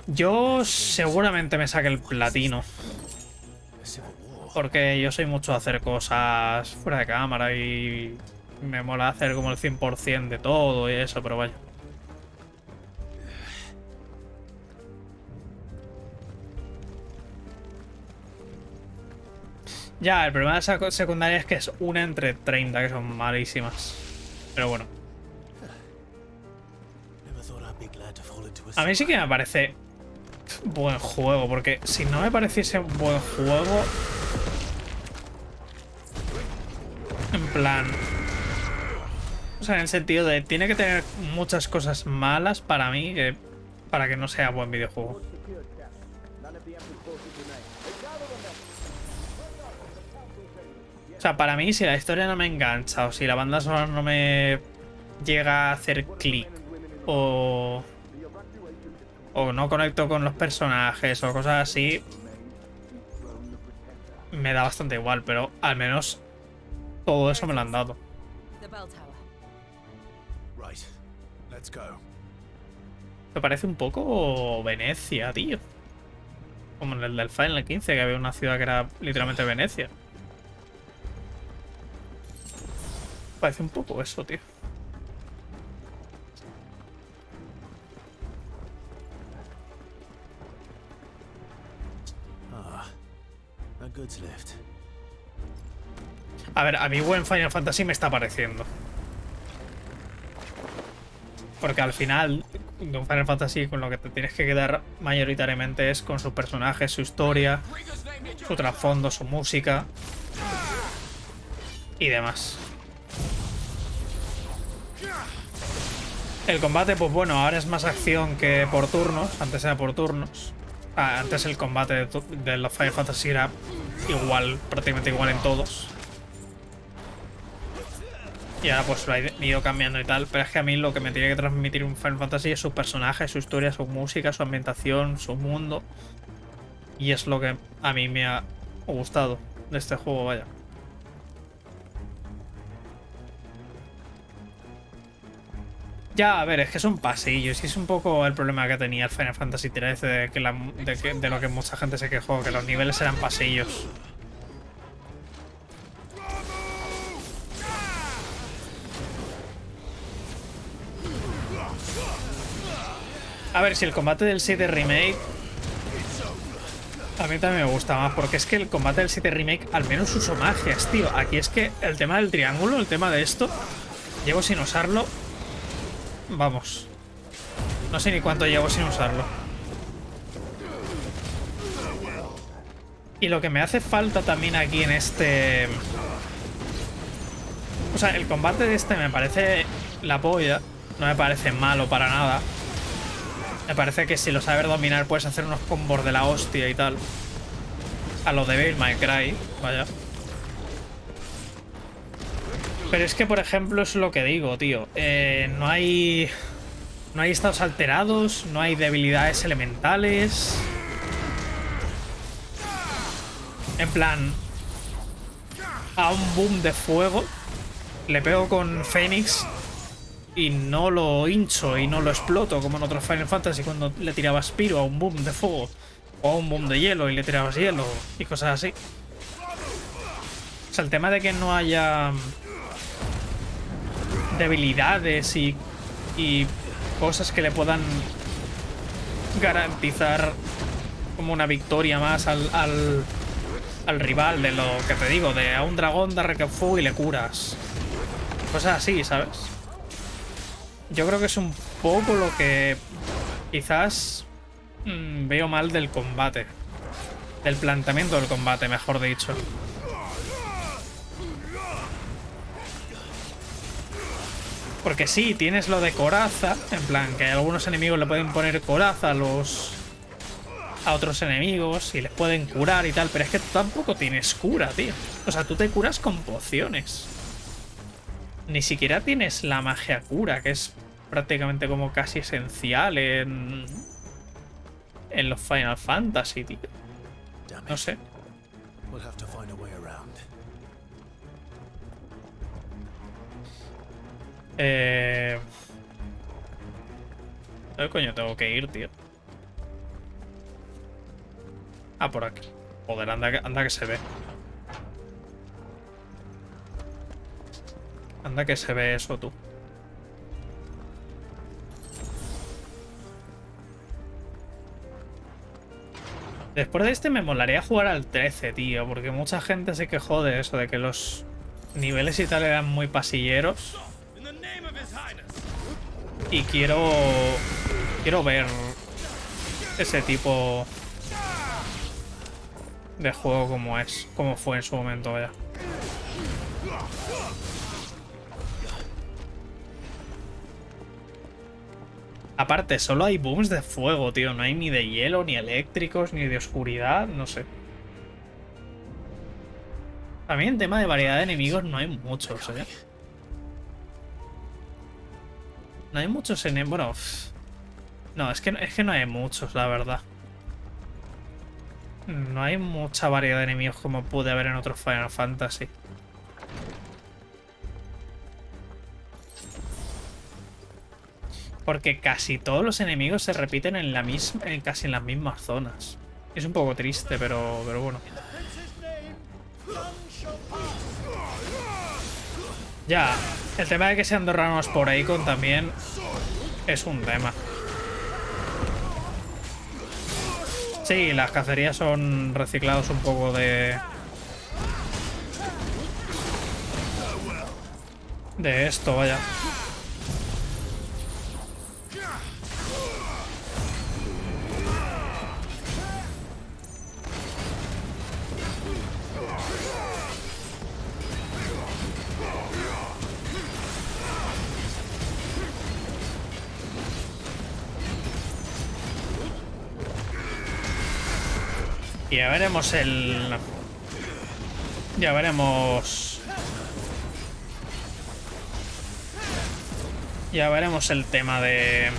A: Yo seguramente me saque el platino. Porque yo soy mucho de hacer cosas fuera de cámara y me mola hacer como el 100% de todo y eso, pero vaya. Ya, el problema de esa secundaria es que es una entre 30, que son malísimas. Pero bueno. A mí sí que me parece buen juego, porque si no me pareciese un buen juego... En plan... O sea, en el sentido de tiene que tener muchas cosas malas para mí para que no sea buen videojuego. O sea, para mí, si la historia no me engancha o si la banda sonora no me llega a hacer clic o no conecto con los personajes o cosas así, me da bastante igual, pero al menos todo eso me lo han dado. Me parece un poco Venecia, tío. Como en el del Final 15, que había una ciudad que era literalmente Venecia. Parece un poco eso, tío. A ver, a mí buen Final Fantasy me está pareciendo. Porque al final, de un Final Fantasy con lo que te tienes que quedar mayoritariamente es con sus personajes, su historia, su trasfondo, su música y demás. El combate, pues bueno, ahora es más acción que por turnos. Antes era por turnos. Antes el combate de los Final Fantasy era igual, prácticamente igual en todos. Y ahora pues lo ha ido cambiando y tal. Pero es que a mí lo que me tiene que transmitir un Final Fantasy es sus personajes, su historia, su música, su ambientación, su mundo. Y es lo que a mí me ha gustado de este juego, vaya. Ya, a ver, es que son pasillos y es un poco el problema que tenía el Final Fantasy XIII de lo que mucha gente se quejó, que los niveles eran pasillos. A ver, si el combate del 7 Remake a mí también me gusta más, porque es que el combate del 7 Remake al menos usó magias, tío. Aquí es que el tema del triángulo, el tema de esto, llevo sin usarlo. Vamos. No sé ni cuánto llevo sin usarlo. Y lo que me hace falta también aquí en este... O sea, el combate de este me parece la polla. No me parece malo para nada. Me parece que si lo sabes dominar puedes hacer unos combos de la hostia y tal. A lo de Devil May Cry, vaya. Pero es que, por ejemplo, es lo que digo, tío. No hay estados alterados, no hay debilidades elementales. En plan, a un boom de fuego le pego con Fénix y no lo hincho y no lo exploto como en otros Final Fantasy cuando le tirabas Spiro a un boom de fuego o a un boom de hielo y le tirabas hielo y cosas así. O sea, el tema de que no haya debilidades y cosas que le puedan garantizar como una victoria más al rival, de lo que te digo, de a un dragón darle que fuego y le curas. Cosas así, ¿sabes? Yo creo que es un poco lo que quizás veo mal del combate. Del planteamiento del combate, mejor dicho. Porque sí, tienes lo de coraza, en plan que algunos enemigos le pueden poner coraza a otros enemigos y les pueden curar y tal, pero es que tú tampoco tienes cura, tío. O sea, tú te curas con pociones. Ni siquiera tienes la magia cura, que es prácticamente como casi esencial en los Final Fantasy, tío. No sé. ¿Dónde coño tengo que ir, tío? Ah, por aquí. Joder, anda que se ve. Anda que se ve eso, tú. Después de este me molaría jugar al 13, tío, porque mucha gente se quejó de eso, de que los niveles y tal eran muy pasilleros. Y quiero ver ese tipo de juego como fue en su momento, vaya. Aparte, solo hay booms de fuego, tío. No hay ni de hielo, ni eléctricos, ni de oscuridad, no sé. También en tema de variedad de enemigos no hay muchos, ¿eh? No hay muchos enemigos... Bueno... No, es que no hay muchos, la verdad. No hay mucha variedad de enemigos como puede haber en otros Final Fantasy. Porque casi todos los enemigos se repiten en casi en las mismas zonas. Es un poco triste, pero bueno. Ya, el tema de que sean andorranos por ahí con también es un tema. Sí, las cacerías son reciclados un poco de esto, vaya. Y ya veremos Ya veremos el tema de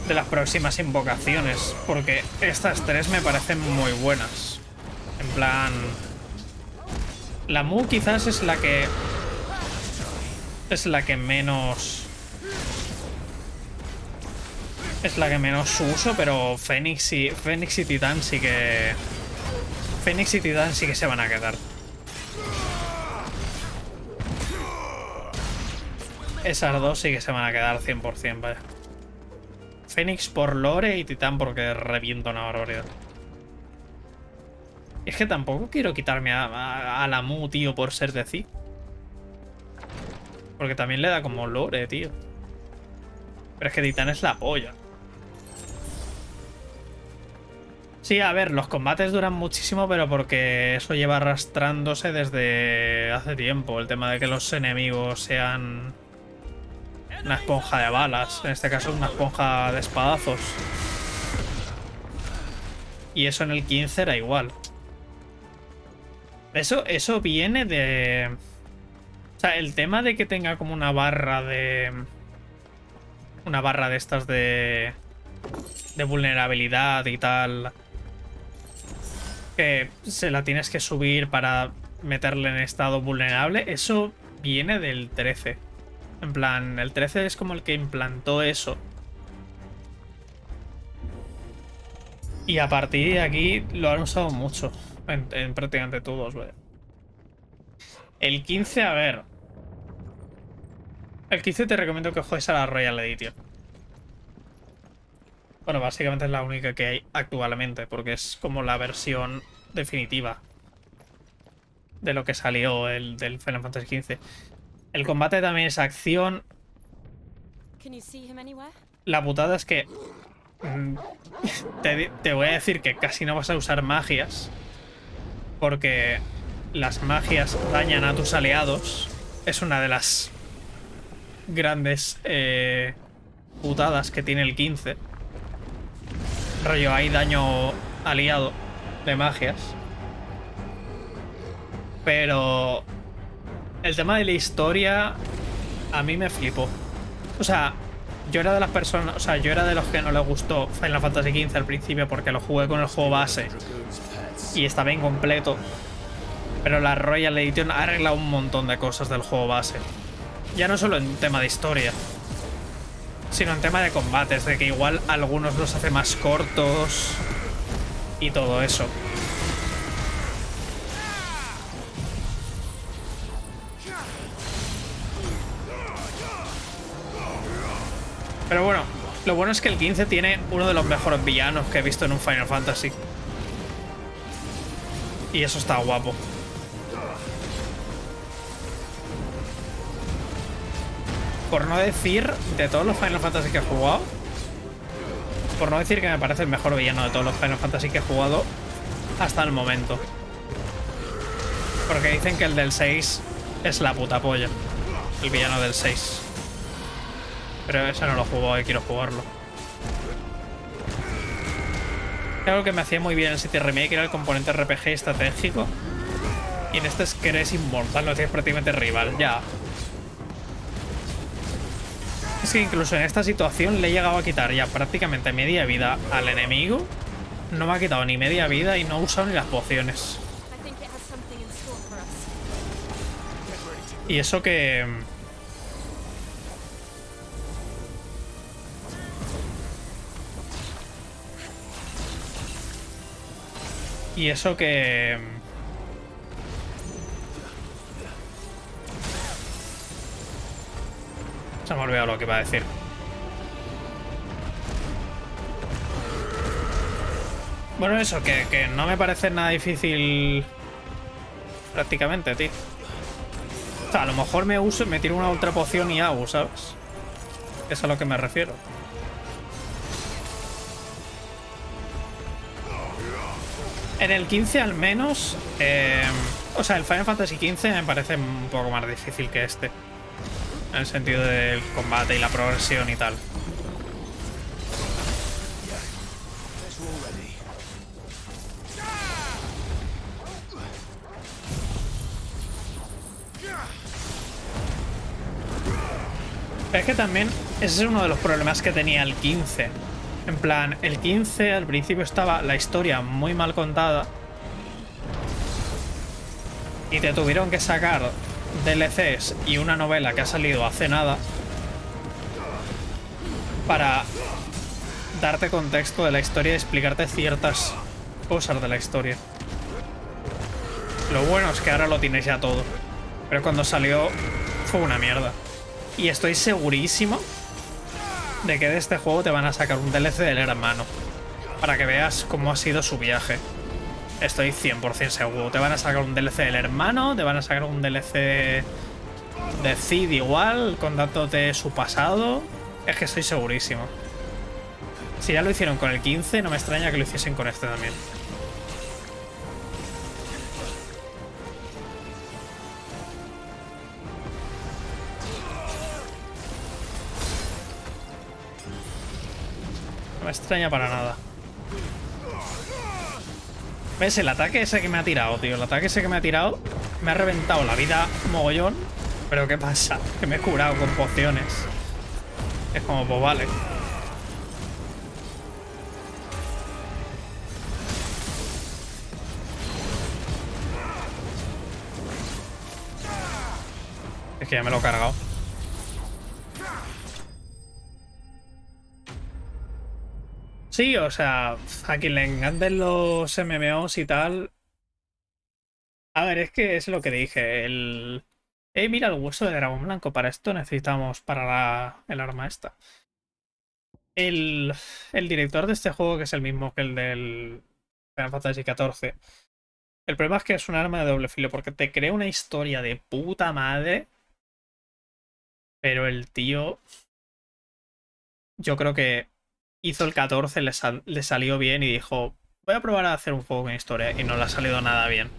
A: las próximas invocaciones. Porque estas tres me parecen muy buenas. En plan... La Mu quizás es la que... Es la que menos uso, pero Fénix y Titán sí que... Fénix y Titán sí que se van a quedar. Esas dos sí que se van a quedar 100%, vaya. Fénix por lore y Titán porque revienta una barbaridad. Y es que tampoco quiero quitarme a la Mu, tío, por ser de Ci. Porque también le da como lore, tío. Pero es que Titán es la polla. Sí, a ver, los combates duran muchísimo, pero porque eso lleva arrastrándose desde hace tiempo. El tema de que los enemigos sean una esponja de balas. En este caso, una esponja de espadazos. Y eso en el 15 era igual. Eso viene de... O sea, el tema de que tenga como una barra de... Una barra de estas de vulnerabilidad y tal... Que se la tienes que subir para meterle en estado vulnerable. Eso viene del 13. En plan, el 13 es como el que implantó eso. Y a partir de aquí lo han usado mucho. En prácticamente todos, ¿vale? El 15, a ver. El 15 te recomiendo que juegues a la Royal Edition. Bueno, básicamente es la única que hay actualmente, porque es como la versión definitiva de lo que salió del Final Fantasy XV. El combate también es acción. La putada es que te voy a decir que casi no vas a usar magias, porque las magias dañan a tus aliados. Es una de las grandes putadas que tiene el 15. Rollo, hay daño aliado de magias. Pero el tema de la historia a mí me flipó. O sea, yo era de las personas... O sea, yo era de los que no le gustó Final Fantasy XV al principio porque lo jugué con el juego base y estaba incompleto. Pero la Royal Edition ha arreglado un montón de cosas del juego base. Ya no solo en tema de historia, sino en tema de combates, de que igual algunos los hace más cortos y todo eso. Pero bueno, lo bueno es que el 15 tiene uno de los mejores villanos que he visto en un Final Fantasy. Y eso está guapo. Por no decir, de todos los Final Fantasy que he jugado, por no decir que me parece el mejor villano de todos los Final Fantasy que he jugado hasta el momento. Porque dicen que el del 6 es la puta polla. El villano del 6. Pero ese no lo he jugado y quiero jugarlo. Algo que me hacía muy bien el City Remake era el componente RPG estratégico. Y en este es que eres inmortal, no tienes prácticamente rival, ya. Es que incluso en esta situación le he llegado a quitar ya prácticamente media vida al enemigo. No me ha quitado ni media vida y no he usado ni las pociones. Y eso que... Y eso que... Se me ha olvidado lo que iba a decir. Bueno, eso, que no me parece nada difícil prácticamente, tío. O sea, a lo mejor me tiro una ultra poción y hago, ¿sabes? Es a lo que me refiero. En el 15 al menos... o sea, el Final Fantasy XV me parece un poco más difícil que este. En el sentido del combate y la progresión y tal. Pero es que también ese es uno de los problemas que tenía el 15. En plan, el 15 al principio estaba la historia muy mal contada. Y te tuvieron que sacar DLCs y una novela que ha salido hace nada para darte contexto de la historia y explicarte ciertas cosas de la historia. Lo bueno es que ahora lo tienes ya todo. Pero cuando salió fue una mierda. Y estoy segurísimo de que de este juego te van a sacar un DLC del hermano. Para que veas cómo ha sido su viaje. Estoy 100% seguro. Te van a sacar un DLC del hermano, te van a sacar un DLC de Cid igual, contándote su pasado. Es que estoy segurísimo. Si ya lo hicieron con el 15, no me extraña que lo hiciesen con este también. No me extraña para nada. ¿Ves? El ataque ese que me ha tirado, tío. El ataque ese que me ha tirado me ha reventado la vida mogollón. Pero ¿qué pasa? Que me he curado con pociones. Es como, pues vale. Es que ya me lo he cargado. Sí, o sea, a quien le encanten los MMOs y tal. A ver, es que es lo que dije. Mira el hueso de dragón blanco. Para esto necesitamos para el arma esta. El director de este juego, que es el mismo que el del Final Fantasy XIV. El problema es que es un arma de doble filo, porque te crea una historia de puta madre. Pero el tío... Yo creo que hizo el 14, le salió bien y dijo, voy a probar a hacer un juego con historia, y no le ha salido nada bien.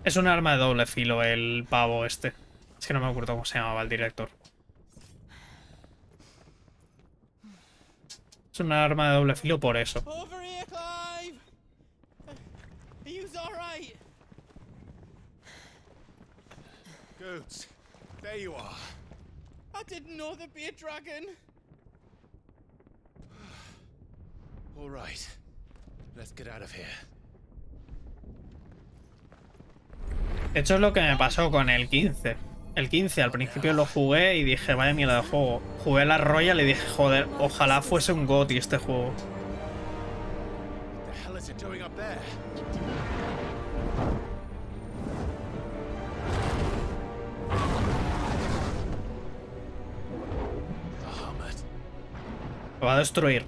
A: Es un arma de doble filo el pavo este. Es que no me acuerdo cómo se llamaba el director. Es un arma de doble filo por eso.
F: Goats, there you are.
N: I didn't know there'd be a dragon.
F: All right, let's get out of here.
A: De hecho es lo que me pasó con el 15. El 15 al principio lo jugué y dije, vaya mierda de juego. Jugué la Royal y dije, joder, ojalá fuese un GOTY este juego.
F: What the hell is it doing up there?
A: Lo va a destruir.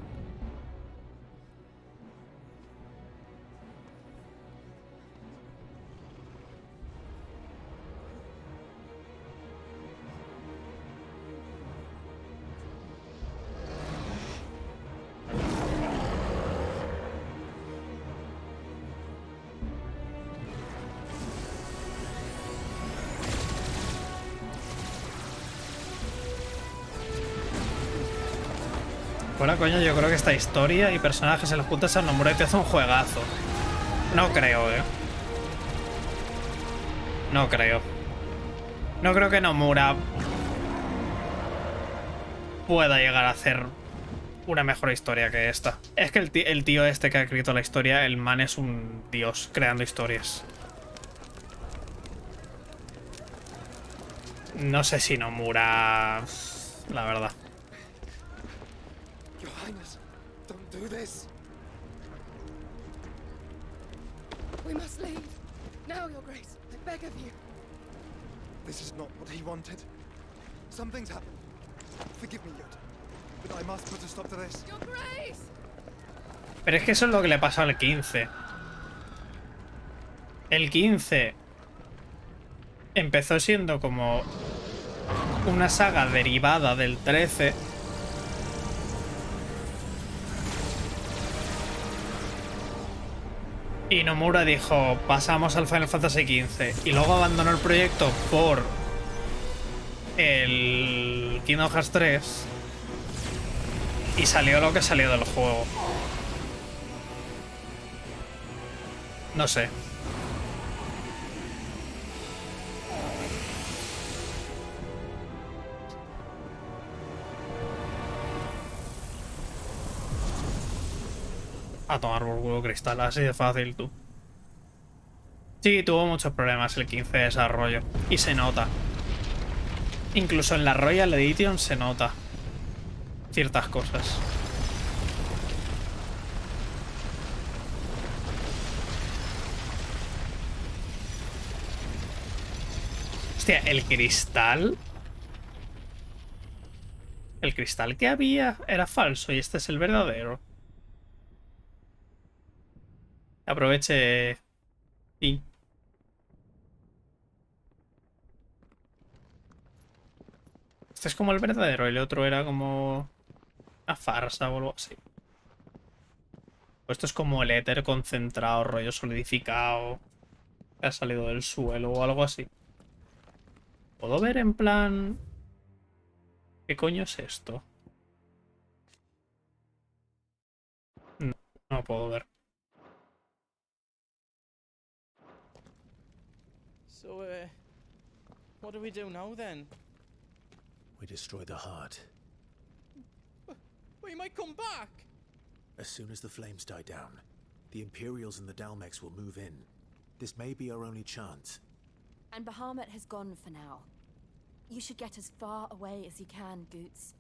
A: Fuera coño, yo creo que esta historia y personajes se los juntas a Nomura y te hace un juegazo. No creo, No creo. No creo que Nomura pueda llegar a hacer una mejor historia que esta. Es que el tío este que ha escrito la historia, el man es un dios creando historias. No sé si Nomura... La verdad.
J: Your Highness, don't do this.
L: We must leave. Now, Your Grace. I beg of you.
J: This is not what he wanted. Something's happened. Forgive me, Yod. But I must put a stop to this.
L: Your Grace!
A: Pero es que eso es lo que le pasó al 15. El 15 empezó siendo como una saga derivada del 13. Y Nomura dijo, pasamos al Final Fantasy XV. Y luego abandonó el proyecto por el Kingdom Hearts 3. Y salió lo que salió del juego. No sé. A tomar por culo cristal, así de fácil, tú. Sí, tuvo muchos problemas el 15 de desarrollo. Y se nota. Incluso en la Royal Edition se nota ciertas cosas. Hostia, el cristal... El cristal que había era falso y este es el verdadero. Aproveche. Y... Este es como el verdadero y el otro era como... una farsa o algo así. O esto es como el éter concentrado, rollo solidificado. Que ha salido del suelo o algo así. ¿Puedo ver en plan... ¿Qué coño es esto? No, no puedo ver.
N: So, what do we do now then?
O: We destroy the heart.
N: Well, you might come back.
O: As soon as the flames die down, the Imperials and the Dalmex will move in. This may be our only chance.
P: And Bahamut has gone for now. You should get as far away as you can, Goots.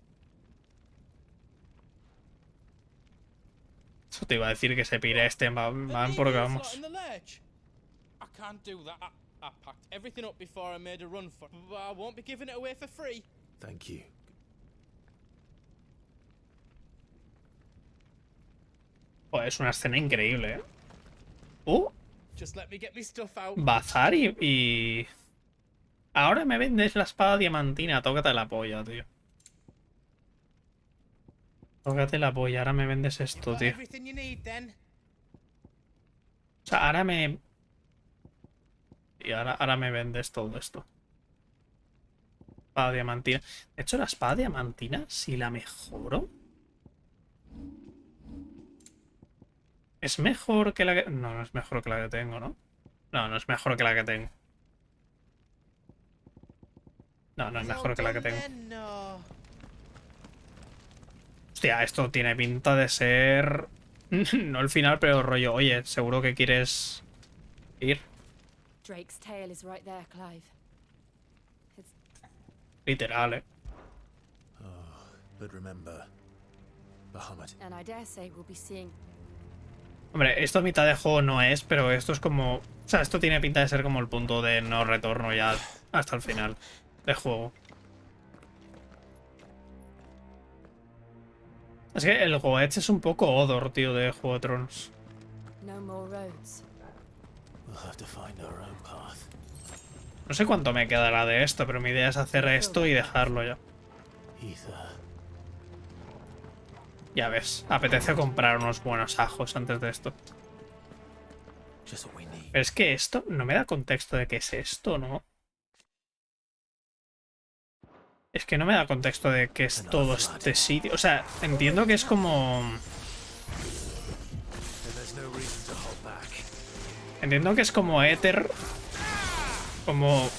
A: Eso te iba a decir que se pire este van porque vamos.
N: I can't do that. I packed everything up before I made a run for it, but I won't be giving it away for free.
O: Thank you.
A: Pues es una escena increíble,
N: Just let me get my stuff out.
A: Bazar y... Ahora me vendes la espada diamantina. Tócate la polla, tío. Tócate la polla. Ahora me vendes esto, tío. O sea, ahora me... Y ahora me vendes todo esto. Espada diamantina. De hecho, la espada diamantina, si la mejoro... ¿Es mejor que la que...? No, no es mejor que la que tengo, ¿no? No, no es mejor que la que tengo. No, no es mejor que la que tengo. Hostia, esto tiene pinta de ser... No el final, pero rollo, oye, seguro que quieres ir.
P: Drake's tail is right there, Clive.
A: Literal,
O: But remember, Bahamut.
P: And I dare say we'll be seeing...
A: Hombre, esto a mitad de juego no es, pero esto es como... O sea, esto tiene pinta de ser como el punto de no retorno ya hasta el final de juego. Es que el Goetz es un poco Odor, tío, de Juego de Tronos.
P: No more roads.
O: We'll have to find our own path.
A: No sé cuánto me quedará de esto, pero mi idea es hacer esto y dejarlo ya. Ya ves, apetece comprar unos buenos ajos antes de esto. Pero es que esto no me da contexto de qué es esto, ¿no? Es que no me da contexto de qué es todo este sitio. O sea, entiendo que es como... Entiendo que es como éter. Como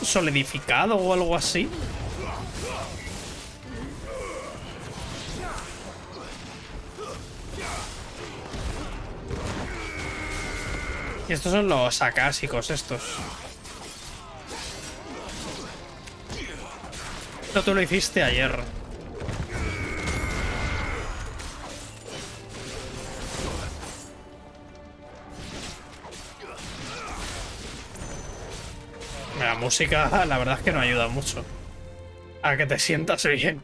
A: solidificado o algo así. Y estos son los acásicos estos. Esto tú lo hiciste ayer. La música, la verdad es que no ayuda mucho a que te sientas bien.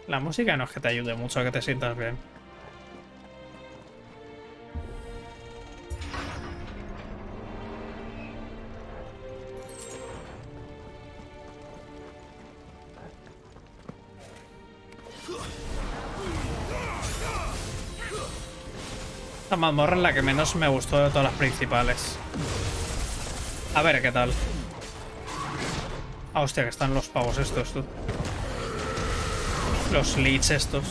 A: La música no es que te ayude mucho a que te sientas bien. La mazmorra es la que menos me gustó de todas las principales. A ver qué tal. Ah, hostia, que están los pavos estos, tú. Los leads estos.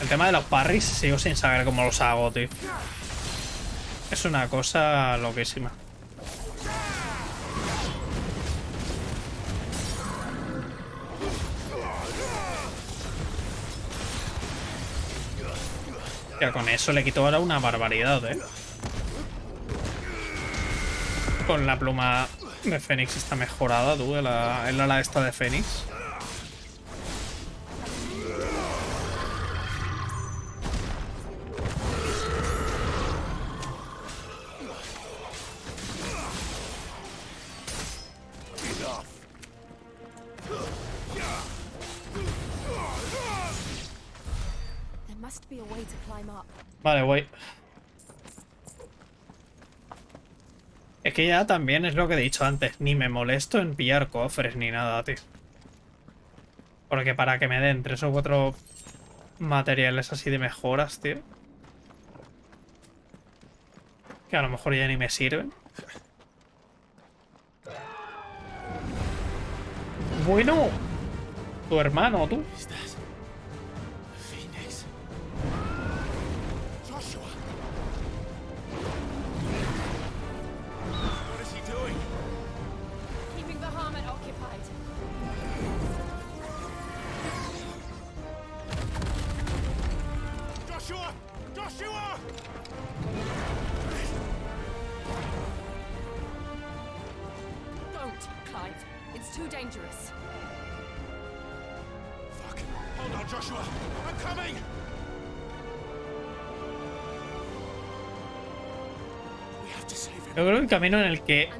A: El tema de los parries sigo sin saber cómo los hago, tío. Es una cosa loquísima. Ya con eso le quito ahora una barbaridad, Con la pluma de Fénix está mejorada, tú, el ala esta de Fénix. Vale, voy. Es que ya también es lo que he dicho antes. Ni me molesto en pillar cofres ni nada, tío. Porque para que me den 3 o 4 materiales así de mejoras, tío. Que a lo mejor ya ni me sirven. Bueno. Tu hermano, tú. Yo creo que el camino en el que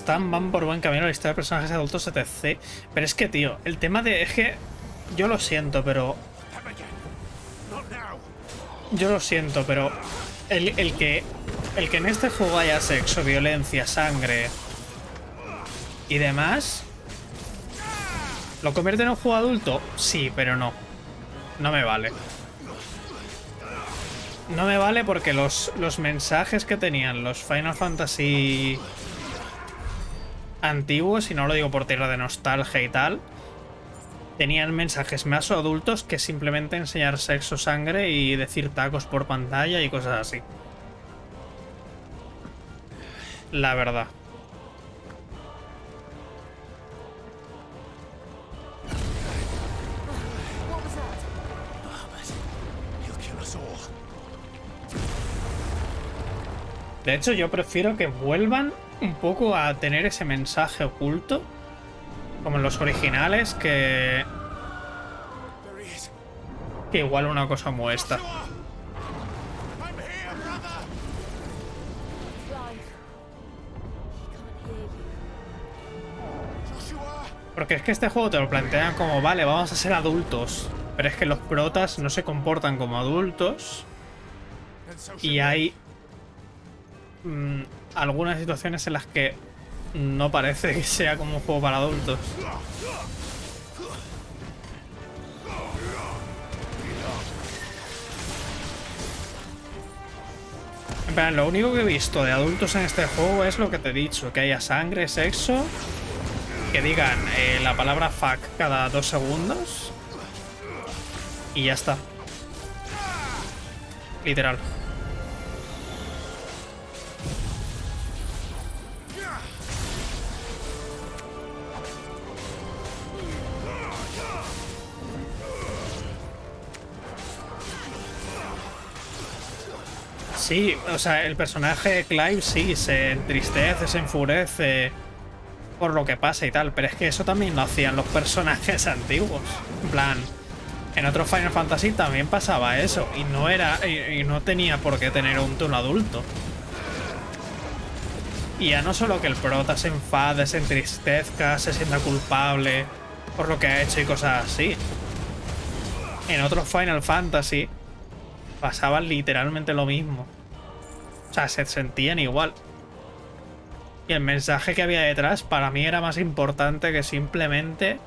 A: van por buen camino, la historia de personajes adultos, etc. Pero es que, tío, el tema de... Es que... Yo lo siento, pero... El que en este juego haya sexo, violencia, sangre y demás... ¿Lo convierte en un juego adulto? Sí, pero no. No me vale. No me vale porque los mensajes que tenían los Final Fantasy antiguos, y no lo digo por tierra de nostalgia y tal, tenían mensajes más adultos que simplemente enseñar sexo, sangre y decir tacos por pantalla y cosas así. La verdad. De hecho, yo prefiero que vuelvan un poco a tener ese mensaje oculto, como en los originales, que igual una cosa como esta. Porque es que este juego te lo plantean como, vale, vamos a ser adultos, pero es que los protas no se comportan como adultos y hay algunas situaciones en las que no parece que sea como un juego para adultos. En plan, lo único que he visto de adultos en este juego es lo que te he dicho, que haya sangre, sexo, que digan la palabra fuck cada 2 segundos y ya está. Literal. Sí, o sea, el personaje de Clive sí se entristece, se enfurece por lo que pasa y tal, pero es que eso también lo hacían los personajes antiguos. En plan, en otros Final Fantasy también pasaba eso y no era y no tenía por qué tener un tono adulto. Y ya no solo que el prota se enfade, se entristezca, se sienta culpable por lo que ha hecho y cosas así. En otros Final Fantasy pasaba literalmente lo mismo. O sea, se sentían igual. Y el mensaje que había detrás para mí era más importante que simplemente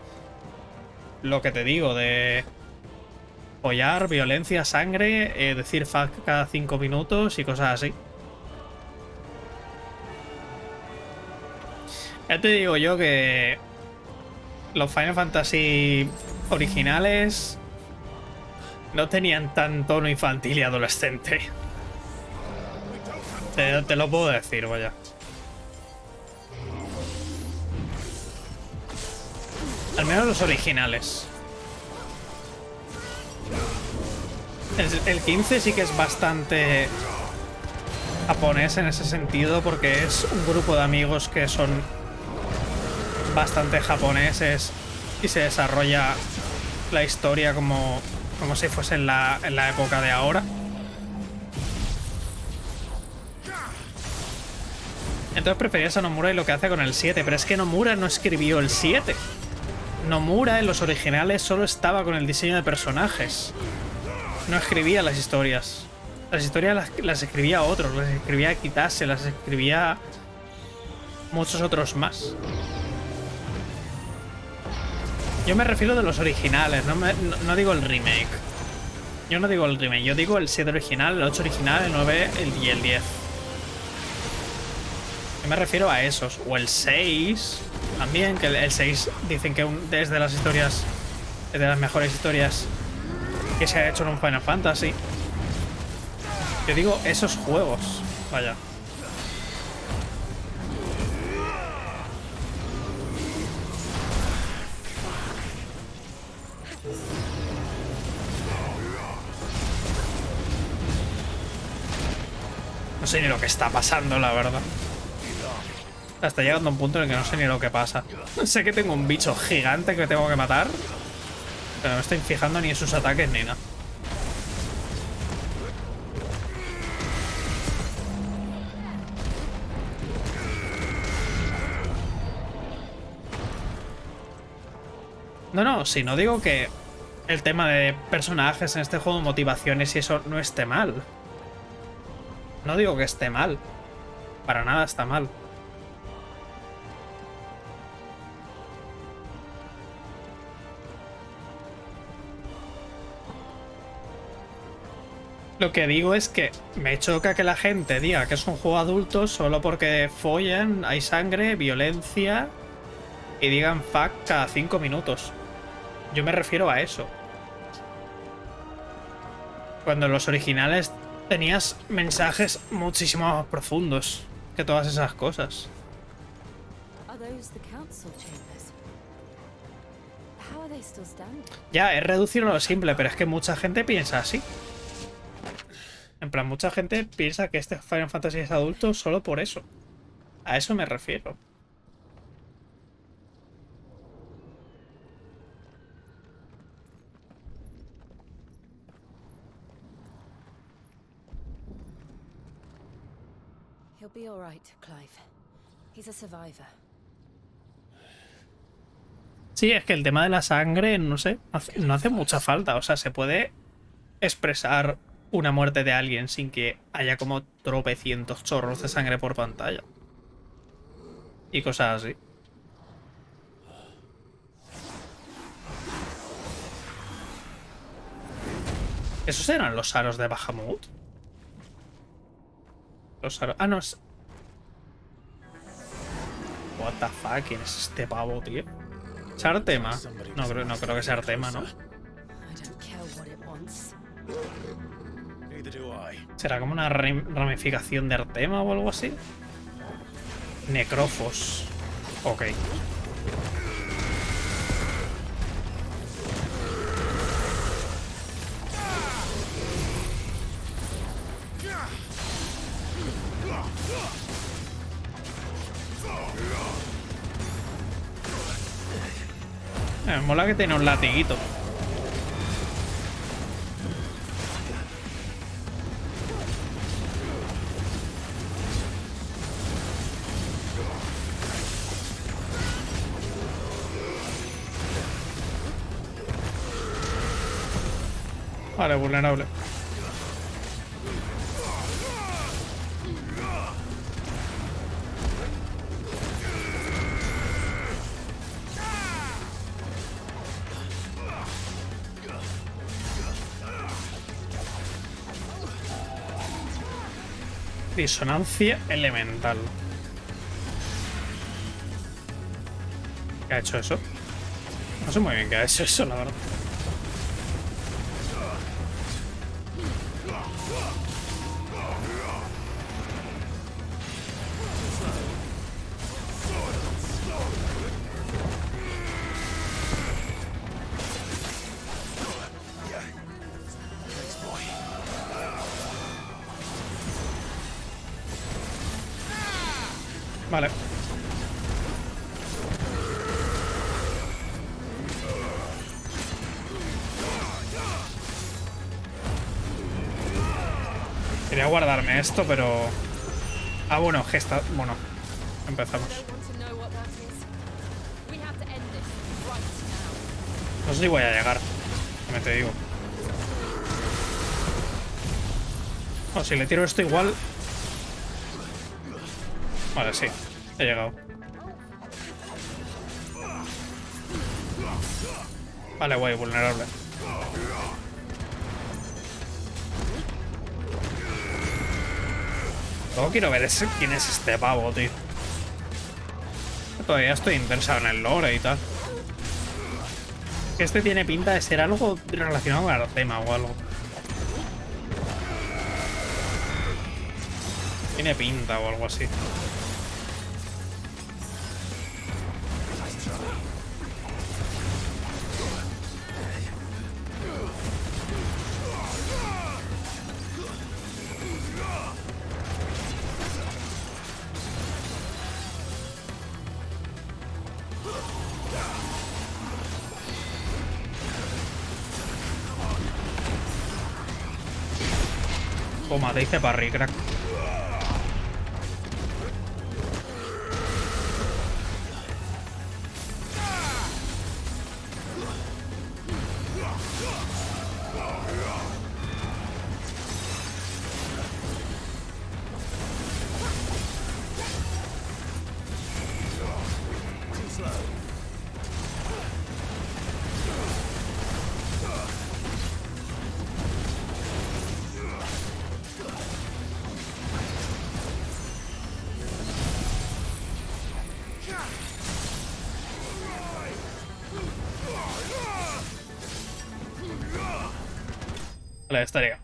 A: lo que te digo de follar, violencia, sangre, decir fuck cada 5 minutos y cosas así. Ya te digo yo que los Final Fantasy originales no tenían tan tono infantil y adolescente. Te lo puedo decir, vaya. Al menos los originales. El 15 sí que es bastante japonés en ese sentido, porque es un grupo de amigos que son bastante japoneses y se desarrolla la historia como si fuese en la época de ahora. Entonces preferías a Nomura y lo que hace con el 7, pero es que Nomura no escribió el 7. Nomura en los originales solo estaba con el diseño de personajes. No escribía las historias. Las historias las escribía otros, las escribía Kitase, las escribía muchos otros más. Yo me refiero de los originales, no digo el remake. Yo no digo el remake, yo digo el 7 original, el 8 original, el 9 y el 10. Yo me refiero a esos. O el 6 también, que el 6 dicen que es de las historias, es de las mejores historias que se ha hecho en un Final Fantasy. Yo digo esos juegos, vaya. No sé ni lo que está pasando, la verdad. Está llegando a un punto en el que no sé ni lo que pasa. Sé que tengo un bicho gigante que tengo que matar, pero no me estoy fijando ni en sus ataques ni nada. No, si no digo que el tema de personajes en este juego, motivaciones y eso no esté mal. No digo que esté mal. Para nada está mal. Lo que digo es que me choca que la gente diga que es un juego adulto solo porque follan, hay sangre, violencia y digan fuck cada 5 minutos. Yo me refiero a eso. Cuando en los originales tenías mensajes muchísimo más profundos que todas esas cosas. Ya, es reducirlo a lo simple, pero es que mucha gente piensa así. En plan, mucha gente piensa que este Final Fantasy es adulto solo por eso. A eso me refiero.
P: He'll be all right, Clive. He's a survivor.
A: Sí, es que el tema de la sangre, no sé, no hace mucha falta. O sea, se puede expresar una muerte de alguien sin que haya como tropecientos chorros de sangre por pantalla. Y cosas así. ¿Esos eran los aros de Bahamut? Ah, no. What the fuck, ¿quién es este pavo, tío? ¿Es Artema? No creo que sea Artema, ¿no? ¿Será como una ramificación de Artema o algo así? Necrofos. Ok. Me mola que tiene un latiguito. Vale, vulnerable. Disonancia elemental. ¿Qué ha hecho eso? No sé muy bien qué ha hecho eso, la verdad. Vale. Quería guardarme esto, pero... Ah, bueno, gesta... Bueno, empezamos. No sé si voy a llegar, me te digo. No, si le tiro esto igual... Vale, sí, he llegado. Vale, guay, vulnerable. Luego quiero ver quién es este pavo, tío. Todavía estoy interesado en el lore y tal. Este tiene pinta de ser algo relacionado con el tema o algo. Tiene pinta o algo así. Toma, te hice parry, crack. Vale, estaría.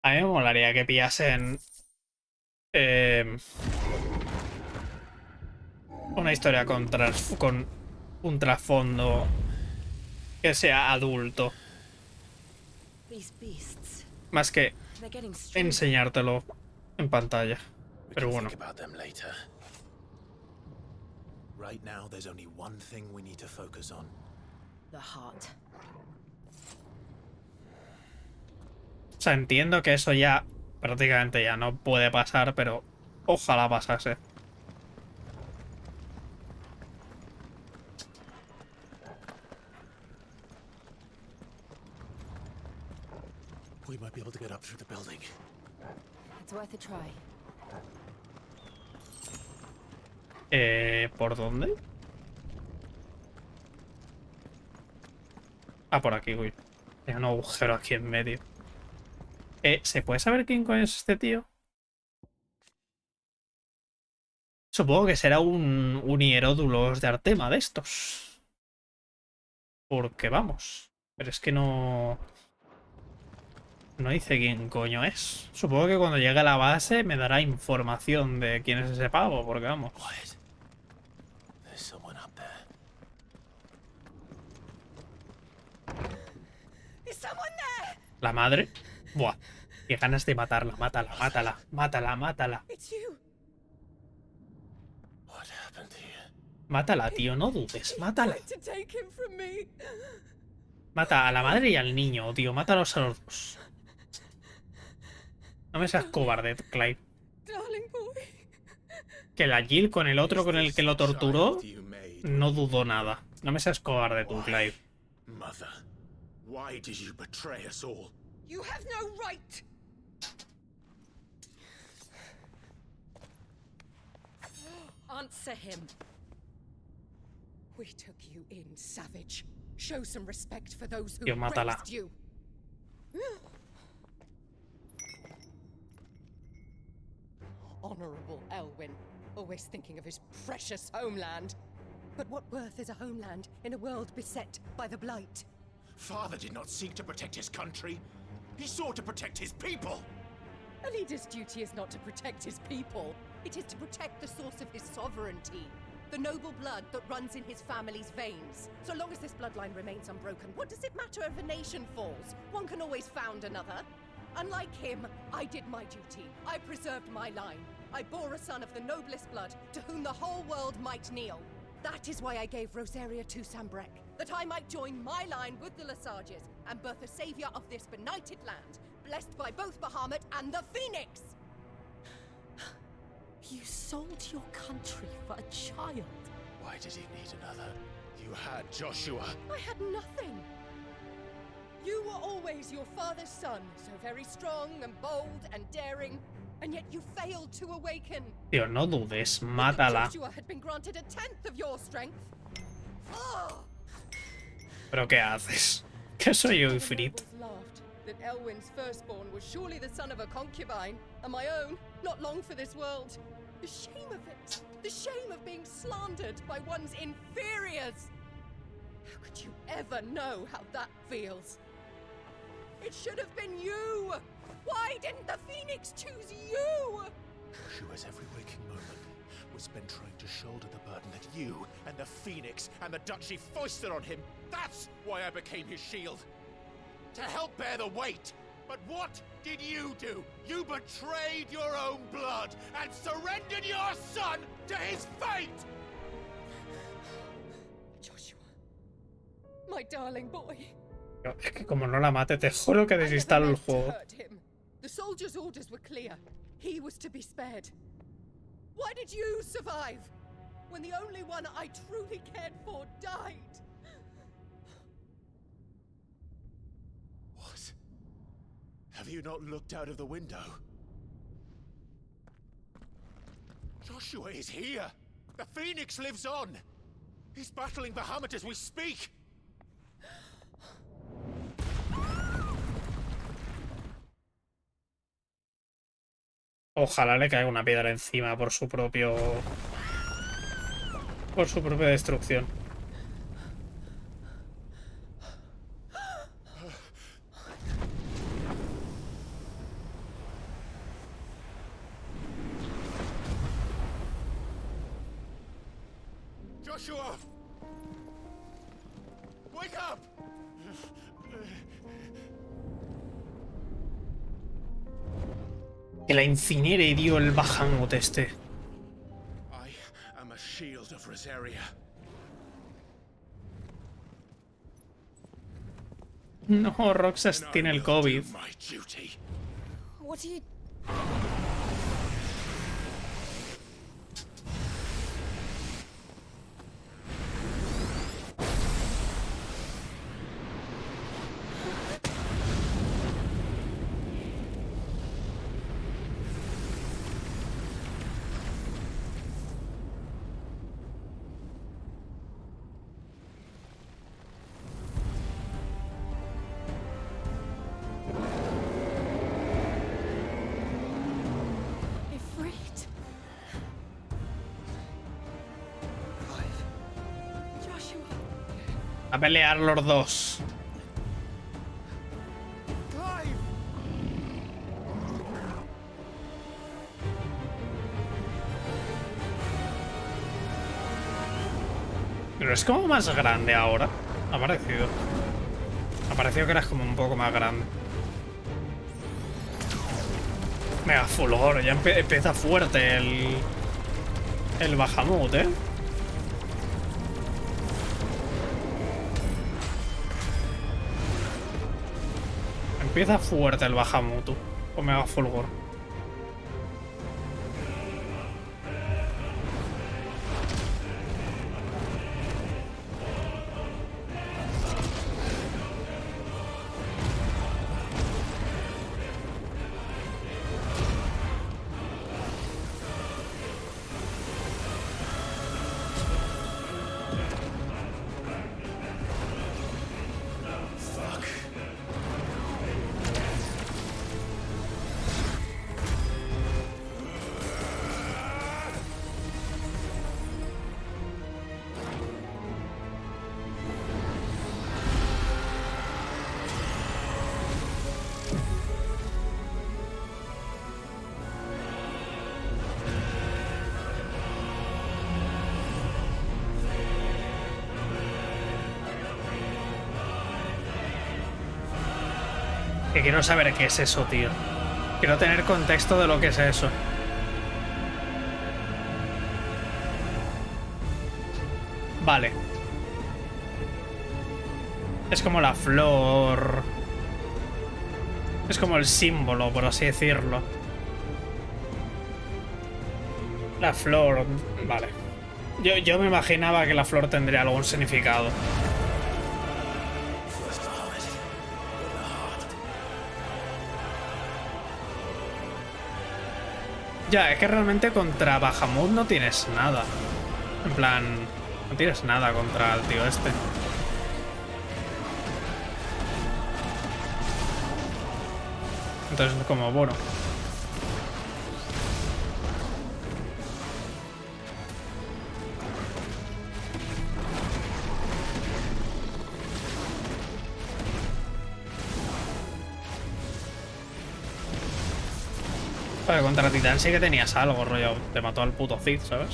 A: A mí me molaría que pillasen una historia con un trasfondo que sea adulto. Más que enseñártelo en pantalla. Pero bueno.
O: Right now, there's only one thing we need to focus on.
G: The heart.
A: O sea, entiendo que eso ya prácticamente ya no puede pasar, pero ojalá pasase.
O: We might be able to get up through the building.
P: It's worth a try.
A: ¿Por dónde? Ah, por aquí, uy. Hay un agujero aquí en medio. ¿Se puede saber quién coño es este tío? Supongo que será un hieródulos de Artema de estos. Porque vamos. Pero es que no... No dice quién coño es. Supongo que cuando llegue a la base me dará información de quién es ese pavo, porque vamos. La madre. Buah. Qué ganas de matarla. Mátala, mátala, mátala, mátala. Mátala, tío, no dudes. Mátala. Mata a la madre y al niño, tío. Mátalos a los dos. No me seas cobarde, Clive. Que la Jill con el otro con el que lo torturó no dudó nada. No me seas cobarde tú, Clive.
Q: Mother, why did you betray us all?
G: You have no right!
T: Answer him. We took you in, savage. Show some respect for those who
A: Tío, mátala.
T: raised you. Honorable Elwyn, always thinking of his precious homeland. But what worth is a homeland in a world beset by the Blight?
Q: Father did not seek to protect his country. He sought to protect his people.
T: A leader's duty is not to protect his people. It is to protect the source of his sovereignty. The noble blood that runs in his family's veins. So long as this bloodline remains unbroken, what does it matter if a nation falls? One can always found another. Unlike him, I did my duty. I preserved my line. I bore a son of the noblest blood, to whom the whole world might kneel. That is why I gave Rosaria to Sambrek, that I might join my line with the Lesages and birth a savior of this benighted land, blessed by both Bahamut and the Phoenix!
P: You sold your country for a child.
Q: Why did he need another? You had Joshua.
T: I had nothing. You were always your father's son, so very strong and bold and daring, and yet you failed to awaken.
A: Tío, no dudes, mátala.
T: Joshua had been granted a tenth of your strength. Oh!
A: ¿Pero qué haces? Que soy un Ifrit.
T: Laughed that Elwyn's firstborn was surely the son of a concubine, and my own, not long for this world. The shame of it! The shame of being slandered by one's inferiors! How could you ever know how that feels? It should have been you! Why didn't the Phoenix choose you?
Q: Joshua's every waking moment was spent trying to shoulder the burden that you and the Phoenix and the Duchy foisted on him. That's why I became his shield. To help bear the weight. But what did you do? You betrayed your own blood and surrendered your son to his fate!
T: Joshua, my darling boy.
A: Es que como no la mate, te juro que desinstalo el juego.
T: The soldiers' orders were clear. He was to be spared. Why did you survive when the only one I truly cared for died?
Q: What? Have you not looked out of the window? Joshua is here! The Phoenix lives on! He's battling Bahamut as we speak!
A: Ojalá le caiga una piedra encima por su propio... por su propia destrucción.
Q: Joshua! Wake up!
A: Que la incinere, tío, el Bahamut este.
Q: I am a shield of Rosaria.
A: No, Roxas tiene el COVID.
Q: My duty.
P: What are you...
A: A pelear los dos. Pero es como más grande ahora. Ha parecido. Ha parecido que eras como un poco más grande. Mega fulgor, ya empieza fuerte el Bahamut, ¿eh? Empieza fuerte el Bahamut, o mega fulgor. Que quiero saber qué es eso, tío. Quiero tener contexto de lo que es eso. Vale. Es como la flor. Es como el símbolo, por así decirlo. La flor. Vale. Yo me imaginaba que la flor tendría algún significado. Ya, es que realmente contra Bahamut no tienes nada. En plan, no tienes nada contra el tío este. Entonces, como, bueno. Vale, contra Titán sí que tenías algo, rollo. Te mató al puto Cid, ¿sabes?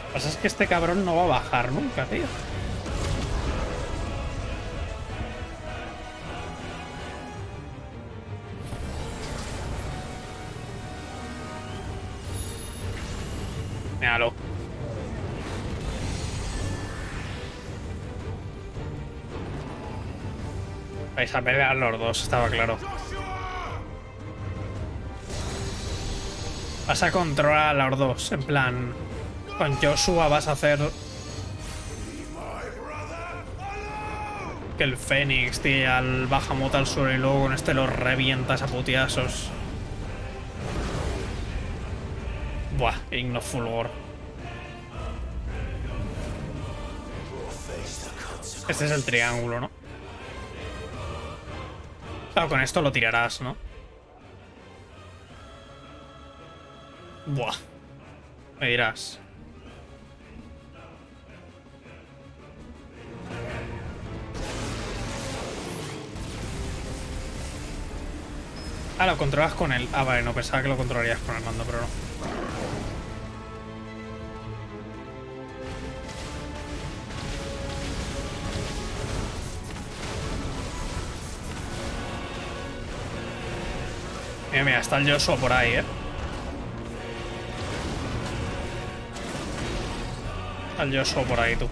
A: Lo que pasa es que este cabrón no va a bajar nunca, tío. Míralo. Vais a pelear los dos, estaba claro. Vas a controlar a los dos, en plan... Con Joshua vas a hacer... Que el Fénix tire al Bahamut al suelo y luego con este lo revientas a putiazos. Buah, Igno Fulgor. Este es el triángulo, ¿no? Claro, con esto lo tirarás, ¿no? Buah. Me dirás. Ah, lo controlas con él. Ah, vale, no pensaba que lo controlarías con el mando, pero no. Mira, mira, está el Joshua por ahí, ¿eh? Está el Joshua por ahí, tú.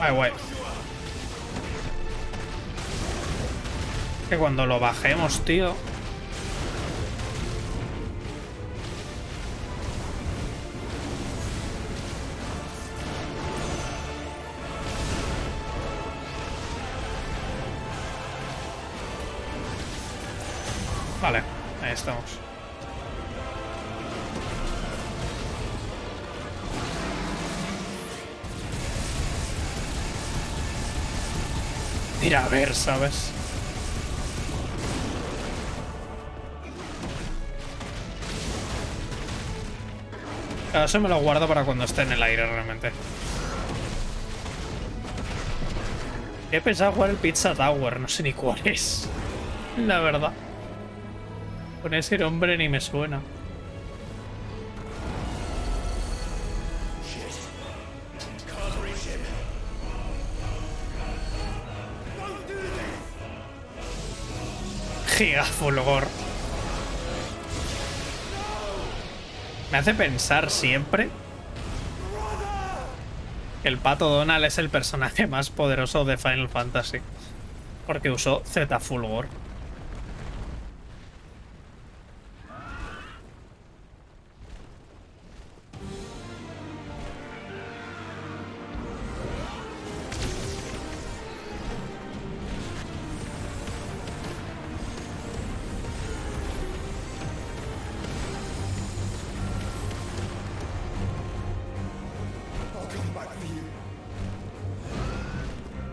A: Ay, guay. Que cuando lo bajemos, tío... Vale, ahí estamos. Ir a ver, ¿sabes? Claro, eso me lo guardo para cuando esté en el aire realmente. He pensado jugar el Pizza Tower, no sé ni cuál es. La verdad. Con ese nombre ni me suena. Gigafulgor. Me hace pensar siempre que el pato Donald es el personaje más poderoso de Final Fantasy. Porque usó Z Fulgor.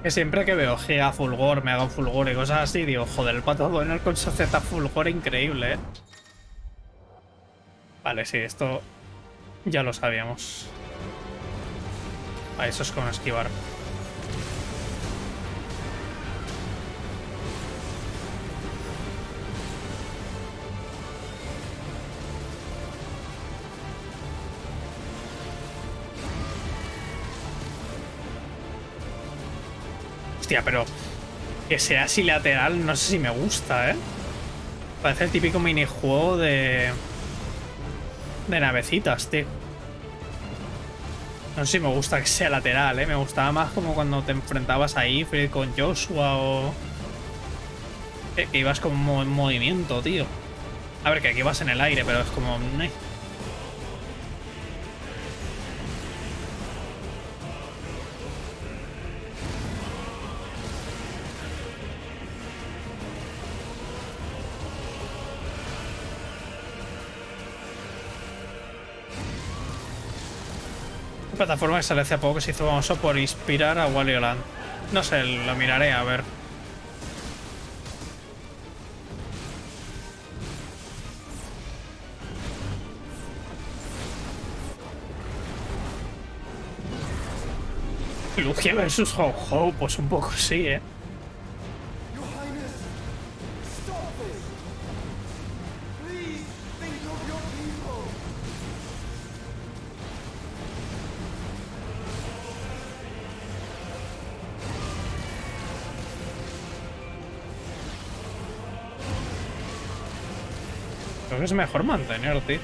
A: Que siempre que veo Giga Fulgor, Mega Fulgor y cosas así, digo, joder, el pato Donald con su Z Fulgor increíble, ¿eh? Vale, sí, esto ya lo sabíamos. Ah, eso es con esquivar. Hostia, pero que sea así lateral no sé si me gusta, ¿eh? Parece el típico minijuego de navecitas, tío. No sé si me gusta que sea lateral, ¿eh? Me gustaba más como cuando te enfrentabas a Ifrit con Joshua o... Que ibas como en movimiento, tío. A ver, que aquí vas en el aire, pero es como... plataforma que sale hace poco que se hizo famoso por inspirar a Wally Land. No sé, lo miraré a ver. Lugia versus Ho-Ho, pues un poco sí, ¿eh? Creo que es mejor mantener, tío.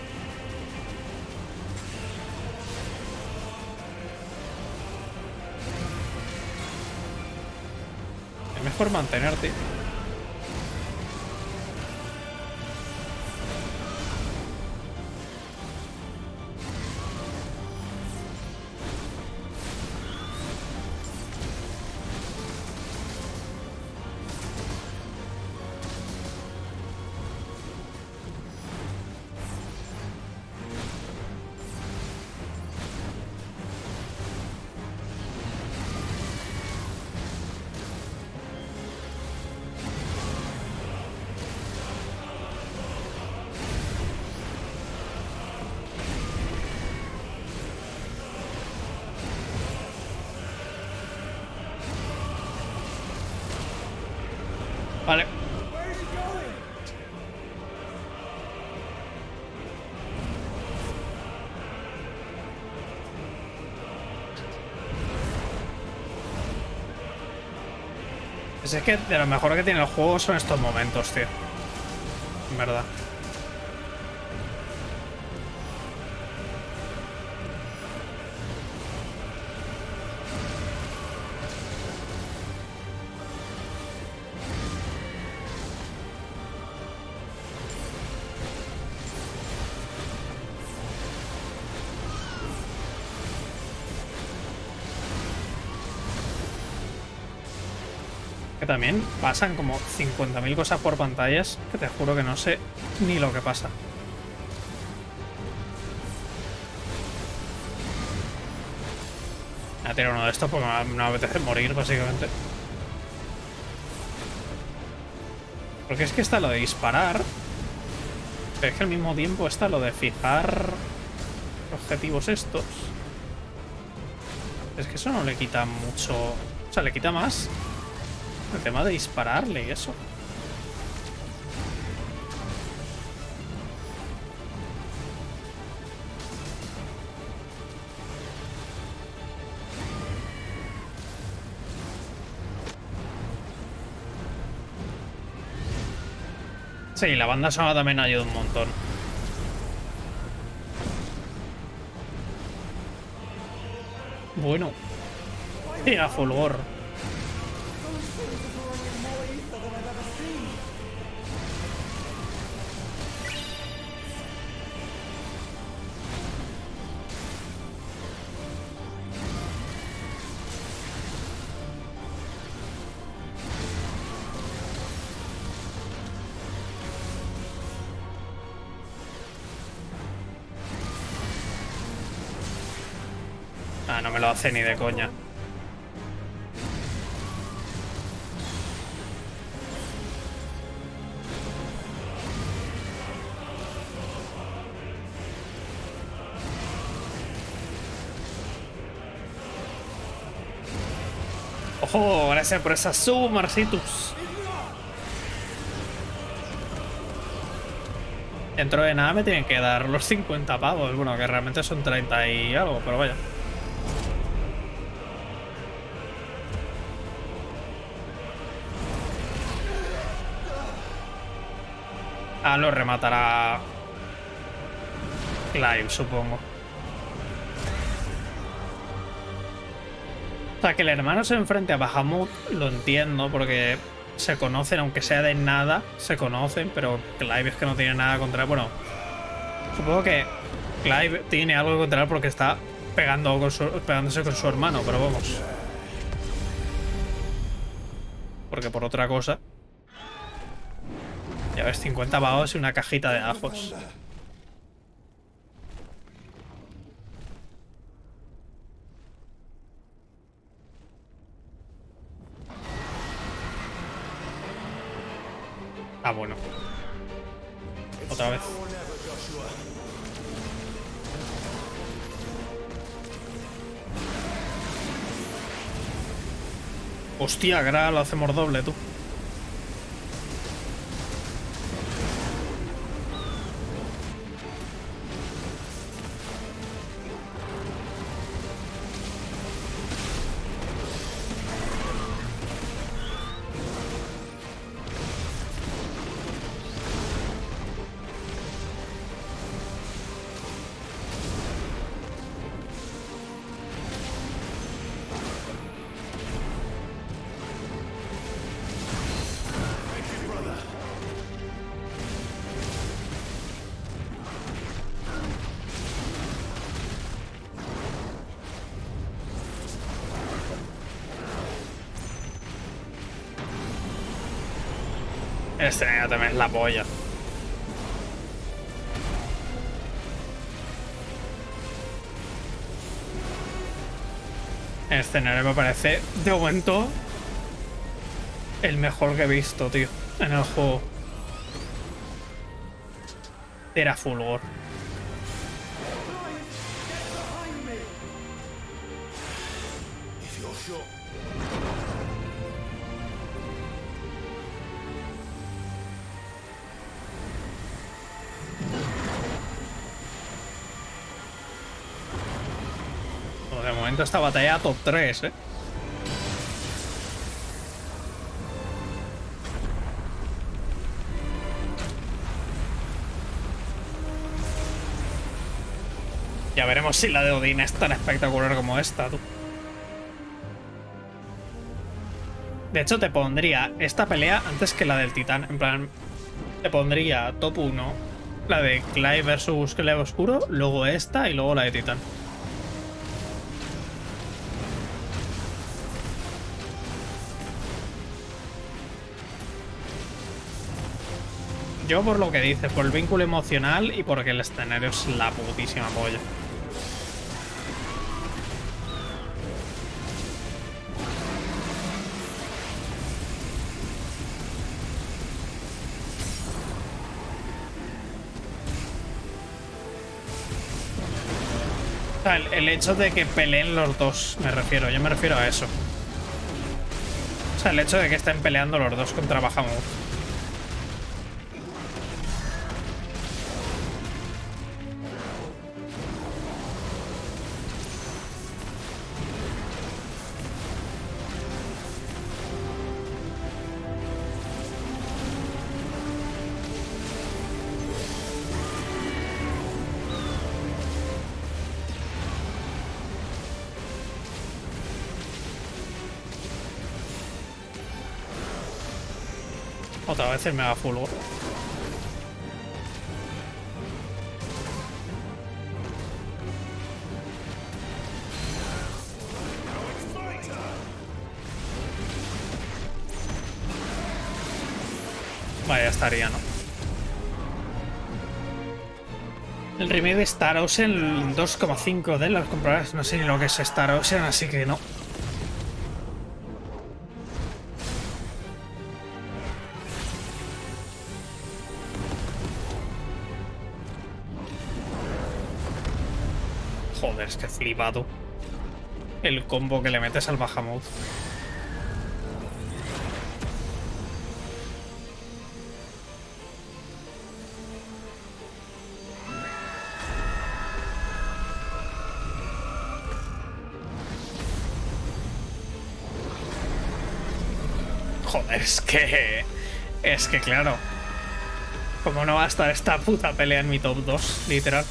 A: Es mejor mantener, tío. Vale. Pues es que de lo mejor que tiene el juego son estos momentos, tío. En verdad. Que también pasan como 50.000 cosas por pantallas que te juro que no sé ni lo que pasa. Voy a tirar uno de estos porque no me apetece morir, básicamente. Porque es que está lo de disparar, pero es que al mismo tiempo está lo de fijar objetivos estos. Es que eso no le quita mucho... O sea, le quita más el tema de dispararle y eso. Sí, la banda sonora también ayuda un montón. Bueno. Mira, fulgor. Ah, no me lo hace ni de coña. ¡Ojo! Gracias por esa sub, Marcitus. Dentro de nada me tienen que dar los 50 pavos. Bueno, que realmente son 30 y algo, pero vaya. Ah, lo rematará Clive, supongo. O sea, que el hermano se enfrente a Bahamut, lo entiendo, porque se conocen, aunque sea de nada, se conocen, pero Clive es que no tiene nada contra él. Bueno, supongo que Clive tiene algo contra él porque está pegándose con su hermano, pero vamos. Porque por otra cosa... Ya ves, 50 pavos y una cajita de ajos. Ah, bueno. Otra vez. Hostia, que ahora lo hacemos doble, tú. Este también es la polla. El escenario me parece, de momento, el mejor que he visto, tío, en el juego. Era fulgor. De momento esta batalla top 3, ¿eh? Ya veremos si la de Odín es tan espectacular como esta, tú. De hecho, te pondría esta pelea antes que la del Titán. En plan, te pondría top 1 la de Clive versus Clive Oscuro, luego esta y luego la de Titán. Yo por lo que dices, por el vínculo emocional y porque el escenario es la putísima polla. O sea, el hecho de que peleen los dos, me refiero. Yo me refiero a eso. O sea, el hecho de que estén peleando los dos contra Bahamut. Otra vez el mega fulgor. Vaya, estaría, ¿no? El remake de Star Ocean 2,5 de los compradores. No sé ni lo que es Star Ocean, así que no. Joder, es que flipado. El combo que le metes al Bahamut. Joder, es que... Es que claro. ¿Cómo no va a estar esta puta pelea en mi top 2? Literal.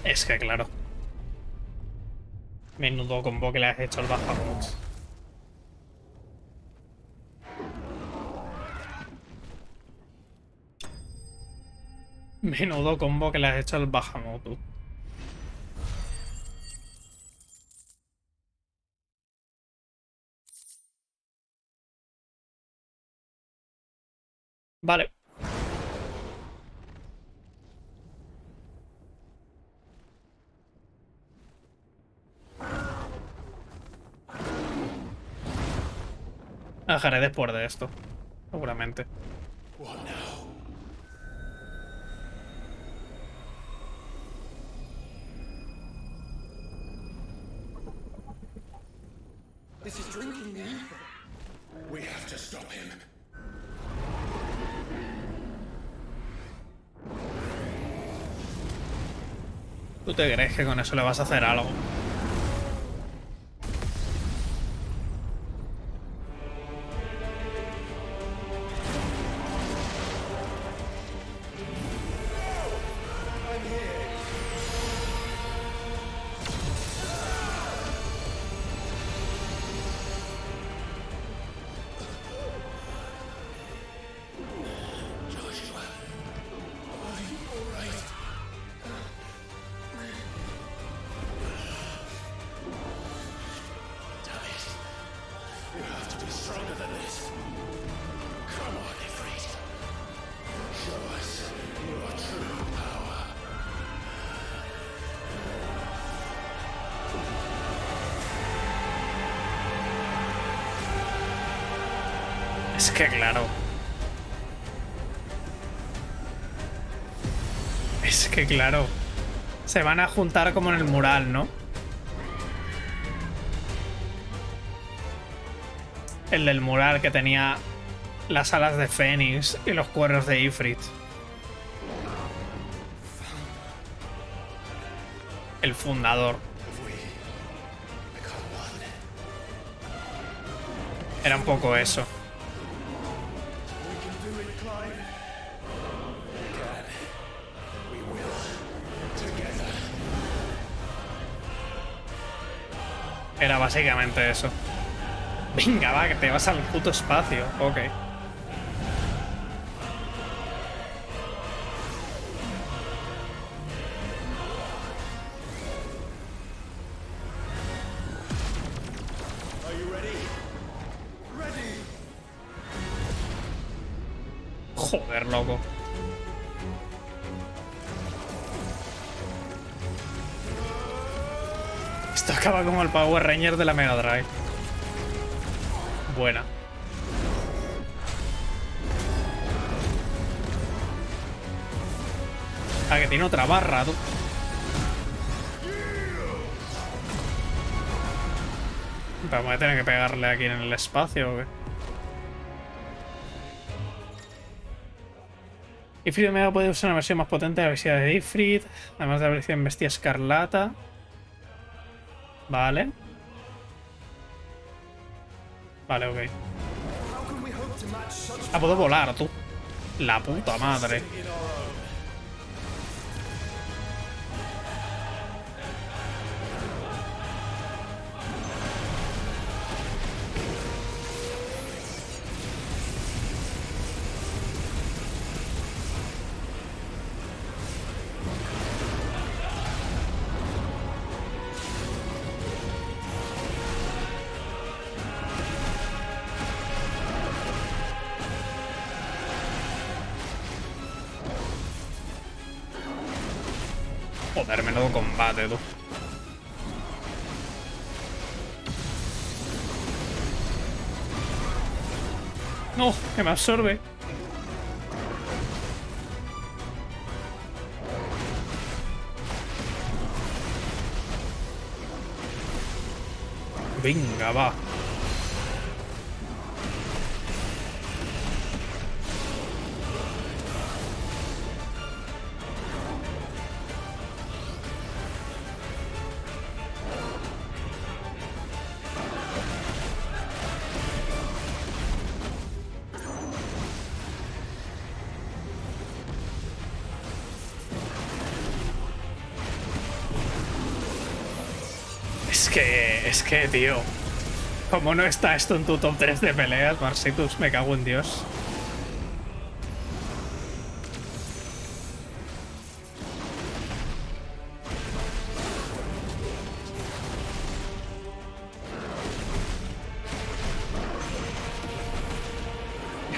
A: Es que claro. Menudo combo que le has hecho al Bahamut. Menudo combo que le has hecho al Bahamut, tú. Vale. Bajaré después de esto, seguramente.
I: This is drinking me. We have to stop him.
A: ¿Tú te crees que con eso le vas a hacer algo? Es que claro. Es que claro. Se van a juntar como en el mural, ¿no? El del mural que tenía las alas de Fénix y los cuernos de Ifrit. El fundador. Era un poco eso. Era básicamente eso. Venga, va, que te vas al puto espacio. Ok. Joder, loco. Esto acaba como el Power Ranger de la Mega Drive. Buena. Ah, que tiene otra barra, tú. Pero voy a tener que pegarle aquí en el espacio, ¿o qué? Ifrit Omega puede usar una versión más potente de la habilidad de Ifrit, además de la versión Bestia Escarlata. Vale. Vale, ok. Ah, puedo volar, tú. La puta madre. Joder, menudo combate, tú. No, que me absorbe. Venga, va. Es que, tío. ¿Cómo no está esto en tu top 3 de peleas, Marsitus? Me cago en Dios.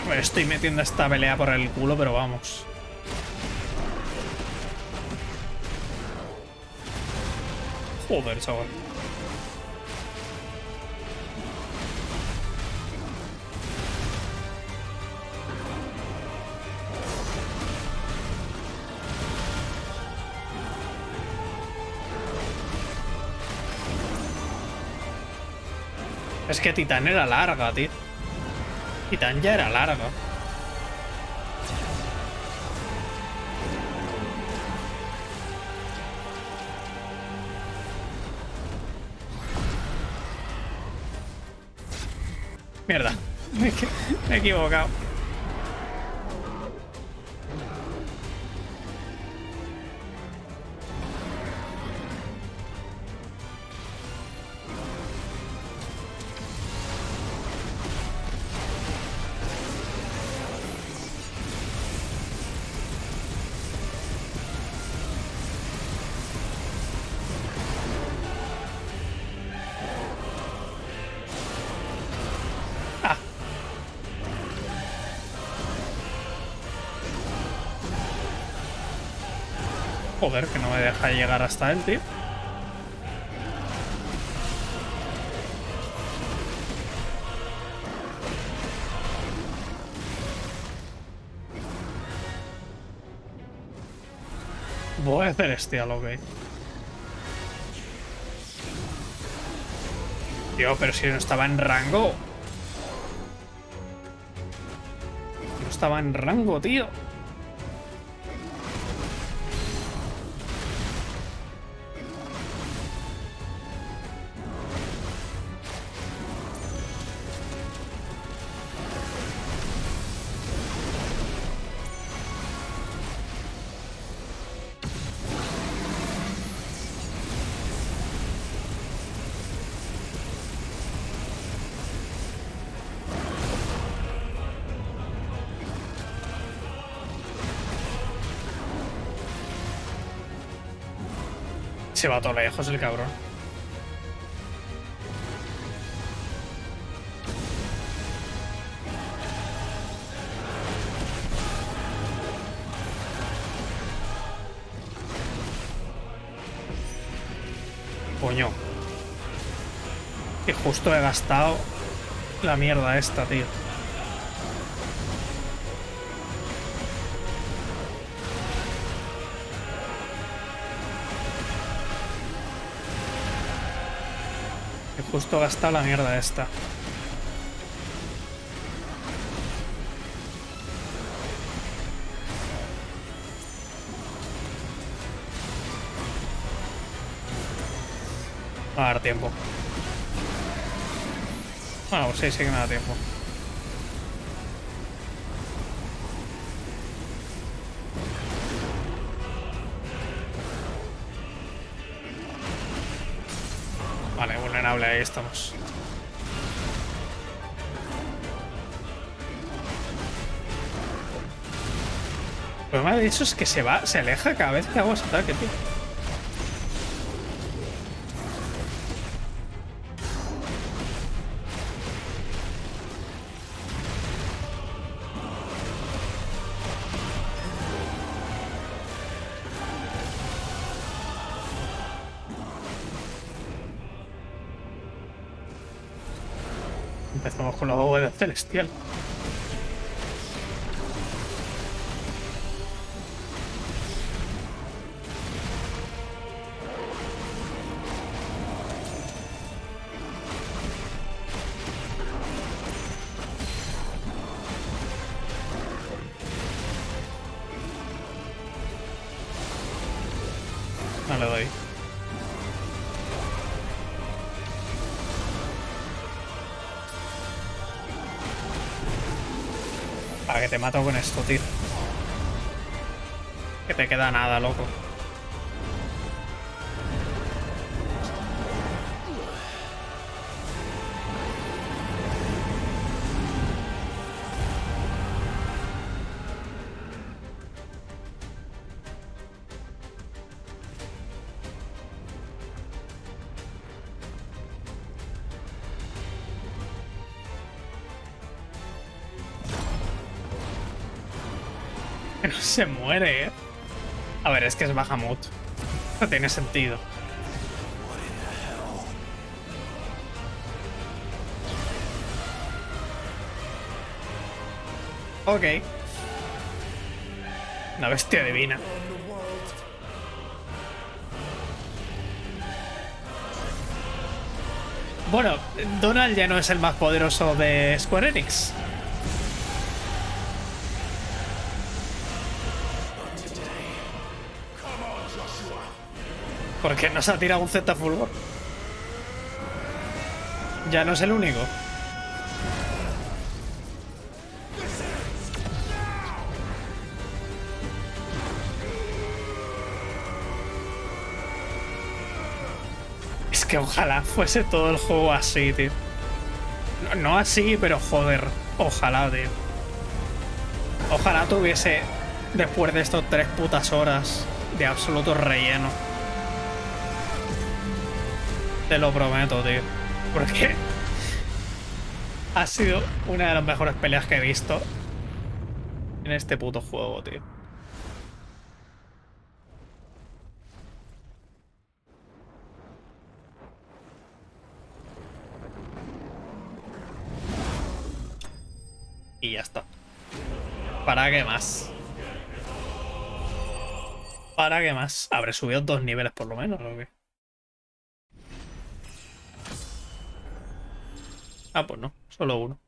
A: Me estoy metiendo esta pelea por el culo, pero vamos. Joder, chaval. Es que Titán era larga, tío. Titán ya era larga. Mierda. Me he equivocado. Joder, que no me deja llegar hasta él, tío. Voy a hacer este ok. Tío, pero si no estaba en rango. No estaba en rango, tío. Se va todo lejos el cabrón. Coño. Que justo he gastado la mierda esta, tío. Que justo he gastado la mierda esta. Va a dar tiempo. Bueno, pues sí, sí que me da tiempo. Vale, vulnerable, ahí estamos. El problema de eso es que se aleja cada vez que hago ese ataque, tío. Empezamos con la bóveda celestial. No le doy. Para que te mato con esto, tío. Que te queda nada, loco. Que no se muere, ¿eh? A ver, es que es Bahamut. No tiene sentido. Ok. Una bestia divina. Bueno, Donald ya no es el más poderoso de Square Enix. Porque nos ha tirado un Z fulgor. Ya no es el único. Es que ojalá fuese todo el juego así, tío. No así, pero joder. Ojalá, tío. Ojalá tuviese, después de estos 3 putas horas de absoluto relleno. Te lo prometo, tío. Porque ha sido una de las mejores peleas que he visto en este puto juego, tío. Y ya está. ¿Para qué más? ¿Para qué más? Habré subido 2 niveles por lo menos, ¿o qué? Ah, pues no, solo uno.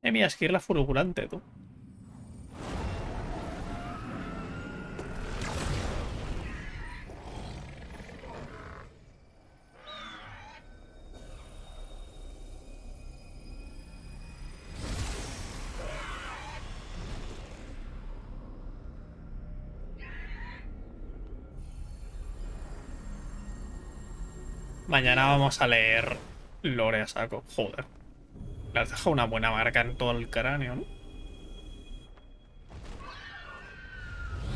A: Mira, es que ir la fulgurante, tú. Mañana vamos a leer lore a saco. Joder. Le has dejado una buena marca en todo el cráneo, ¿no?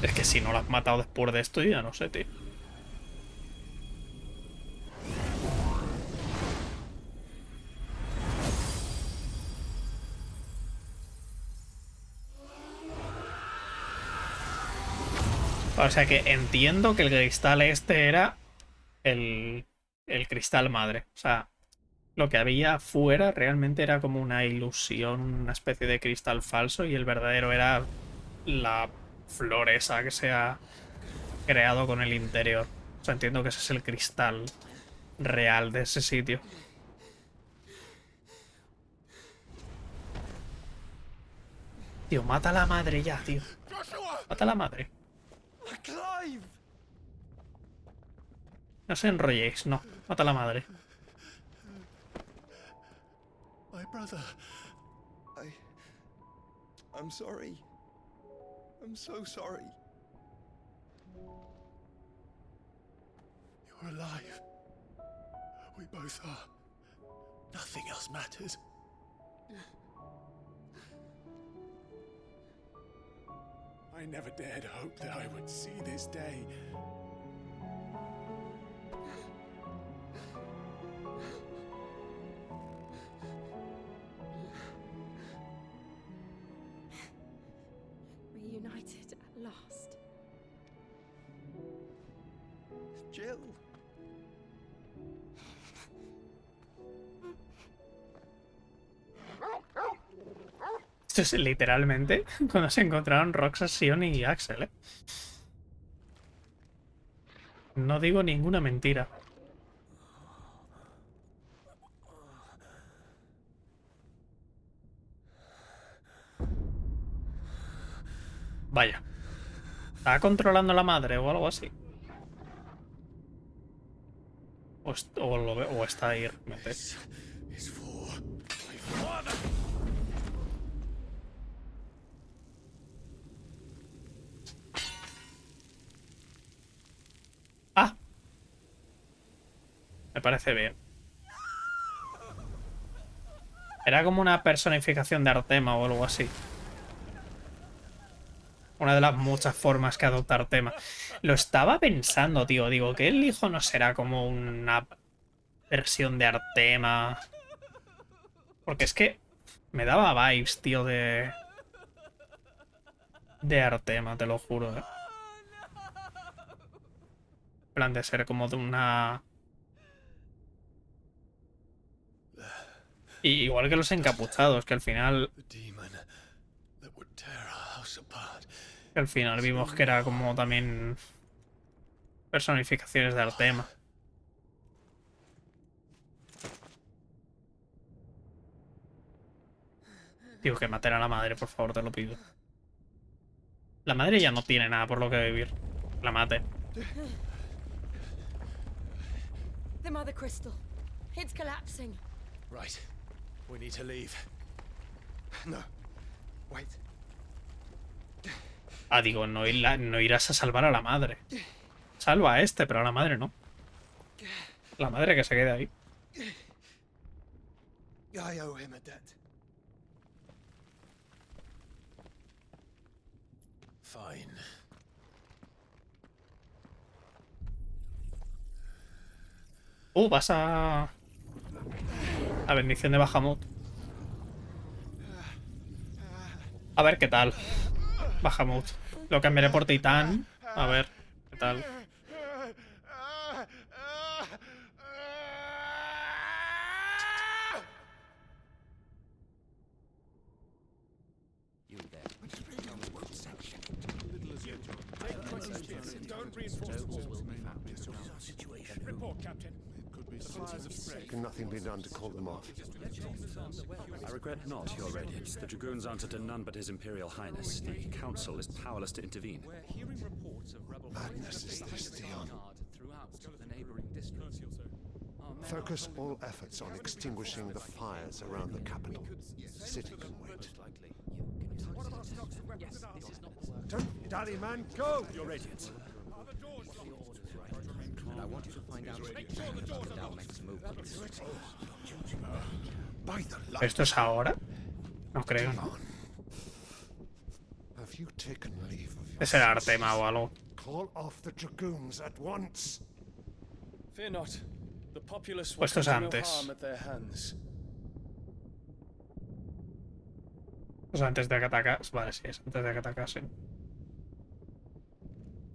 A: Es que si no lo has matado después de esto, ya no sé, tío. O sea que entiendo que el cristal este era el cristal madre. O sea, lo que había fuera realmente era como una ilusión, una especie de cristal falso, y el verdadero era la flor esa que se ha creado con el interior. O sea, entiendo que ese es el cristal real de ese sitio. Tío, mata a la madre ya, tío. Mata a la madre. No os enrolléis, no. Mata a la madre.
I: My brother. I'm sorry. I'm so sorry.
O: You're alive. We both are. Nothing else matters.
F: I never dared hope that I would see this day.
P: Reunited at last.
I: Jill.
A: Esto es literalmente cuando se encontraron Roxas, Sion y Axel, ¿eh? No digo ninguna mentira. Vaya. ¿Está controlando a la madre o algo así? O está ahí realmente. Ah. Me parece bien. Era como una personificación de Artema o algo así. Una de las muchas formas que adopta Artema. Lo estaba pensando, tío. Digo, que el hijo no será como una versión de Artema. Porque es que me daba vibes, tío, de Artema, te lo juro, ¿eh? En plan de ser como de una... Y igual que los encapuchados, que al final... Que al final vimos que era como también personificaciones de Artema. Tío, que maten a la madre, por favor, te lo pido. La madre ya no tiene nada por lo que vivir. La mate.
L: The mother crystal. It's collapsing.
J: Right. We need to leave. No. Wait.
A: Ah, digo, no irás a salvar a la madre. Salva a este, pero a la madre no. La madre que se quede ahí.
J: I owe him a debt.
O: Fine.
A: Vas a... La bendición de Bahamut. A ver qué tal. Bahamut. Lo cambiaré por Titán. A ver qué tal.
F: Report, Captain.
M: Can nothing be done to call them off?
S: I regret not, Your Radiance. The Dragoons answer to none but His Imperial Highness. The Council is powerless to intervene.
M: Madness is this, Dion. Focus all efforts on extinguishing the fires around the capital. The city can wait.
J: Don't dally, man. Go!
S: Your Radiance.
U: And I want you to find out the next move.
A: ¿Esto es ahora? No creo.
M: Have you taken leave of your
A: Es el Artema o algo.
M: Call off the dragoons at once.
R: Fear not. The populace will
A: Pues esto es
R: come to no
A: antes.
R: harm at their hands.
A: Pues antes de que atacas. Vale, sí, es antes de que atacasen.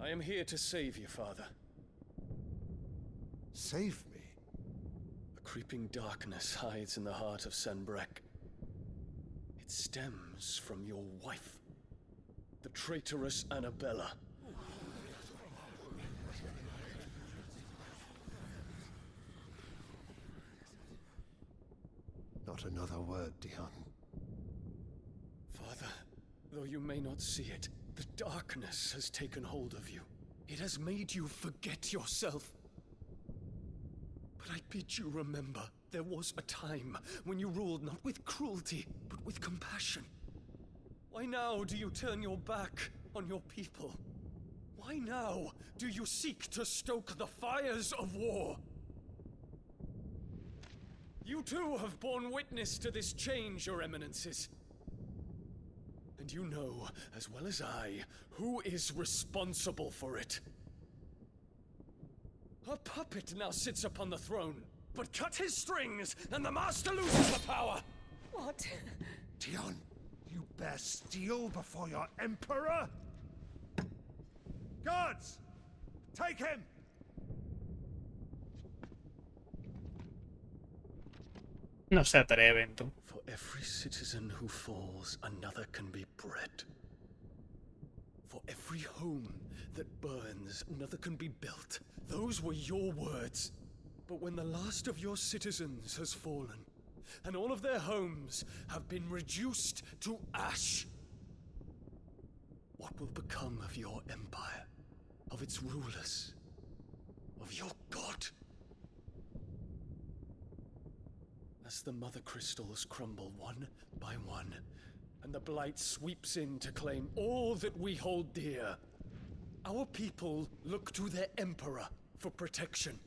R: I am here to save you, Father.
M: Save me.
R: A creeping darkness hides in the heart of Senbrek. It stems from your wife, the traitorous Annabella.
M: Not another word, Dion.
R: Father, though you may not see it, the darkness has taken hold of you. It has made you forget yourself. But I bid you remember, there was a time when you ruled not with cruelty, but with compassion. Why now do you turn your back on your people? Why now do you seek to stoke the fires of war? You too have borne witness to this change, Your Eminences. And you know, as well as I, who is responsible for it. A puppet now sits upon the throne, but cut his strings, and the master loses the power!
L: What?
M: Dion, you bear steel before your emperor? Guards! Take him!
A: No se atreven, tú.
R: For every citizen who falls, another can be bred. For every home that burns, another can be built. Those were your words. But when the last of your citizens has fallen, and all of their homes have been reduced to ash, what will become of your empire, of its rulers, of your god? As the mother crystals crumble one by one, and the blight sweeps in to claim all that we hold dear, our people look to their emperor for protection.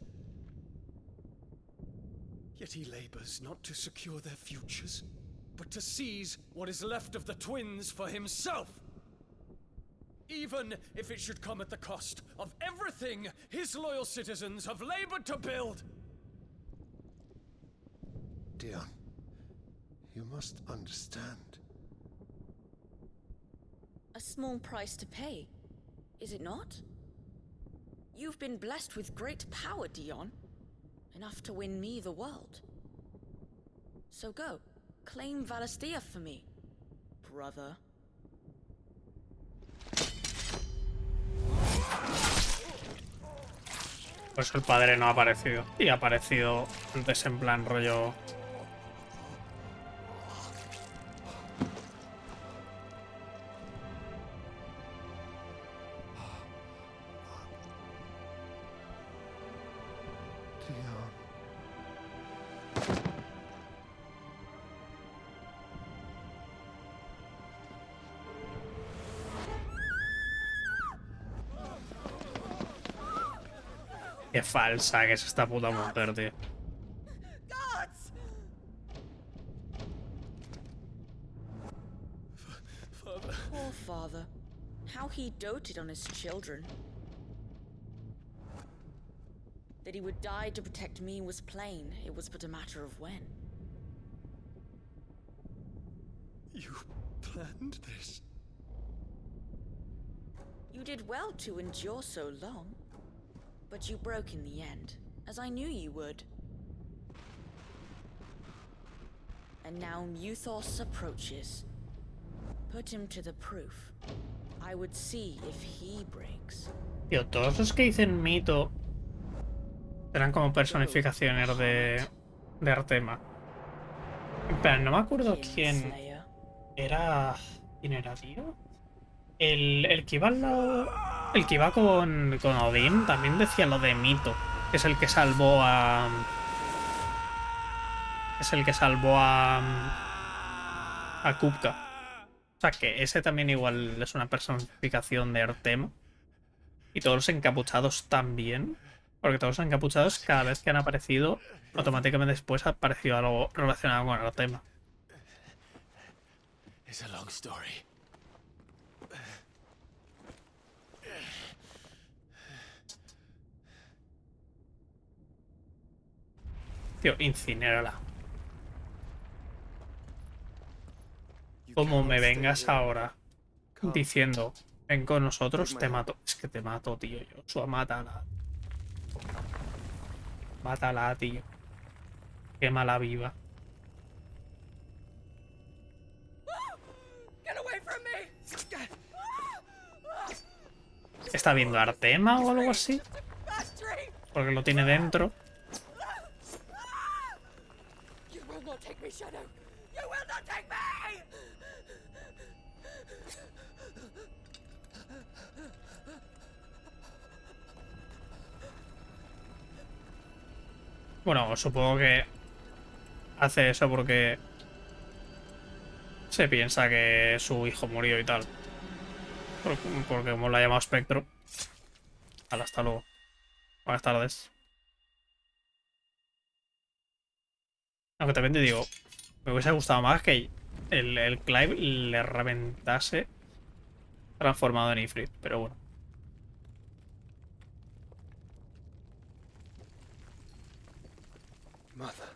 R: Yet he labors not to secure their futures, but to seize what is left of the twins for himself. Even if it should come at the cost of everything his loyal citizens have labored to build.
M: Dion, you must understand.
D: A small price to pay, is it not? You've been blessed with great power, Dion. Enough to win me the world. So go, claim Valisthea for me, brother.
A: Pues el padre no ha aparecido. Y ha aparecido antes en plan rollo... Qué falsa que es esta puta mujer, tío.
D: Poor father. How he doted on his children. That he would die to protect me was plain. It was but a matter of when.
R: You planned this?
D: You did well to endure so long. But you broke in the end, as I knew you would. And now Muthos approaches. Put him to the proof. I would see if he breaks.
A: Tío, todos los que dicen mito eran como personificaciones de Artema. En plan, no me acuerdo quién era. ¿Quién era, tío? El que iba al lado. El que iba con Odín también decía lo de mito. Que es el que salvó a. Es el que salvó a Kupka. O sea que ese también igual es una personificación de Artema. Y todos los encapuchados también. Porque todos los encapuchados, cada vez que han aparecido, automáticamente después ha aparecido algo relacionado con Artema.
O: It's a long story.
A: Tío, incinérala. Como me vengas ahora diciendo, ven con nosotros, te mato. Es que te mato, tío. Joshua, mátala. Mátala, tío. Quémala viva.
L: Get away from me!
A: ¿Está viendo Artema o algo así? Porque lo tiene dentro.
L: You will not take me, Shadow. You will not take me!
A: Bueno, supongo que hace eso porque se piensa que su hijo murió y tal. Porque como lo ha llamado Espectro. Hasta luego. Buenas tardes. Aunque también te digo, me hubiese gustado más que el Clive le reventase transformado en Ifrit, pero bueno.
J: Mother.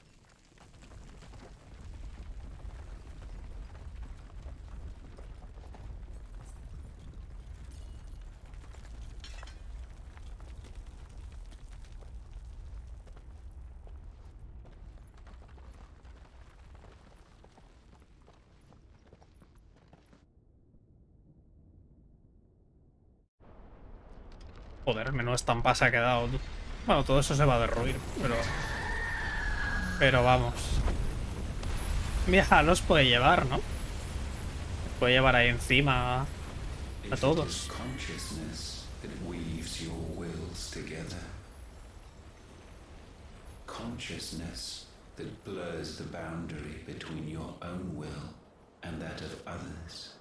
A: Joder, menuda estampa se ha quedado, tú. Bueno, todo eso se va a derruir, pero vamos. Mira, los puede llevar, ¿no? Puede llevar ahí encima a todos.
E: Consciousness that weaves your wills together. Consciousness that blurs the boundary between your own will and that of others.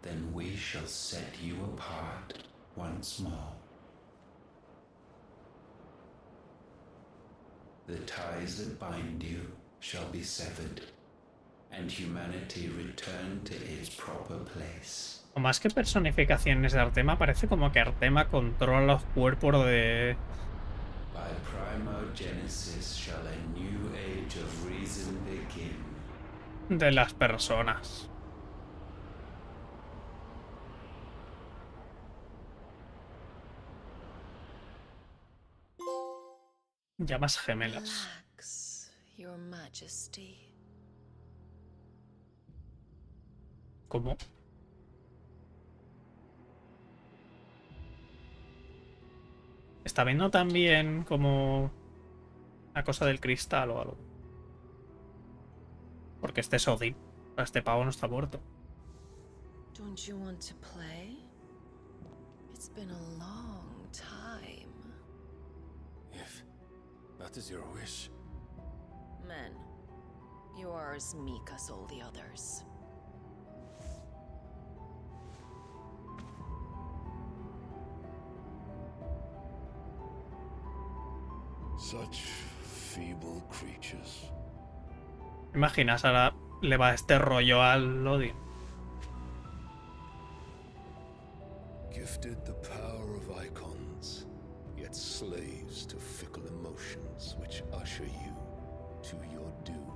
E: Then we shall set you apart once more. The ties that bind you shall be severed, and humanity return to its proper place.
A: O más que personificaciones de Artema, parece como que Artema controla los cuerpos de...
E: By primogenesis shall a new age of reason begin.
A: de las personas. Llamas gemelas.
G: Relax, Your Majesty.
A: ¿Cómo? Está viendo también como la cosa del cristal o algo. Porque este es Odín. Este pavo no está muerto.
G: Don't you want to play? It's been a long time.
R: If that is your wish.
G: Men, you are as meek as all the others.
H: Such feeble creatures.
A: ¿Imaginas? Ahora le va este rollo al Odín.
H: Gifted the power of icons, yet slaves to fickle emotions which usher you to your doom.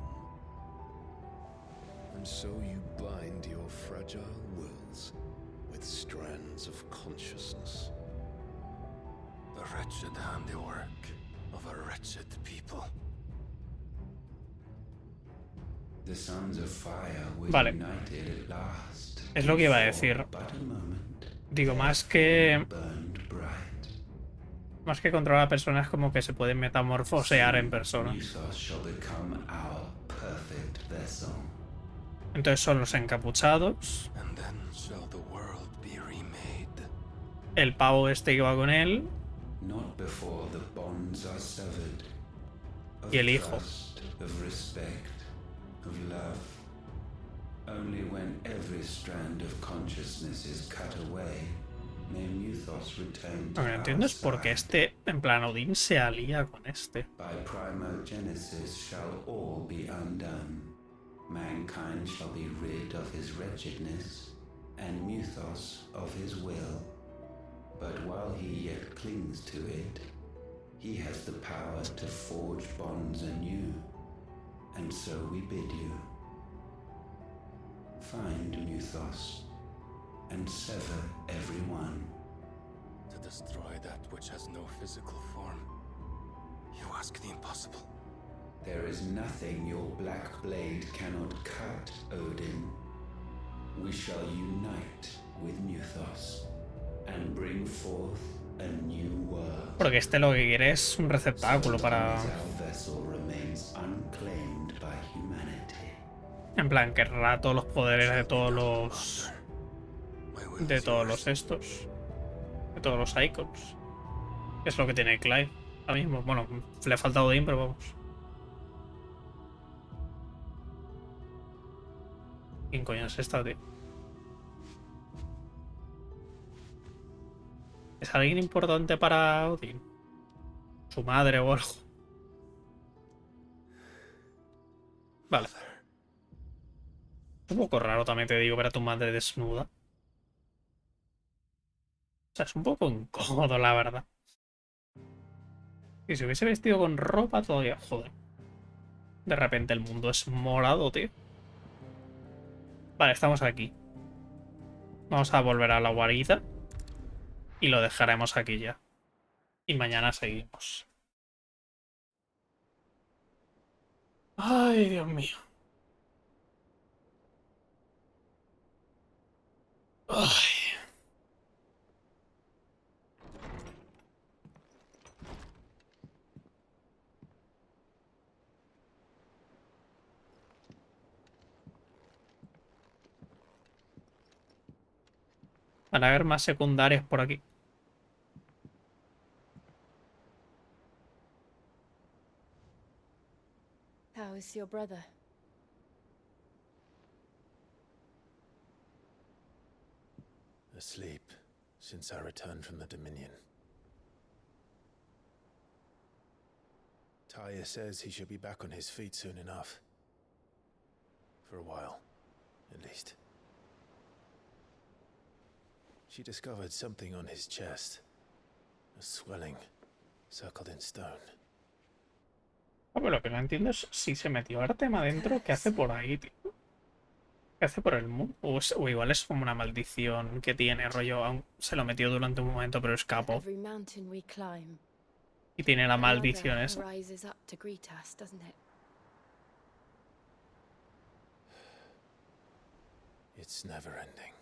H: And so you bind your fragile wills with strands of consciousness.
R: The wretched handiwork of a wretched people.
E: The sons of fire were
A: Vale.
E: united at last.
A: Es lo que iba a decir. Digo, más que controlar a personas, como que se pueden metamorfosear en personas.
E: Mythos shall become our perfect vessel.
A: Entonces son los encapuchados.
R: And then shall the world be remade.
A: El pavo este que va con él.
E: Not before the bonds are severed. Of
A: Y el hijo.
E: trust, of respect, of love. Only when every strand of consciousness is cut away may mythos return to
A: Lo que no entiendo es por qué este, en plan, Odín se alía con este.
E: By primogenesis shall all be undone. Mankind shall be rid of his wretchedness, and mythos of his will. But while he yet clings to it, he has the power to forge bonds anew. And so we bid you. Find mythos, and sever every one.
R: To destroy that which has no physical form.
H: You ask the impossible.
E: There is nothing your black blade cannot cut, Odin. We shall unite with Mythos and bring forth a new world.
A: Porque este lo que quiere es un receptáculo para...
E: Our vessel remains unclaimed by humanity.
A: En plan, querrá todos los poderes de todos los... De todos los estos. De todos los icons. Es lo que tiene Clive ahora mismo. Bueno, le ha faltado Odin, pero vamos. ¿Quién coño es esta, tío? ¿Es alguien importante para Odin? ¿Su madre o algo? Vale. Es un poco raro también, te digo, ver a tu madre desnuda. O sea, es un poco incómodo, la verdad. Y si hubiese vestido con ropa todavía... Joder. De repente el mundo es morado, tío. Vale, estamos aquí. Vamos a volver a la guarida. Y lo dejaremos aquí ya. Y mañana seguimos. Ay, Dios mío. Ay. Van a haber más secundarias por aquí.
P: How is your brother?
Q: Asleep since I returned from the Dominion. Taya says he should be back on his feet soon enough. For a while, at least. She discovered something on his chest. A swelling, circled in stone.
A: Ah, pero lo que no entiendo es si se metió Artem adentro, ¿qué hace por ahí, tío? ¿Qué hace por el mundo? O igual es como una maldición que tiene, rollo. Aún se lo metió durante un momento, pero escapó.
P: Every mountain we climb,
A: Y tiene la maldición
P: another
A: esa.
P: rises up to greet us, doesn't it?
Q: It's never ending.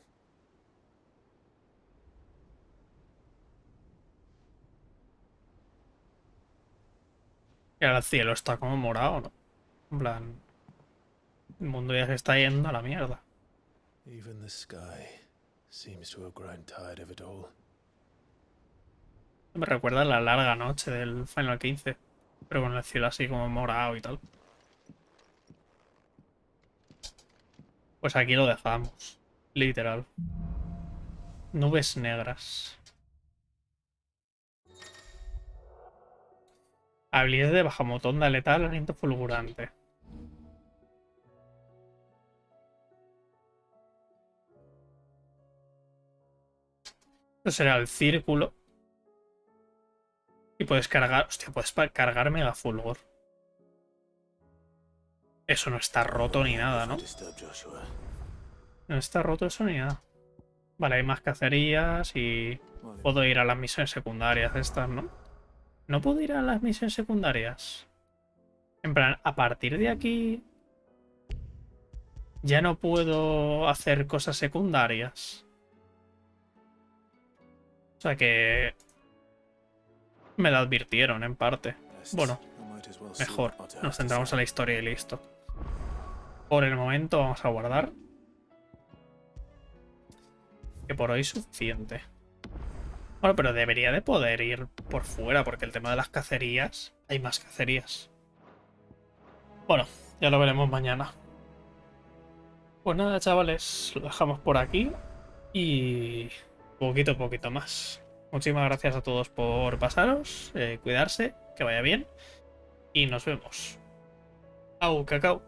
A: Y ahora el cielo está como morado, ¿no? En plan... El mundo ya se está yendo a la mierda.
Q: Even the sky seems to have grown tired of it all.
A: Me recuerda a la larga noche del Final 15. Pero con el cielo así como morado y tal. Pues aquí lo dejamos. Literal. Nubes negras. Habilidad de bajamotonda letal, aliento fulgurante. Esto será el círculo. Y puedes cargar... Hostia, puedes cargar megafulgor. Eso no está roto ni nada, ¿no? No está roto eso ni nada. Vale, hay más cacerías y... Puedo ir a las misiones secundarias estas, ¿no? ¿No puedo ir a las misiones secundarias? En plan, a partir de aquí... Ya no puedo hacer cosas secundarias. O sea que... Me lo advirtieron, en parte. Bueno, mejor. Nos centramos en la historia y listo. Por el momento vamos a guardar. Que por hoy es suficiente. Bueno, pero debería de poder ir por fuera, porque el tema de las cacerías... Hay más cacerías. Bueno, ya lo veremos mañana. Pues nada, chavales, lo dejamos por aquí. Y... poquito a poquito más. Muchísimas gracias a todos por pasaros. Cuidarse, que vaya bien. Y nos vemos. Au, cacao.